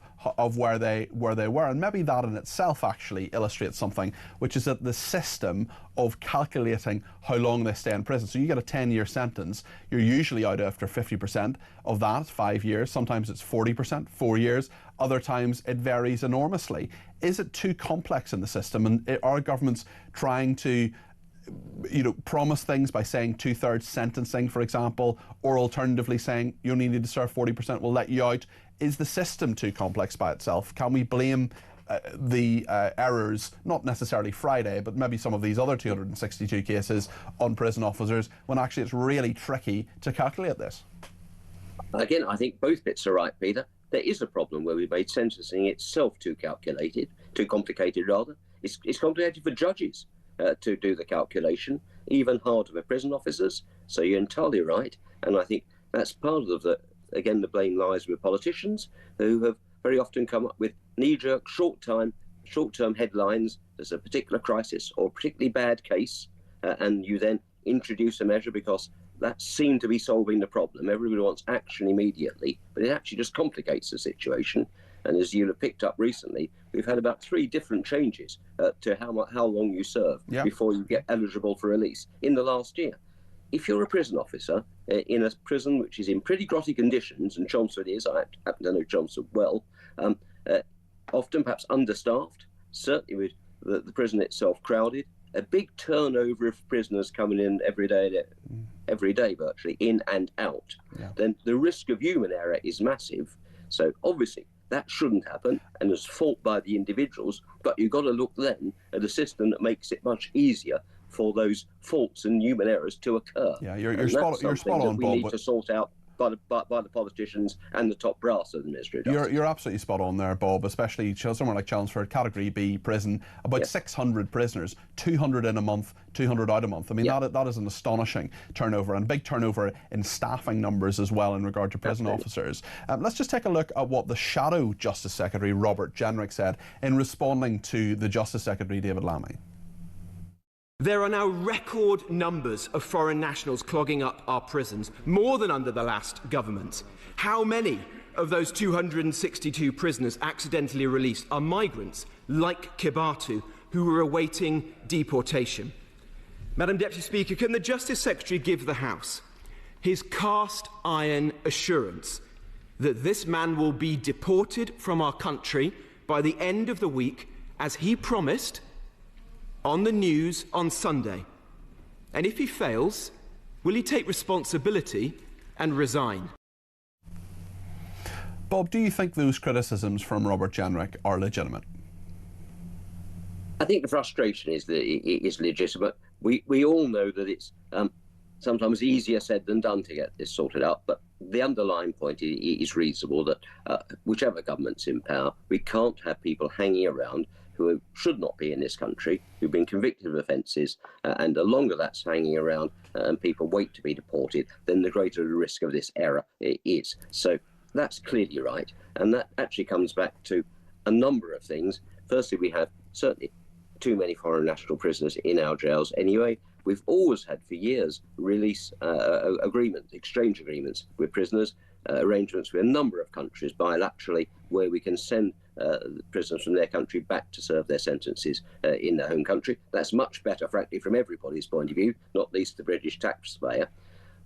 where they were. And maybe that in itself actually illustrates something, which is that the system of calculating how long they stay in prison. So you get a 10-year sentence, you're usually out after 50% of that, 5 years. Sometimes it's 40%, 4 years. Other times it varies enormously. Is it too complex in the system? And are governments trying to promise things by saying 2/3 sentencing, for example, or alternatively saying you only need to serve 40%, we'll let you out? Is the system too complex by itself? Can we blame the errors, not necessarily Friday, but maybe some of these other 262 cases on prison officers, when actually it's really tricky to calculate this? Again, I think both bits are right, Peter. There is a problem where we made sentencing itself too complicated rather. It's complicated for judges to do the calculation, even harder for prison officers. So you're entirely right. And I think that's part of the blame lies with politicians who have very often come up with knee-jerk, short-term headlines. There's a particular crisis or a particularly bad case, and you then introduce a measure because that seemed to be solving the problem. Everybody wants action immediately, but it actually just complicates the situation. And as you'll have picked up recently, we've had about 3 different changes to how long you serve before you get eligible for release in the last year. If you're a prison officer in a prison which is in pretty grotty conditions, and Chelmsford is, I happen to know Chelmsford well, often perhaps understaffed, certainly with the prison itself crowded, a big turnover of prisoners coming in every day virtually, in and out, then the risk of human error is massive. So obviously that shouldn't happen, and it's fault by the individuals, but you've got to look then at a system that makes it much easier for those faults and human errors to occur. Yeah, you're spot on, Bob. We need to sort out by the politicians and the top brass of the Ministry of Justice. You're absolutely spot on there, Bob, especially somewhere like Chelmsford, Category B prison, about 600 prisoners, 200 in a month, 200 out a month. I mean, that is an astonishing turnover, and big turnover in staffing numbers as well in regard to prison officers. Let's just take a look at what the Shadow Justice Secretary, Robert Jenrick, said in responding to the Justice Secretary, David Lammy. There are now record numbers of foreign nationals clogging up our prisons, more than under the last government. How many of those 262 prisoners accidentally released are migrants like Kibatu who were awaiting deportation? Madam Deputy Speaker, can the Justice Secretary give the House his cast iron assurance that this man will be deported from our country by the end of the week, as he promised on the news on Sunday? And if he fails, will he take responsibility and resign? Bob, do you think those criticisms from Robert Jenrick are legitimate? I think the frustration is legitimate. We all know that it's sometimes easier said than done to get this sorted out, but the underlying point is reasonable, that whichever government's in power, we can't have people hanging around who should not be in this country, who've been convicted of offences, and the longer that's hanging around and people wait to be deported, then the greater the risk of this error is. So that's clearly right, and that actually comes back to a number of things. Firstly, we have certainly too many foreign national prisoners in our jails anyway. We've always had for years release agreements, exchange agreements with prisoners, arrangements with a number of countries bilaterally where we can send prisoners from their country back to serve their sentences in their home country. That's much better, frankly, from everybody's point of view, not least the British taxpayer.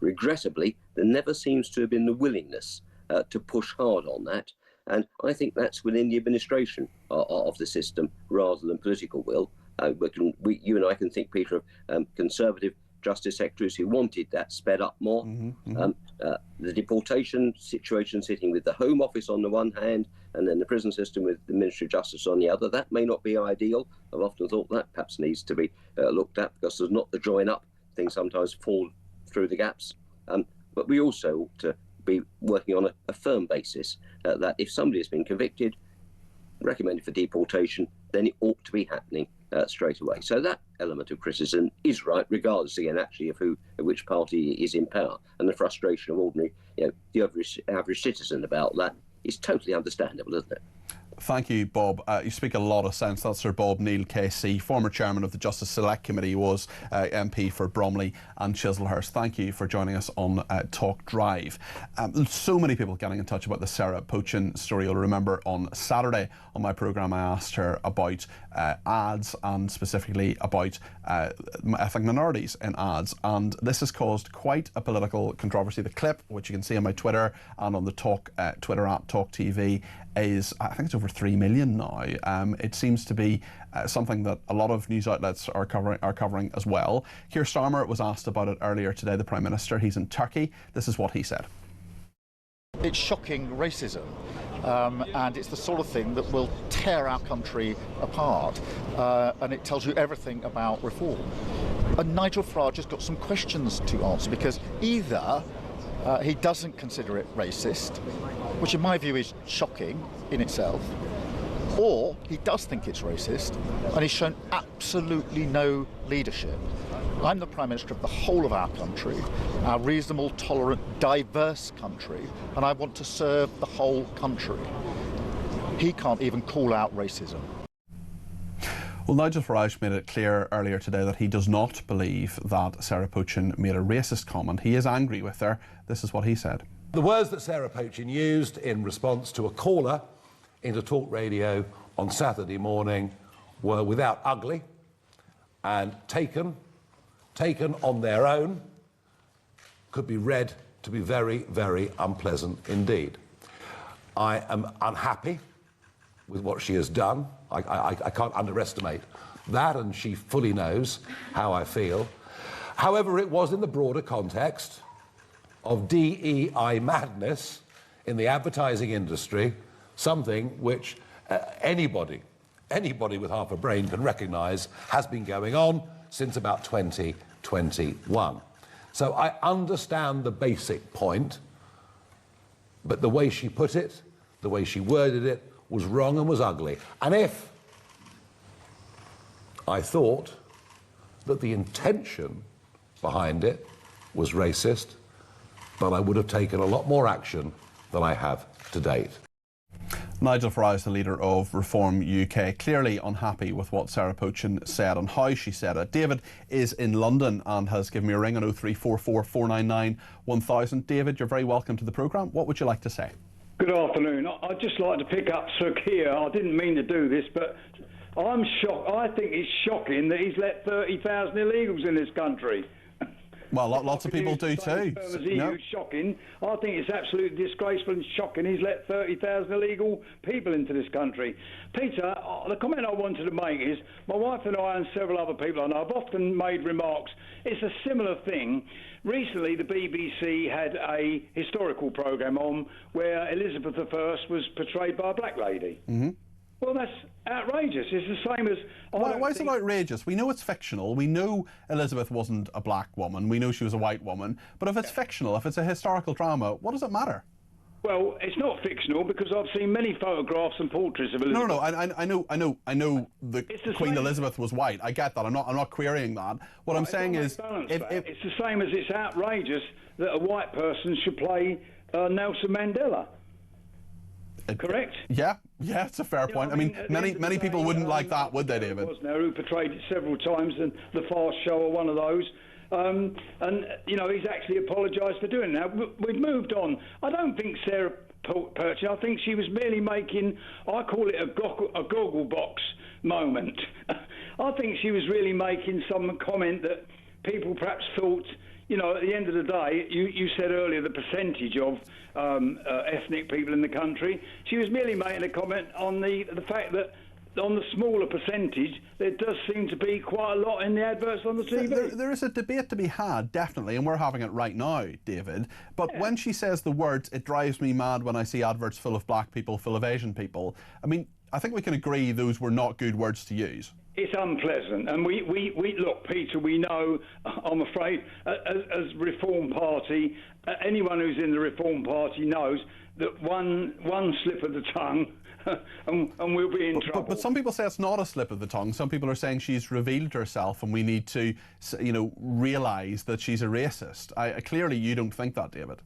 Regrettably, there never seems to have been the willingness to push hard on that. And I think that's within the administration of the system rather than political will. You and I can think, Peter, of Conservative Justice Secretaries who wanted that sped up more. The deportation situation sitting with the Home Office on the one hand and then the prison system with the Ministry of Justice on the other, that may not be ideal. I've often thought that perhaps needs to be looked at, because there's not the join up. Things sometimes fall through the gaps. But we also ought to be working on a firm basis that if somebody has been convicted, recommended for deportation, then it ought to be happening straight away. So that element of criticism is right, regardless, again, actually, of which party is in power. And the frustration of ordinary, the average citizen about that is totally understandable, isn't it? Thank you, Bob. You speak a lot of sense. That's Sir Bob Neal, KC, former chairman of the Justice Select Committee, was MP for Bromley and Chislehurst. Thank you for joining us on Talk Drive. So many people getting in touch about the Sarah Pochin story. You'll remember on Saturday on my programme I asked her about ads, and specifically about ethnic minorities in ads, and this has caused quite a political controversy. The clip, which you can see on my Twitter and on the Twitter app talkTV, is, I think it's over 3 million now. It seems to be something that a lot of news outlets are covering as well. Keir Starmer was asked about it earlier today, the Prime Minister. He's in Turkey. This is what he said. It's shocking racism, and it's the sort of thing that will tear our country apart, and it tells you everything about reform. And Nigel Farage has got some questions to answer, because either he doesn't consider it racist, which in my view is shocking in itself, or he does think it's racist and he's shown absolutely no leadership. I'm the Prime Minister of the whole of our country, our reasonable, tolerant, diverse country, and I want to serve the whole country. He can't even call out racism. Well, Nigel Farage made it clear earlier today that he does not believe that Sarah Pochin made a racist comment. He is angry with her. This is what he said. The words that Sarah Pochin used in response to a caller into talk radio on Saturday morning were without ugly, and taken on their own, could be read to be very, very unpleasant indeed. I am unhappy with what she has done. I can't underestimate that, and she fully knows how I feel. However, it was in the broader context of DEI madness in the advertising industry, something which anybody with half a brain can recognise has been going on since about 2021. So I understand the basic point But the way she put it, the way she worded it, was wrong and was ugly. And if I thought that the intention behind it was racist, then I would have taken a lot more action than I have to date. Nigel Farage, the leader of Reform UK, clearly unhappy with what Sarah Pochin said and how she said it. David is in London and has given me a ring on 0344 499 1000. David, you're very welcome to the programme. What would you like to say? Good afternoon. I'd just like to pick up Sir Keir. I didn't mean to do this, but I'm shocked. I think it's shocking that he's let 30,000 illegals in this country. Well, lots of people do too. No. Shocking. I think it's absolutely disgraceful and shocking he's let 30,000 illegal people into this country. Peter, the comment I wanted to make is, my wife and I and several other people I know have often made remarks. It's a similar thing. Recently, the BBC had a historical programme on where Elizabeth I was portrayed by a black lady. Mm-hmm. Well, that's outrageous. It's the same as... Why is it outrageous? We know it's fictional. We know Elizabeth wasn't a black woman. We know she was a white woman. But if it's fictional, if it's a historical drama, what does it matter? Well, it's not fictional because I've seen many photographs and portraits of Elizabeth. No, I know that Queen Elizabeth was white. I get that. I'm not querying that. What I'm saying is... It's the same as it's outrageous that a white person should play Nelson Mandela. Correct? Yeah, it's a fair point. I mean, many people wouldn't like that, would they, David? Was there who portrayed it several times, and the Fast Show or one of those. And, you know, he's actually apologised for doing that. We've moved on. I don't think Sarah Pochin, I think she was merely making, I call it a goggle box moment. I think she was really making some comment that people perhaps thought, you know, at the end of the day, you said earlier the percentage of ethnic people in the country. She was merely making a comment on the fact that on the smaller percentage, there does seem to be quite a lot in the adverts on the TV. There is a debate to be had, definitely, and we're having it right now, David. But when she says the words, it drives me mad when I see adverts full of black people, full of Asian people, I mean, I think we can agree those were not good words to use. It's unpleasant, and we look, Peter, we know, I'm afraid, as Reform Party, anyone who's in the Reform Party knows that one slip of the tongue and we'll be in trouble. But some people say it's not a slip of the tongue. Some people are saying she's revealed herself and we need to, you know, realise that she's a racist. Clearly you don't think that, David.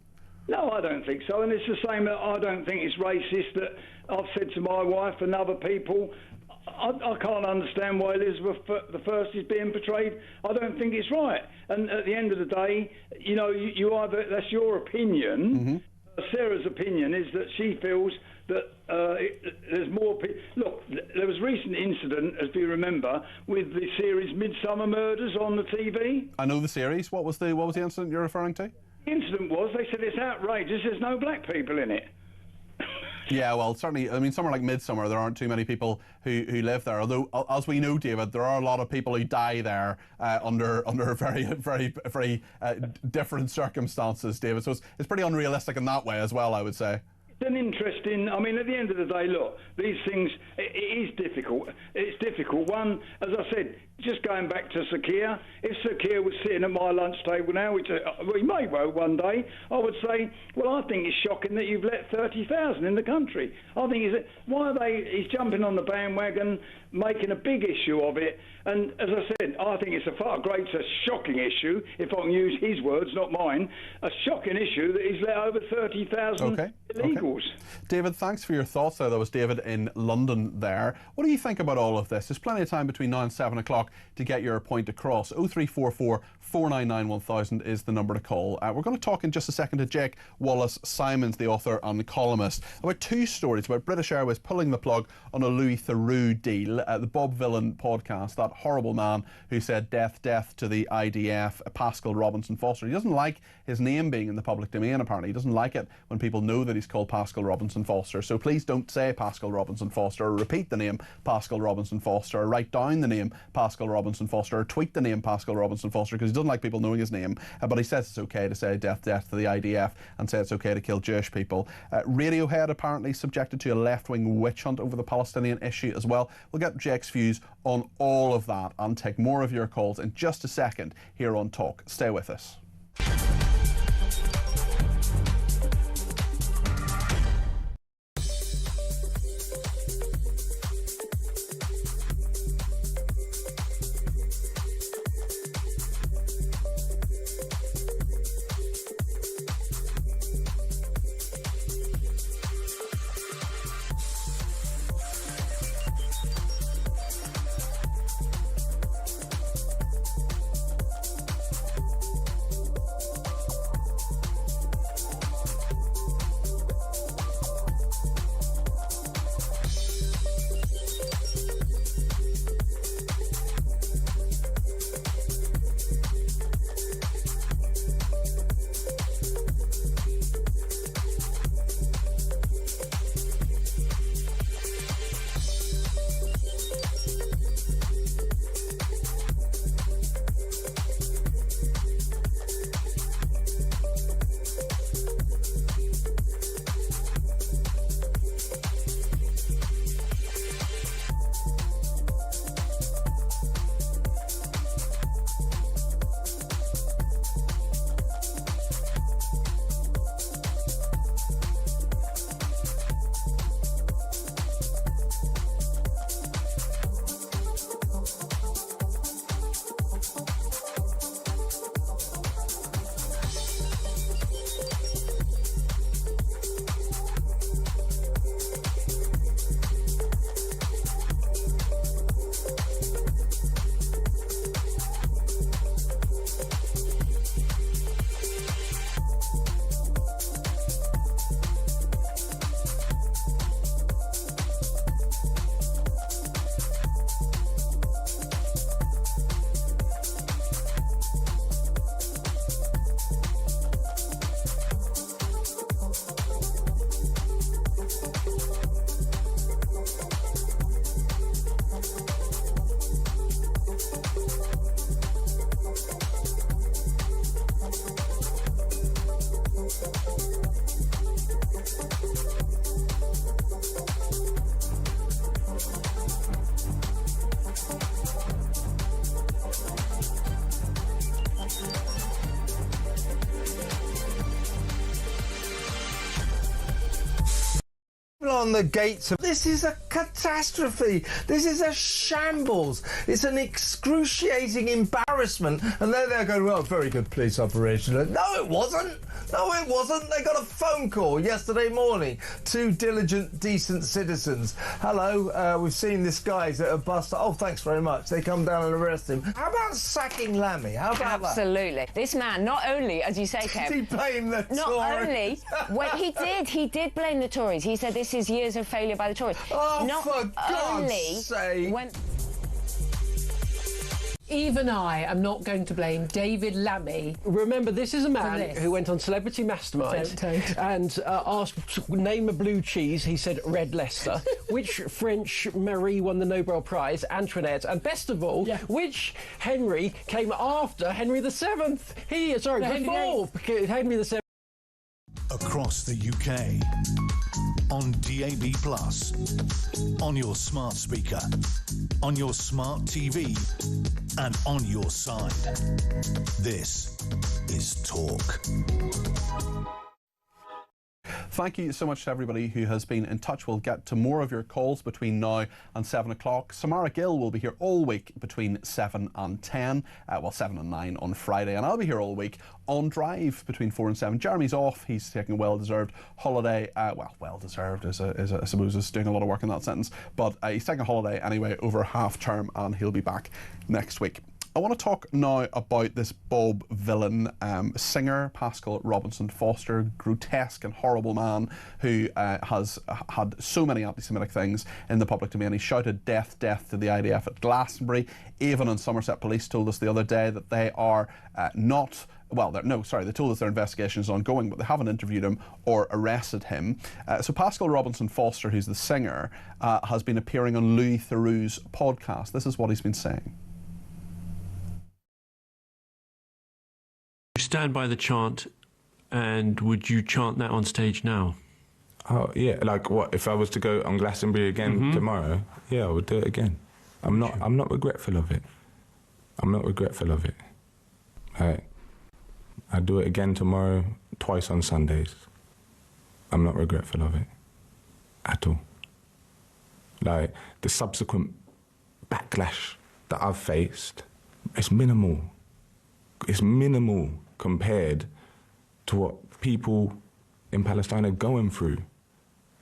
No, I don't think so, and it's the same that I don't think it's racist that I've said to my wife and other people, I can't understand why Elizabeth I is being portrayed. I don't think it's right. And at the end of the day, you know, you either, that's your opinion. Mm-hmm. Sarah's opinion is that she feels that there's more people. Look, there was a recent incident, as you remember, with the series Midsummer Murders on the TV. I know the series. What was the incident you're referring to? The incident was, they said it's outrageous, there's no black people in it. Yeah, well, certainly, I mean, somewhere like Midsummer, there aren't too many people who live there. Although, as we know, David, there are a lot of people who die there under very, very, very different circumstances, David. So it's pretty unrealistic in that way as well, I would say. It's an interesting, I mean, at the end of the day, look, these things, it is difficult. It's difficult. One, as I said, just going back to Sir Keir, if Sir Keir was sitting at my lunch table now, which he may well one day, I would say, well, I think it's shocking that you've let 30,000 in the country. I think he's jumping on the bandwagon, making a big issue of it. And as I said, I think it's a far greater shocking issue, if I can use his words, not mine, a shocking issue that he's let over 30,000 illegals. Okay. David, thanks for your thoughts there. That was David in London there. What do you think about all of this? There's plenty of time between now and 7 o'clock to get your point across. 0344 499 1000 is the number to call. We're going to talk in just a second to Jake Wallace-Simons, the author and columnist, about two stories about British Airways pulling the plug on a Louis Theroux deal. The Bob Villan podcast, that horrible man who said death to the IDF, Pascal Robinson Foster. He doesn't like his name being in the public domain, apparently. He doesn't like it when people know that he's called Pascal Robinson Foster. So please don't say Pascal Robinson Foster, or repeat the name Pascal Robinson Foster, or write down the name Pascal Robinson Foster, or tweet the name Pascal Robinson Foster, because he doesn't like people knowing his name. But he says it's okay to say death to the IDF and say it's okay to kill Jewish people. Radiohead apparently subjected to a left-wing witch hunt over the Palestinian issue as well. We'll get Jake's views on all of that and take more of your calls in just a second here on Talk. Stay with us. on the gates of... This is a catastrophe. This is a shambles. It's an excruciating embarrassment. And then they're going, well, very good police operation. No, it wasn't. No, it wasn't. They got a phone call yesterday morning. 2 diligent, decent citizens. Hello, we've seen this guy's at a bus stop. Oh, thanks very much. They come down and arrest him. How about sacking Lammy? How about Absolutely. This man, not only, as you say, Kev... Did he blame the Not Tories? only... Well, he did blame the Tories. He said this is years of failure by the Tories. Oh, not for God's only sake. Even I am not going to blame David Lammy. Remember, this is a man this. who went on Celebrity Mastermind and asked, name a blue cheese. He said red Leicester. Which French Marie won the Nobel Prize? Antoinette. And best of all, which Henry came after Henry VII? Before Henry VII. Across the UK, on DAB+, on your smart speaker, on your smart TV, and on your side. This is Talk. Thank you so much to everybody who has been in touch. We'll get to more of your calls between now and 7 o'clock. Samara Gill will be here all week between 7 and 10. 7 and 9 on Friday. And I'll be here all week on Drive between 4 and 7. Jeremy's off. He's taking a well-deserved holiday. Well-deserved is I suppose is doing a lot of work in that sentence. But he's taking a holiday anyway over half-term, and he'll be back next week. I want to talk now about this Bob Villain singer, Pascal Robinson Foster, grotesque and horrible man who has had so many anti-Semitic things in the public domain. He shouted death, death to the IDF at Glastonbury. Avon and Somerset Police told us the other day that they are not... Well, they told us their investigation is ongoing, but they haven't interviewed him or arrested him. So Pascal Robinson Foster, who's the singer, has been appearing on Louis Theroux's podcast. This is what he's been saying. Stand by the chant, and would you chant that on stage now? Oh yeah, like what if I was to go on Glastonbury again tomorrow? Yeah, I would do it again. I'm not regretful of it. I'm not regretful of it. I'd do it again tomorrow, twice on Sundays. I'm not regretful of it at all. Like the subsequent backlash that I've faced, it's minimal. It's minimal compared to what people in Palestine are going through.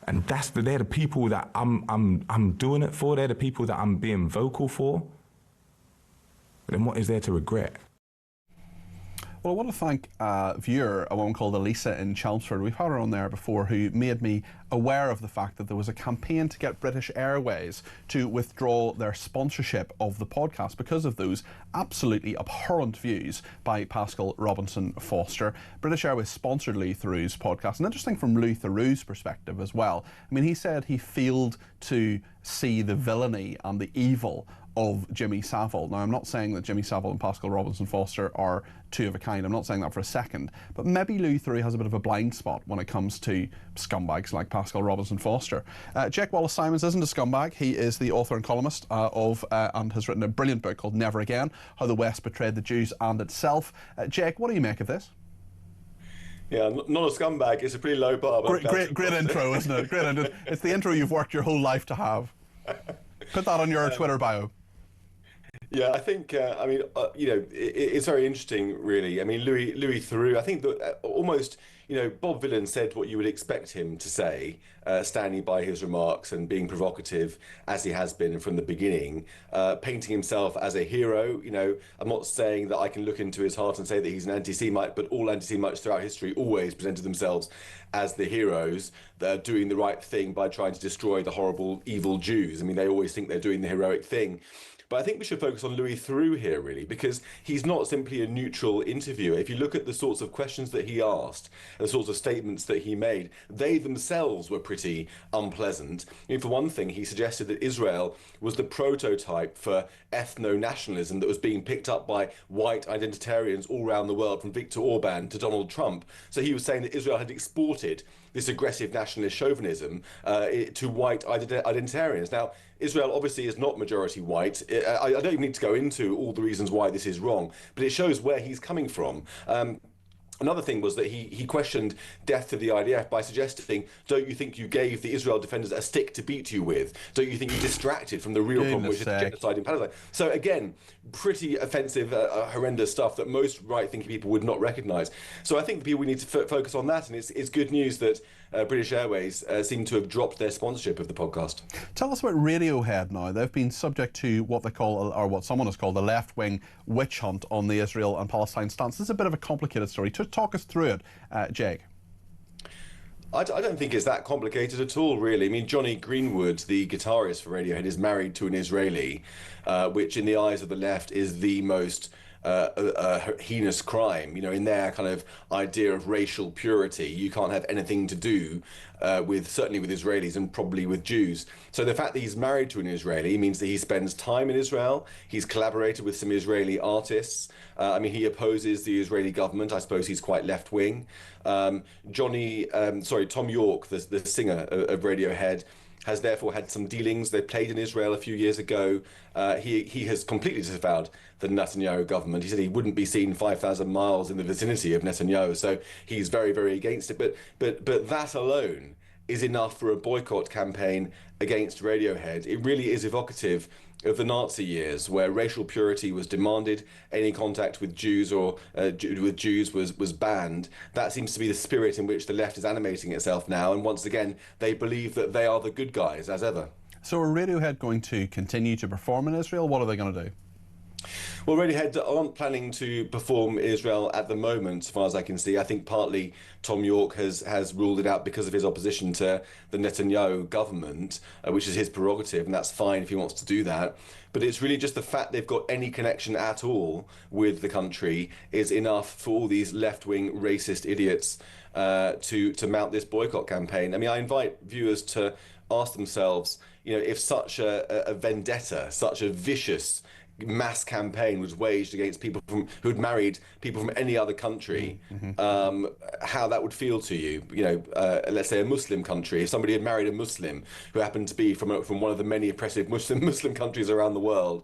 And they're the people that I'm doing it for, they're the people that I'm being vocal for. Then what is there to regret? Well, I want to thank a viewer, a woman called Elisa in Chelmsford. We've had her on there before, who made me aware of the fact that there was a campaign to get British Airways to withdraw their sponsorship of the podcast because of those absolutely abhorrent views by Pascal Robinson Foster. British Airways sponsored Louis Theroux's podcast, and interesting from Louis Theroux's perspective as well. I mean, he said he failed to see the villainy and the evil of Jimmy Savile. Now, I'm not saying that Jimmy Savile and Pascal Robinson Foster are two of a kind. I'm not saying that for a second. But maybe Louis Theroux has a bit of a blind spot when it comes to scumbags like Pascal Robinson Foster. Jake Wallace-Simons isn't a scumbag. He is the author and columnist and has written a brilliant book called Never Again, How the West Betrayed the Jews and Itself. Jake, what do you make of this? Yeah, not a scumbag. It's a pretty low bar. Great intro, isn't it? Great intro. It's the intro you've worked your whole life to have. Put that on your Twitter bio. Yeah, I think, it's very interesting, really. I mean, Louis Theroux, I think that almost, Bob Villain said what you would expect him to say, standing by his remarks and being provocative, as he has been from the beginning, painting himself as a hero. I'm not saying that I can look into his heart and say that he's an anti-Semite, but all anti-Semites throughout history always presented themselves as the heroes that are doing the right thing by trying to destroy the horrible, evil Jews. I mean, they always think they're doing the heroic thing. But I think we should focus on Louis Theroux here, really, because he's not simply a neutral interviewer. If you look at the sorts of questions that he asked and the sorts of statements that he made, they themselves were pretty unpleasant. For one thing, he suggested that Israel was the prototype for ethno-nationalism that was being picked up by white identitarians all around the world, from Viktor Orban to Donald Trump. So he was saying that Israel had exported this aggressive nationalist chauvinism to white identitarians. Now, Israel obviously is not majority white. I don't even need to go into all the reasons why this is wrong, but it shows where he's coming from. Another thing was that he questioned death to the IDF by suggesting, don't you think you gave the Israel defenders a stick to beat you with? Don't you think you distracted from the real problem, which is genocide in Palestine? So again, pretty offensive, horrendous stuff that most right-thinking people would not recognise. So I think people need to focus on that, and it's good news that British Airways seem to have dropped their sponsorship of the podcast. Tell us about Radiohead now. They've been subject to what they call, or what someone has called, the left-wing witch hunt on the Israel and Palestine stance. This is a bit of a complicated story. Talk us through it, Jake. I don't think it's that complicated at all, really. I mean, Johnny Greenwood, the guitarist for Radiohead, is married to an Israeli, which in the eyes of the left is the most heinous crime. You know, in their kind of idea of racial purity, you can't have anything to do certainly with Israelis and probably with Jews. So the fact that he's married to an Israeli means that he spends time in Israel. He's collaborated with some Israeli artists. I mean, he opposes the Israeli government. I suppose he's quite left-wing. Tom York, the singer of Radiohead, has therefore had some dealings. They played in Israel a few years ago. He has completely disavowed the Netanyahu government. He said he wouldn't be seen 5,000 miles in the vicinity of Netanyahu, so he's very, very against it. But that alone is enough for a boycott campaign against Radiohead. It really is evocative of the Nazi years, where racial purity was demanded, any contact with Jews or with Jews was banned. That seems to be the spirit in which the left is animating itself now, and once again, they believe that they are the good guys, as ever. So are Radiohead going to continue to perform in Israel? What are they going to do? Well, Radiohead aren't planning to perform in Israel at the moment, as far as I can see. I think partly Tom York has ruled it out because of his opposition to the Netanyahu government, which is his prerogative, and that's fine if he wants to do that. But it's really just the fact they've got any connection at all with the country is enough for all these left-wing racist idiots to mount this boycott campaign. I mean, I invite viewers to ask themselves, you know, if such a vendetta, such a vicious mass campaign was waged against people who'd married people from any other country, how that would feel to you. You know, let's say a Muslim country, if somebody had married a Muslim who happened to be from one of the many oppressive Muslim countries around the world,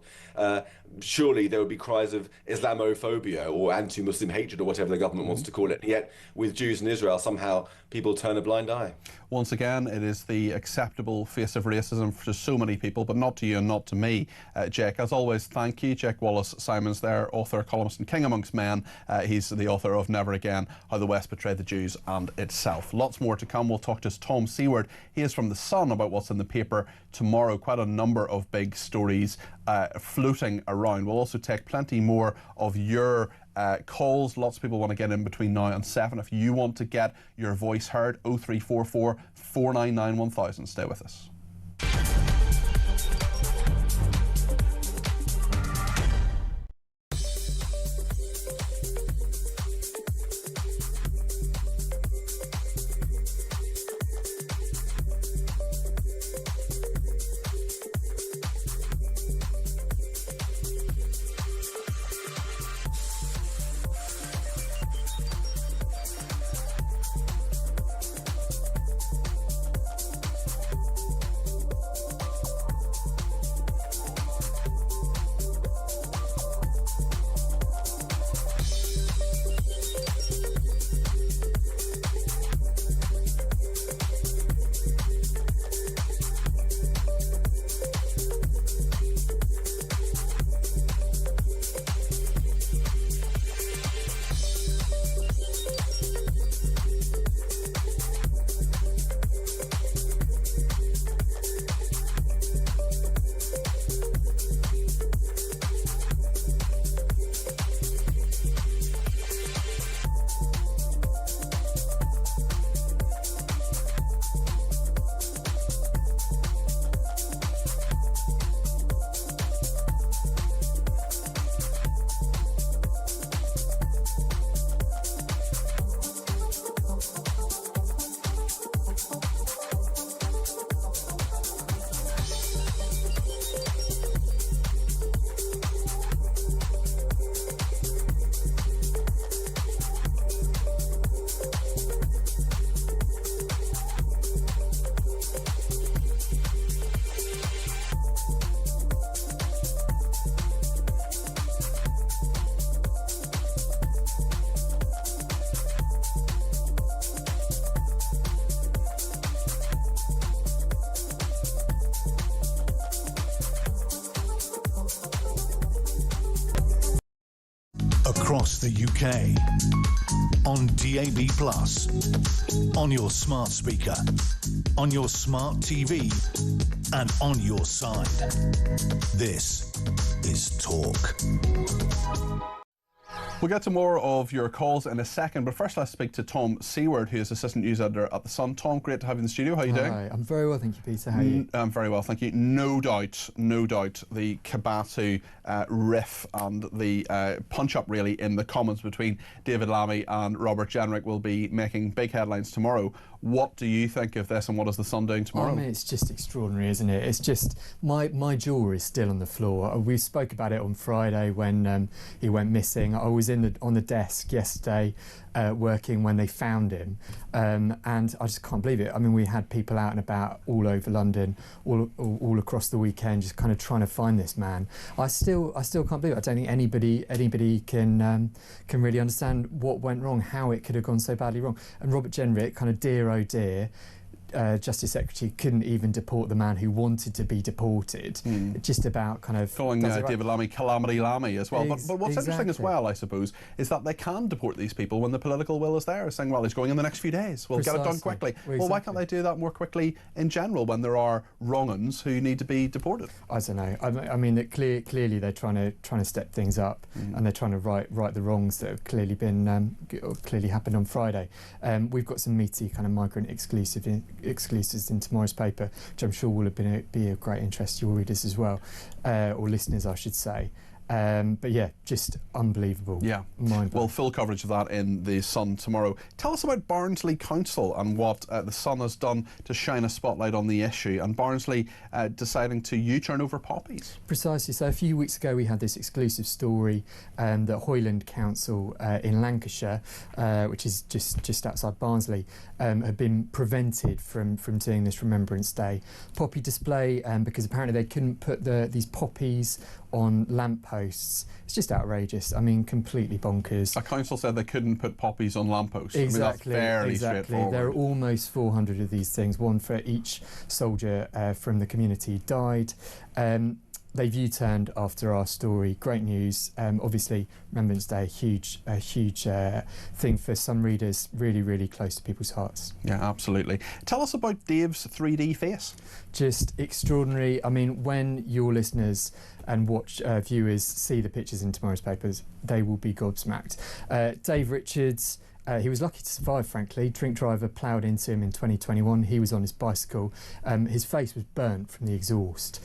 surely there would be cries of Islamophobia or anti-Muslim hatred or whatever the government wants to call it. And yet, with Jews in Israel, somehow people turn a blind eye. Once again, it is the acceptable face of racism for so many people, but not to you and not to me, Jake. As always, thank you. Jake Wallace-Simons there, author, columnist and king amongst men. He's the author of Never Again, How the West Betrayed the Jews and Itself. Lots more to come. We'll talk to Tom Seward. He is from The Sun about what's in the paper tomorrow. Quite a number of big stories floating around. We'll also take plenty more of your calls. Lots of people want to get in between now and 7. If you want to get your voice heard, 0344 499 1000. Stay with us. across the UK, on DAB+, on your smart speaker, on your smart TV, and on your side. This is Talk. We'll get to more of your calls in a second, but first let's speak to Tom Seward, who is Assistant News Editor at The Sun. Tom, great to have you in the studio. How are you doing? Hi, I'm very well, thank you, Peter. How are you? I'm very well, thank you. No doubt, the Kabatu riff and the punch-up, really, in the Commons between David Lammy and Robert Jenrick will be making big headlines tomorrow. What do you think of this, and what is The Sun doing tomorrow? I mean, it's just extraordinary, isn't it? It's just, my jaw is still on the floor. We spoke about it on Friday when he went missing. I was on the desk yesterday working when they found him, and I just can't believe it. I mean, we had people out and about all over London, all across the weekend, just kind of trying to find this man. I still can't believe it. I don't think anybody can really understand what went wrong, how it could have gone so badly wrong. And Robert Jenrick, kind of dear oh dear, Justice Secretary couldn't even deport the man who wanted to be deported. Just about kind of calling David Lammy Calamity Lammy as well. But what's interesting as well, I suppose, is that they can deport these people when the political will is there, saying, well, he's going in the next few days. We'll get it done quickly. Exactly. Well, why can't they do that more quickly in general when there are wrong-uns who need to be deported? I don't know. I mean, that clearly they're trying to step things up, and they're trying to right the wrongs that have clearly been clearly happened on Friday. We've got some meaty kind of migrant exclusives in tomorrow's paper, which I'm sure will be of great interest to your readers as well, or listeners, I should say. But yeah, just unbelievable. Yeah, well, full coverage of that in The Sun tomorrow. Tell us about Barnsley Council and what The Sun has done to shine a spotlight on the issue, and Barnsley deciding to U-turn over poppies. Precisely. So a few weeks ago we had this exclusive story that Hoyland Council in Lancashire, which is just outside Barnsley, had been prevented from doing this Remembrance Day poppy display because apparently they couldn't put these poppies on lampposts. It's just outrageous. I mean, completely bonkers. A council said they couldn't put poppies on lampposts. Exactly. I mean, that's fairly straightforward. There are almost 400 of these things, one for each soldier from the community died. They've U-turned after our story. Great news. Obviously, Remembrance Day, a huge thing for some readers, really, really close to people's hearts. Yeah, absolutely. Tell us about Dave's 3D face. Just extraordinary. I mean, when your listeners and viewers see the pictures in tomorrow's papers, they will be gobsmacked. Dave Richards, he was lucky to survive, frankly. Drink driver ploughed into him in 2021. He was on his bicycle. His face was burnt from the exhaust.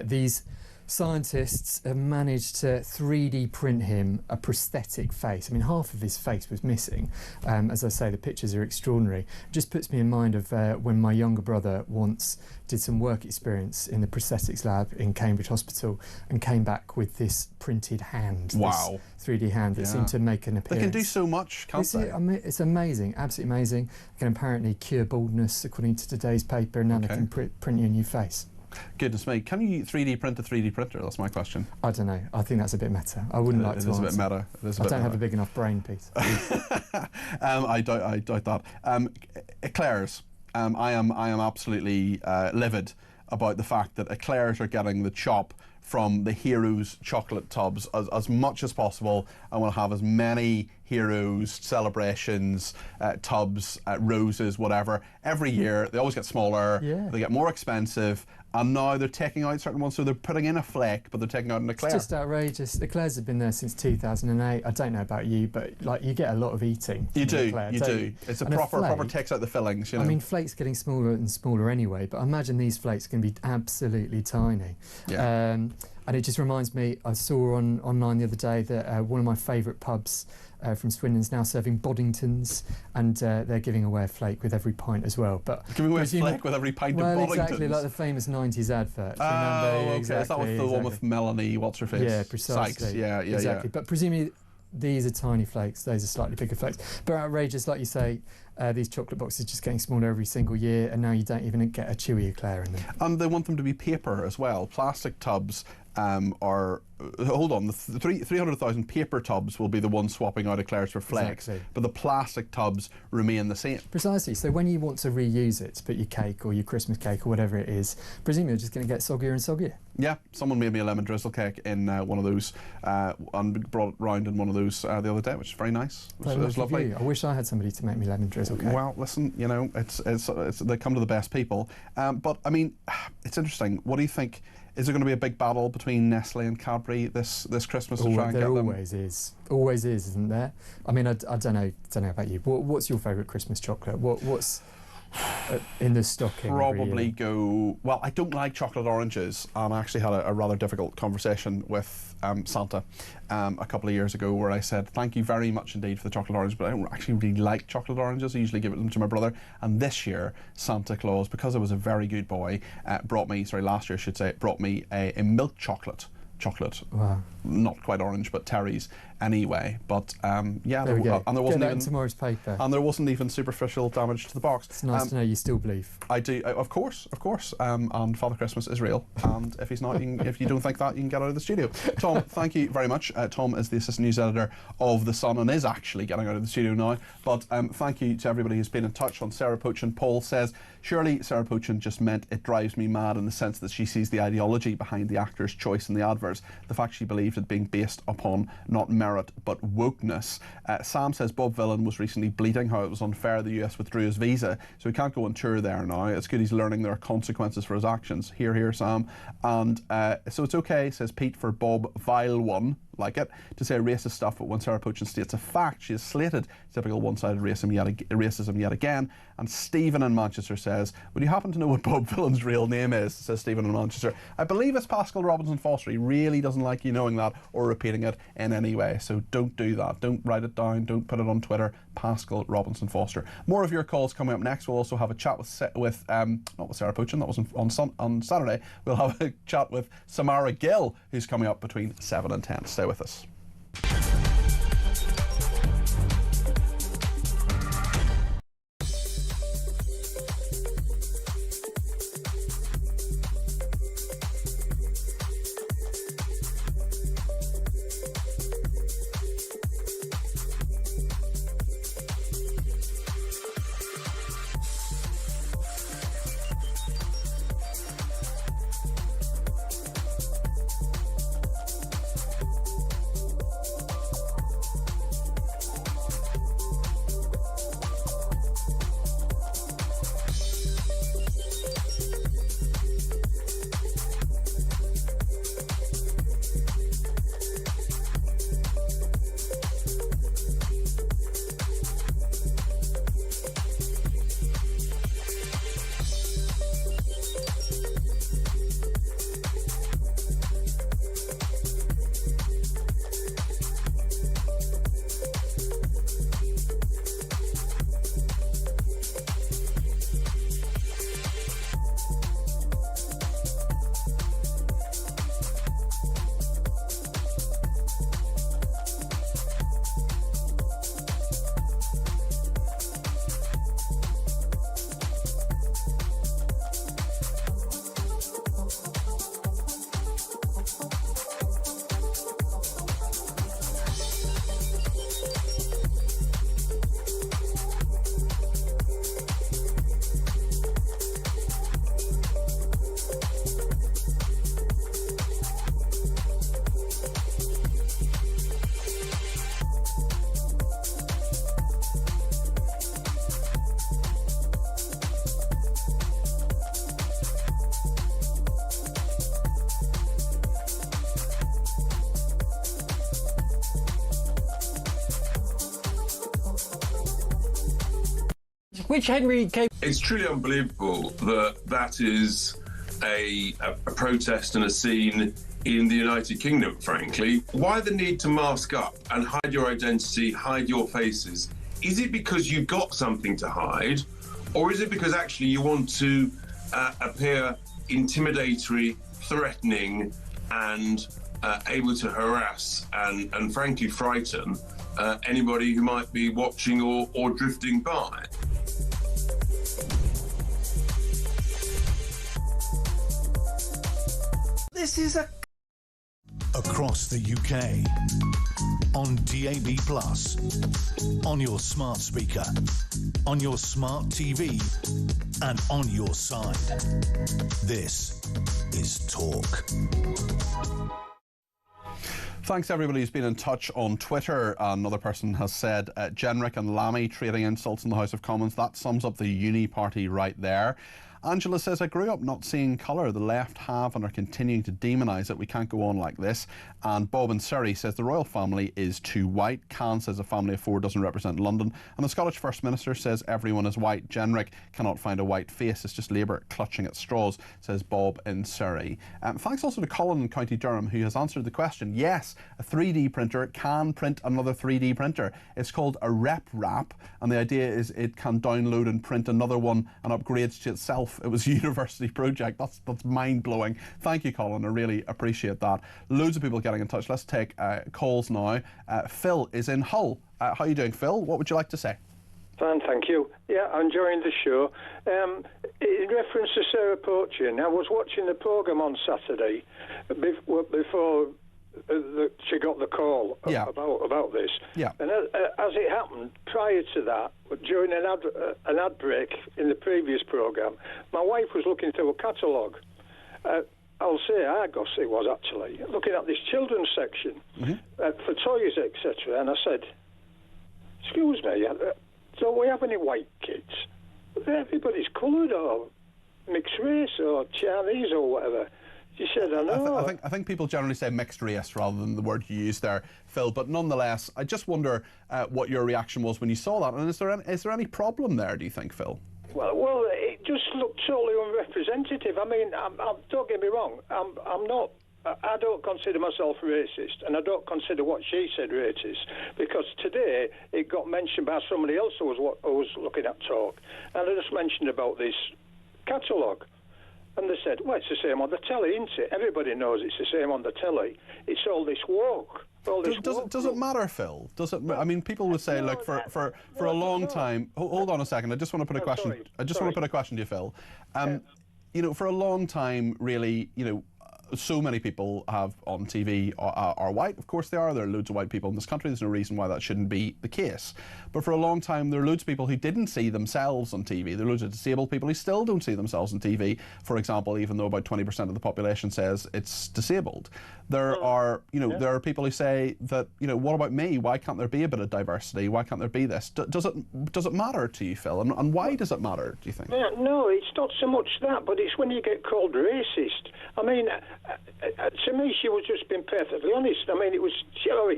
These scientists have managed to 3D print him a prosthetic face. I mean, half of his face was missing. As I say, the pictures are extraordinary. It just puts me in mind of when my younger brother once did some work experience in the prosthetics lab in Cambridge Hospital and came back with this printed hand. Wow. This 3D hand that seemed to make an appearance. They can do so much, can't they? I mean, it's amazing, absolutely amazing. They can apparently cure baldness, according to today's paper, and now they can print you a new face. Goodness me, can you 3D print a 3D printer? That's my question. I don't know. I think that's a bit meta. I wouldn't like to answer. It is a bit meta. I don't have a big enough brain, Pete. I doubt that. Eclairs. I am absolutely livid about the fact that eclairs are getting the chop from the Heroes chocolate tubs as much as possible. I want to have as many Heroes celebrations, tubs, roses, whatever, every year. They always get smaller, they get more expensive, and now they're taking out certain ones, so they're putting in a flake, but they're taking out an eclair. It's just outrageous. Eclairs have been there since 2008. I don't know about you, but like you get a lot of eating. You do. It's a proper takes out the fillings. You know? I mean, flakes getting smaller and smaller anyway, but I imagine these flakes can be absolutely tiny. Yeah. And it just reminds me, I saw online the other day that one of my favourite pubs from Swindon's now serving Boddingtons, and they're giving away a flake with every pint as well. But giving away a flake with every pint of Boddingtons? Well, exactly, like the famous 90s advert. Oh, okay. Exactly, is that with the one with Melanie, what's her face? Yeah, precisely. Sykes. Yeah, exactly. But presumably these are tiny flakes, those are slightly bigger flakes. But outrageous, like you say, these chocolate boxes just getting smaller every single year, and now you don't even get a chewy eclair in them. And they want them to be paper as well, plastic tubs. are... hold on, the 300,000 paper tubs will be the ones swapping out eclairs for flakes, Exactly. but the plastic tubs remain the same. Precisely. So when you want to reuse it to put your cake or your Christmas cake or whatever it is, presumably you're just going to get soggier and soggier. Yeah, someone made me a lemon drizzle cake in one of those and brought it round in one of those the other day, which is very nice. It was lovely. I wish I had somebody to make me lemon drizzle cake. Well, listen, you know, it's they come to the best people. But I mean, it's interesting. What do you think? Is there going to be a big battle between Nestle and Cadbury this Christmas to try and get them? There always is, isn't there? I mean, I don't know about you. What's your favourite Christmas chocolate? What's in the stocking? Probably go... Well, I don't like chocolate oranges, and I actually had a rather difficult conversation with Santa a couple of years ago where I said, thank you very much indeed for the chocolate orange, but I don't actually really like chocolate oranges. I usually give them to my brother. And this year, Santa Claus, because I was a very good boy, last year I should say, brought me a milk chocolate. Wow. Not quite orange, but Terry's anyway. But yeah, there we go. And there wasn't Get that even in tomorrow's paper. And there wasn't even superficial damage to the box. It's nice to know you still believe. I do, of course. And Father Christmas is real. And if he's not, if you don't think that, you can get out of the studio. Tom, thank you very much. Tom is the assistant news editor of The Sun and is actually getting out of the studio now. But thank you to everybody who's been in touch on Sarah Pochin. Paul says, surely Sarah Pochin just meant it drives me mad in the sense that she sees the ideology behind the actor's choice in the adverts. The fact she believed it being based upon not merit but wokeness. Sam says Bob Villan was recently bleating how it was unfair the US withdrew his visa, so he can't go on tour there now. It's good he's learning there are consequences for his actions. Hear, Sam. And so it's okay, says Pete, for Bob Vile One, like it, to say racist stuff, but when Sarah Pochin states a fact, she is slated typical one-sided racism yet again. And Stephen in Manchester says, would you happen to know what Bob Villan's real name is? Says Stephen in Manchester. I believe it's Pascal Robinson Foster. He really doesn't like you knowing that or repeating it in any way, so don't do that. Don't write it down, don't put it on Twitter. Pascal Robinson Foster. More of your calls coming up next. We'll also have a chat with not with Sarah Pochin, that was on Saturday. We'll have a chat with Samara Gill, who's coming up between 7 and 10. Stay with us. Which Henry came... It's truly unbelievable that is a protest and a scene in the United Kingdom, frankly. Why the need to mask up and hide your identity, hide your faces? Is it because you've got something to hide, or is it because actually you want to appear intimidatory, threatening, and able to harass and frankly frighten anybody who might be watching or drifting by? This is a across the UK. On DAB+, on your smart speaker, on your smart TV, and on your side. This is Talk. Thanks everybody who's been in touch on Twitter. Another person has said Jenrick and Lammy trading insults in the House of Commons. That sums up the uni party right there. Angela says, I grew up not seeing colour. The left have and are continuing to demonise it. We can't go on like this. And Bob in Surrey says the royal family is too white. Can says a family of 4 doesn't represent London. And the Scottish First Minister says everyone is white. Jenrick cannot find a white face. It's just Labour clutching at straws, says Bob in Surrey. Thanks also to Colin in County Durham, who has answered the question. Yes, a 3D printer can print another 3D printer. It's called a rep wrap, and the idea is it can download and print another one and upgrades to itself. It was a university project. That's mind-blowing. Thank you, Colin. I really appreciate that. Loads of people getting in touch. Let's take calls now. Phil is in Hull. How are you doing, Phil? What would you like to say? Fine, thank you. Yeah, I'm enjoying the show. In reference to Sarah Poachin, I was watching the programme on Saturday before she got the call about this. Yeah. And as it happened, prior to that, during an ad break in the previous programme, my wife was looking through a catalogue. I'll say Argos it was actually, looking at this children's section for toys, etc. And I said, excuse me, don't we have any white kids? Everybody's coloured or mixed race or Chinese or whatever. She said, I know. I think people generally say mixed race rather than the word you used there, Phil. But nonetheless, I just wonder what your reaction was when you saw that. And is there any problem there, do you think, Phil? Well, it just looked totally unrepresentative. I mean, don't get me wrong. I'm not. I don't consider myself racist, and I don't consider what she said racist, because today it got mentioned by somebody else who was looking at Talk, and I just mentioned about this catalogue. And they said, well, it's the same on the telly, isn't it? Everybody knows it's the same on the telly. It's all this woke. Does it matter, Phil? Does it? I mean, people would say, look, for a long time. Hold on a second. I just want to put a question. I just want to put a question to you, Phil. You know, for a long time, really, you know, so many people have on TV are white. Of course they are. There are loads of white people in this country. There's no reason why that shouldn't be the case. But for a long time, there are loads of people who didn't see themselves on TV. There are loads of disabled people who still don't see themselves on TV, for example, even though about 20% of the population says it's disabled. There are, you know, there are people who say that, you know, what about me? Why can't there be a bit of diversity? Why can't there be this? Does it matter to you, Phil? And why does it matter, do you think? Yeah, no, it's not so much that, but it's when you get called racist. I mean, to me, she was just being perfectly honest. I mean,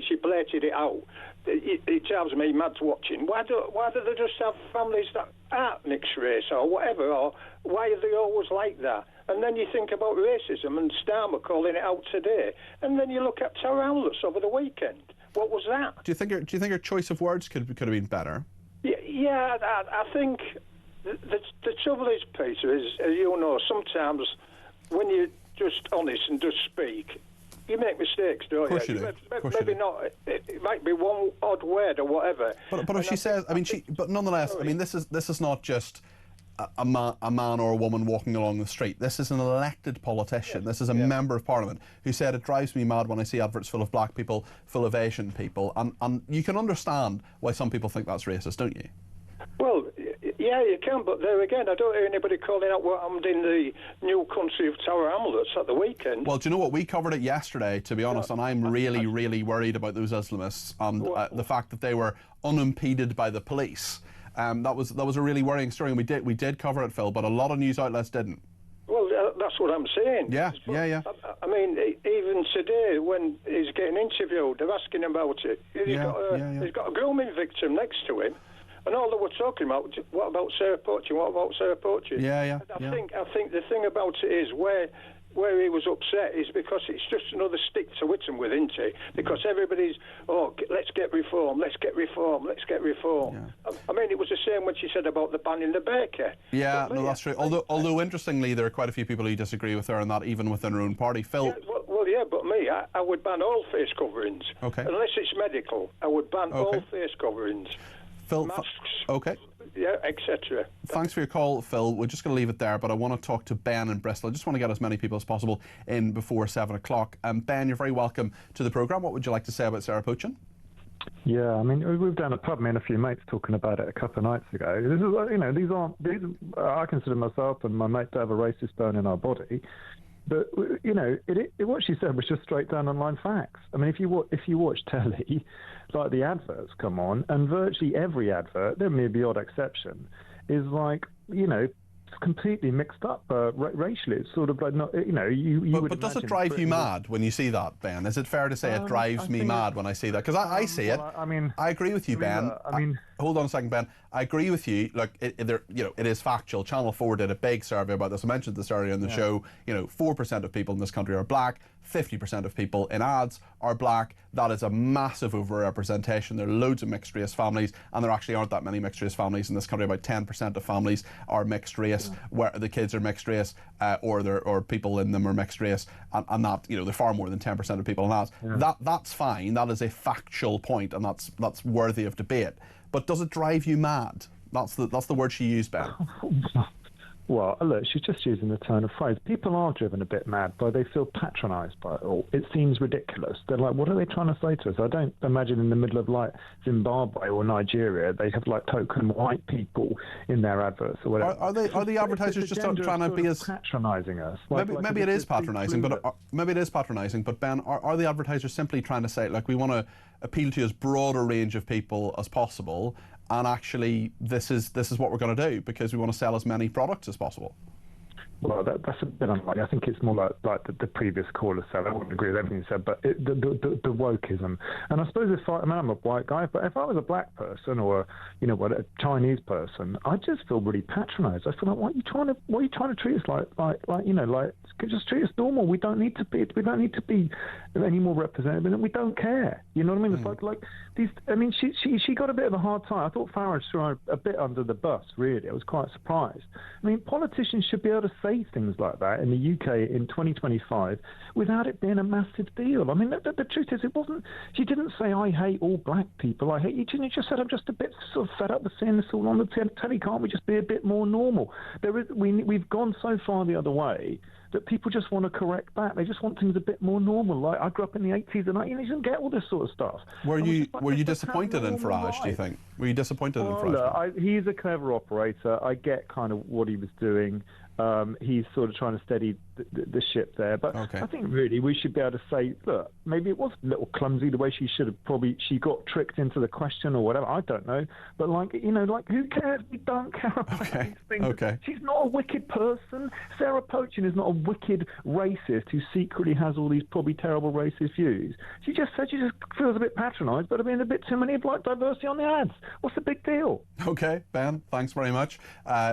she blurted it out. It drives me mad watching. Why do they just have families that aren't mixed race or whatever? Or why are they always like that? And then you think about racism and Starmer calling it out today. And then you look at Tower Hamlets over the weekend. What was that? Do you think her choice of words could have been better? Yeah, I think the trouble is, Peter, is, as you know, sometimes when you're just honest and just speak, you make mistakes, don't you? Of course you do. Maybe not. It might be one odd word or whatever. But if she says, I mean, but nonetheless, I mean, this is not just a man or a woman walking along the street. This is an elected politician. This is a member of Parliament who said, it drives me mad when I see adverts full of black people, full of Asian people. And you can understand why some people think that's racist, don't you? Well, yeah, you can, but there again, I don't hear anybody calling out what happened in the new country of Tower Hamlets at the weekend. Well, do you know what? We covered it yesterday, to be honest, and I'm really, really worried about those Islamists and the fact that they were unimpeded by the police. That was a really worrying story, and we did cover it, Phil, but a lot of news outlets didn't. Well, that's what I'm saying. Yeah. I mean, even today, when he's getting interviewed, they're asking him about it. He's got a grooming victim next to him. And all they were talking about, what about Sarah Poachin? What about Sarah Poachin? I think the thing about it is where he was upset is because it's just another stick to hit him with, isn't it? Because everybody's, let's get reform, let's get reform, let's get reform. Yeah. I mean, it was the same when she said about the banning the baker. Yeah, no, that's true. Although interestingly, there are quite a few people who disagree with her on that, even within her own party. Phil. Yeah, but me, I would ban all face coverings. Okay. Unless it's medical, I would ban all face coverings. Phil, masks. Okay. yeah, etc. Thanks for your call, Phil. We're just going to leave it there, but I want to talk to Ben in Bristol. I just want to get as many people as possible in before 7 o'clock. Ben, you're very welcome to the programme. What would you like to say about Sarah Poachin? Yeah, I mean, we were down at the pub, me and a few mates talking about it a couple of nights ago. This is, I consider myself and my mate to have a racist bone in our body. But, what she said was just straight down online facts. I mean, if you watch telly, like the adverts come on, and virtually every advert, there may be the odd exception, is like, completely mixed up racially. It's sort of like not, But does it drive you mad when you see that, Ben? Is it fair to say it drives me mad when I see that? Because I see it. I agree with you, Ben. Hold on a second, Ben. I agree with you. Look, it is factual. Channel 4 did a big survey about this. I mentioned this earlier in the show. 4% of people in this country are black. 50% of people in ads are black. That is a massive overrepresentation. There are loads of mixed race families, and there actually aren't that many mixed race families in this country. About 10% of families are mixed race, where the kids are mixed race, or people in them are mixed race, and that they're far more than 10% of people in ads. That's fine. That is a factual point, and that's worthy of debate. But does it drive you mad? That's the word she used, Ben. Well, look, she's just using the turn of phrase. People are driven a bit mad, but they feel patronised by it all. It seems ridiculous. They're like, what are they trying to say to us? I don't imagine in the middle of, like, Zimbabwe or Nigeria, they have, like, token white people in their adverts or whatever. Are the advertisers just trying to be as patronising us? Maybe it is patronising, but Ben, are the advertisers simply trying to say, like, we want to appeal to as broad a range of people as possible, and actually this is what we're going to do because we want to sell as many products as possible? Well, that's a bit unlikely. I think it's more like the previous caller said. I wouldn't agree with everything he said, but the wokeism. And I suppose I'm a white guy, but if I was a black person or a Chinese person, I just feel really patronised. I feel like, why are you trying to treat us like just treat us normal. We don't need to be any more representative, and we don't care. You know what I mean? It's like these. I mean, she got a bit of a hard time. I thought Farage threw her a bit under the bus. Really, I was quite surprised. I mean, politicians should be able to say things like that in the UK in 2025 without it being a massive deal. I mean, the truth is, it wasn't. She didn't say, "I hate all black people. I hate you." She just said, "I'm just a bit sort of fed up with seeing this all on the telly. Can't we just be a bit more normal?" We've gone so far the other way that people just want to correct back. They just want things a bit more normal. Like, I grew up in the 80s and you didn't get all this sort of stuff. Were you disappointed in Farage, do you think? Were you disappointed in Farage? Look, he's a clever operator. I get kind of what he was doing. He's sort of trying to steady the ship there. But I think really we should be able to say, look, maybe it was a little clumsy the way she got tricked into the question or whatever. I don't know. But who cares? We don't care about these things. Okay. She's not a wicked person. Sarah Poachin is not a wicked racist who secretly has all these probably terrible racist views. She just said she just feels a bit patronised, but I mean a bit too many of diversity on the ads. What's the big deal? Okay, Ben, thanks very much.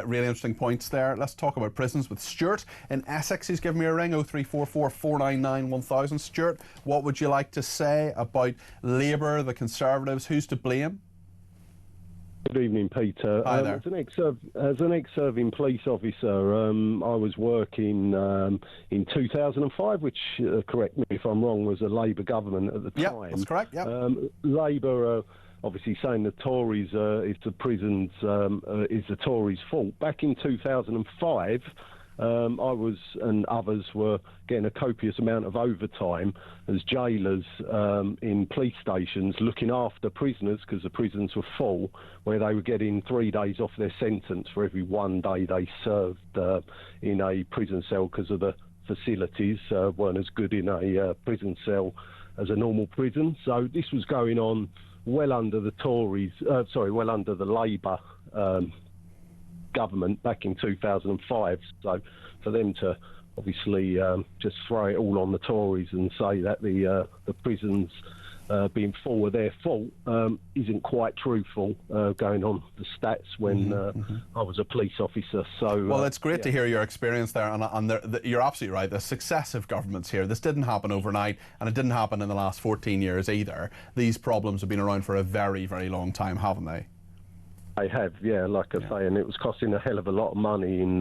Really interesting points there. Let's talk about prisons with Stuart in Essex. He's given me a ring, 0344 499 1000. Stuart, what would you like to say about Labour, the Conservatives? Who's to blame? Good evening, Peter. Hi there. As an ex-serving police officer, I was working in 2005, which, correct me if I'm wrong, was a Labour government at the time. Yeah, that's correct, yeah. Labour obviously saying the Tories, if the prisons is the Tories' fault. Back in 2005, I was and others were getting a copious amount of overtime as jailers in police stations looking after prisoners because the prisons were full, where they were getting 3 days off their sentence for every 1 day they served in a prison cell because of the facilities weren't as good in a prison cell as a normal prison. So this was going on well under the Labour government back in 2005. So for them to obviously just throw it all on the Tories and say that the prisons being full were their fault isn't quite truthful, going on the stats when I was a police officer. So well, it's great to hear your experience there, and you're absolutely right. The successive governments here, this didn't happen overnight, and it didn't happen in the last 14 years either. These problems have been around for a very, very long time, haven't they? They have, yeah, like I say, and it was costing a hell of a lot of money in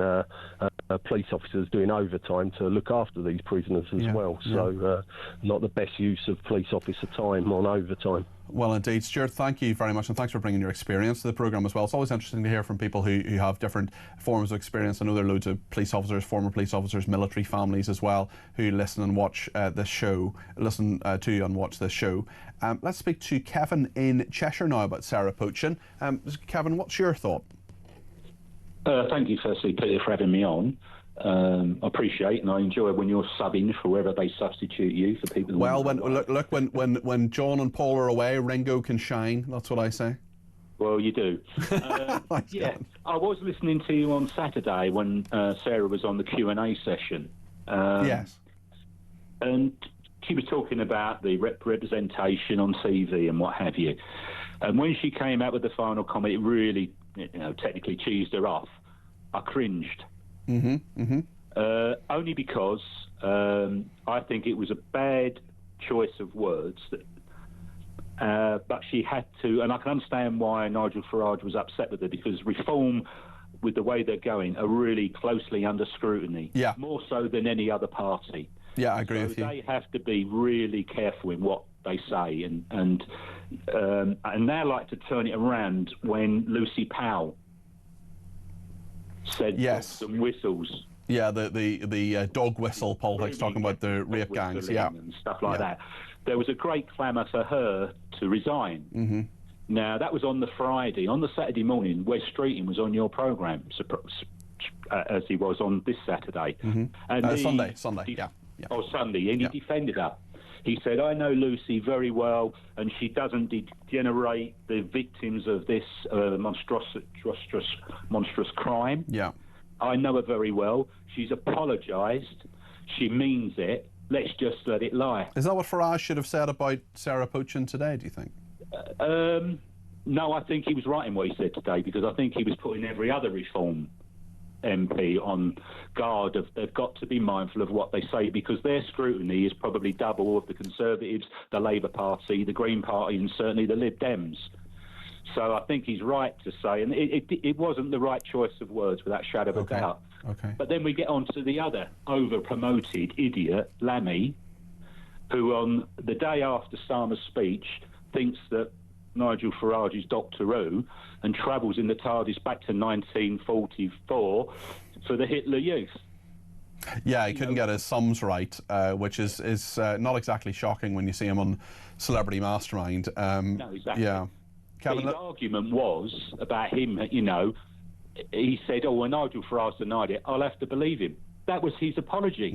police officers doing overtime to look after these prisoners as well. So not the best use of police officer time on overtime. Well, indeed. Stuart, thank you very much, and thanks for bringing your experience to the programme as well. It's always interesting to hear from people who have different forms of experience. I know there are loads of police officers, former police officers, military families as well, who listen and watch this show, to and watch this show. Let's speak to Kevin in Cheshire now about Sarah Poachin. Kevin, what's your thought? Thank you, firstly, Peter, for having me on. I appreciate and I enjoy when you're subbing for wherever they substitute you for people. Well, when John and Paul are away, Ringo can shine. That's what I say. Well, you do. Yeah, I was listening to you on Saturday when Sarah was on the Q&A session. Yes. And she was talking about the representation on TV and what have you. And when she came out with the final comment, it really, technically cheesed her off. I cringed. Only because I think it was a bad choice of words, but she had to, and I can understand why Nigel Farage was upset with her, because Reform, with the way they're going, are really closely under scrutiny, more so than any other party. Yeah, I agree with you. They have to be really careful in what they say, and they like to turn it around when Lucy Powell said dogs and whistles. Yeah, the dog whistle politics, talking about the rape gangs, and stuff like that. There was a great clamour for her to resign. Now, that was on the Friday. On the Saturday morning, Wes Streeting was on your programme, as he was on this Saturday. And Sunday, yeah. Oh, Sunday, and he defended her. He said, I know Lucy very well, and she doesn't degenerate the victims of this monstrous crime. Yeah. I know her very well. She's apologised. She means it. Let's just let it lie. Is that what Farage should have said about Sarah Poachin today, do you think? No, I think he was right in what he said today, because I think he was putting every other Reform MP on guard of they've got to be mindful of what they say, because their scrutiny is probably double of the Conservatives, the Labour Party, the Green Party, and certainly the Lib Dems. So I think he's right to say, and it wasn't the right choice of words without shadow of a doubt. Okay. But then we get on to the other over-promoted idiot, Lammy, who on the day after Starmer's speech thinks that Nigel Farage is Doctor Who and travels in the TARDIS back to 1944 for the Hitler Youth. Yeah, he couldn't get his sums right, which is not exactly shocking when you see him on Celebrity Mastermind. No, exactly. Yeah. Kevin, his argument was about him, he said, when Nigel Farage denied it, I'll have to believe him. That was his apology.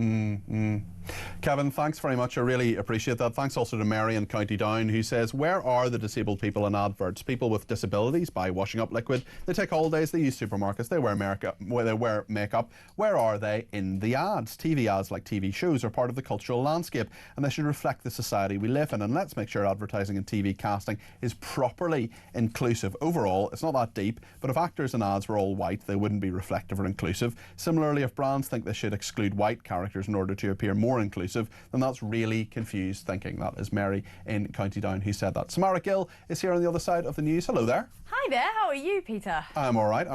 Kevin, thanks very much. I really appreciate that. Thanks also to Mary in County Down, who says, where are the disabled people in adverts? People with disabilities buy washing up liquid. They take holidays. They use supermarkets. They wear makeup. Where are they in the ads? TV ads, like TV shows, are part of the cultural landscape, and they should reflect the society we live in. And let's make sure advertising and TV casting is properly inclusive. Overall, it's not that deep, but if actors in ads were all white, they wouldn't be reflective or inclusive. Similarly, if brands think they should exclude white characters in order to appear more inclusive, then that's really confused thinking. That is Mary in County Down who said that. Samara Gill is here on the other side of the news. Hello there. Hi there, how are you, Peter? I'm all right,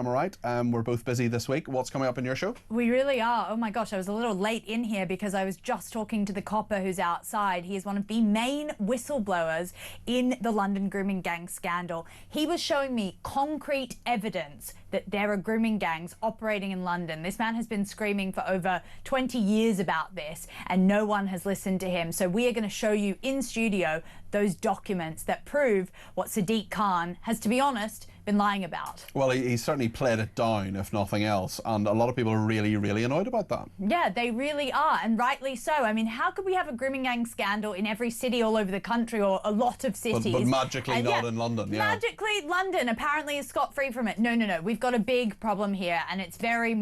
we're both busy this week. What's coming up in your show? We really are. Oh my gosh, I was a little late in here because I was just talking to the copper who's outside. He is one of the main whistleblowers in the London grooming gang scandal. He was showing me concrete evidence that there are grooming gangs operating in London. This man has been screaming for over 20 years about this, and no one has listened to him. So we are going to show you in studio those documents that prove what Sadiq Khan has, to be honest, been lying about. Well, he certainly played it down, if nothing else, and a lot of people are really, really annoyed about that. Yeah, they really are, and rightly so. I mean, how could we have a grooming gang scandal in every city all over the country, or a lot of cities? But magically not in London, yeah. Magically, London apparently is scot-free from it. No. We've got a big problem here, and it's very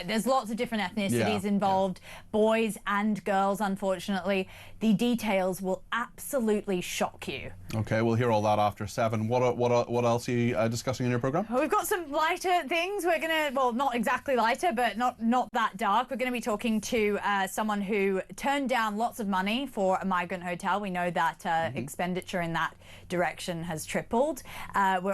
there's lots of different ethnicities involved, boys and girls, unfortunately. The details will absolutely shock you. Okay, we'll hear all that after 7. What else are you discussing in your programme? Well, we've got some lighter things. We're going to, well, not exactly lighter, but not that dark. We're going to be talking to someone who turned down lots of money for a migrant hotel. We know that expenditure in that direction has tripled. We're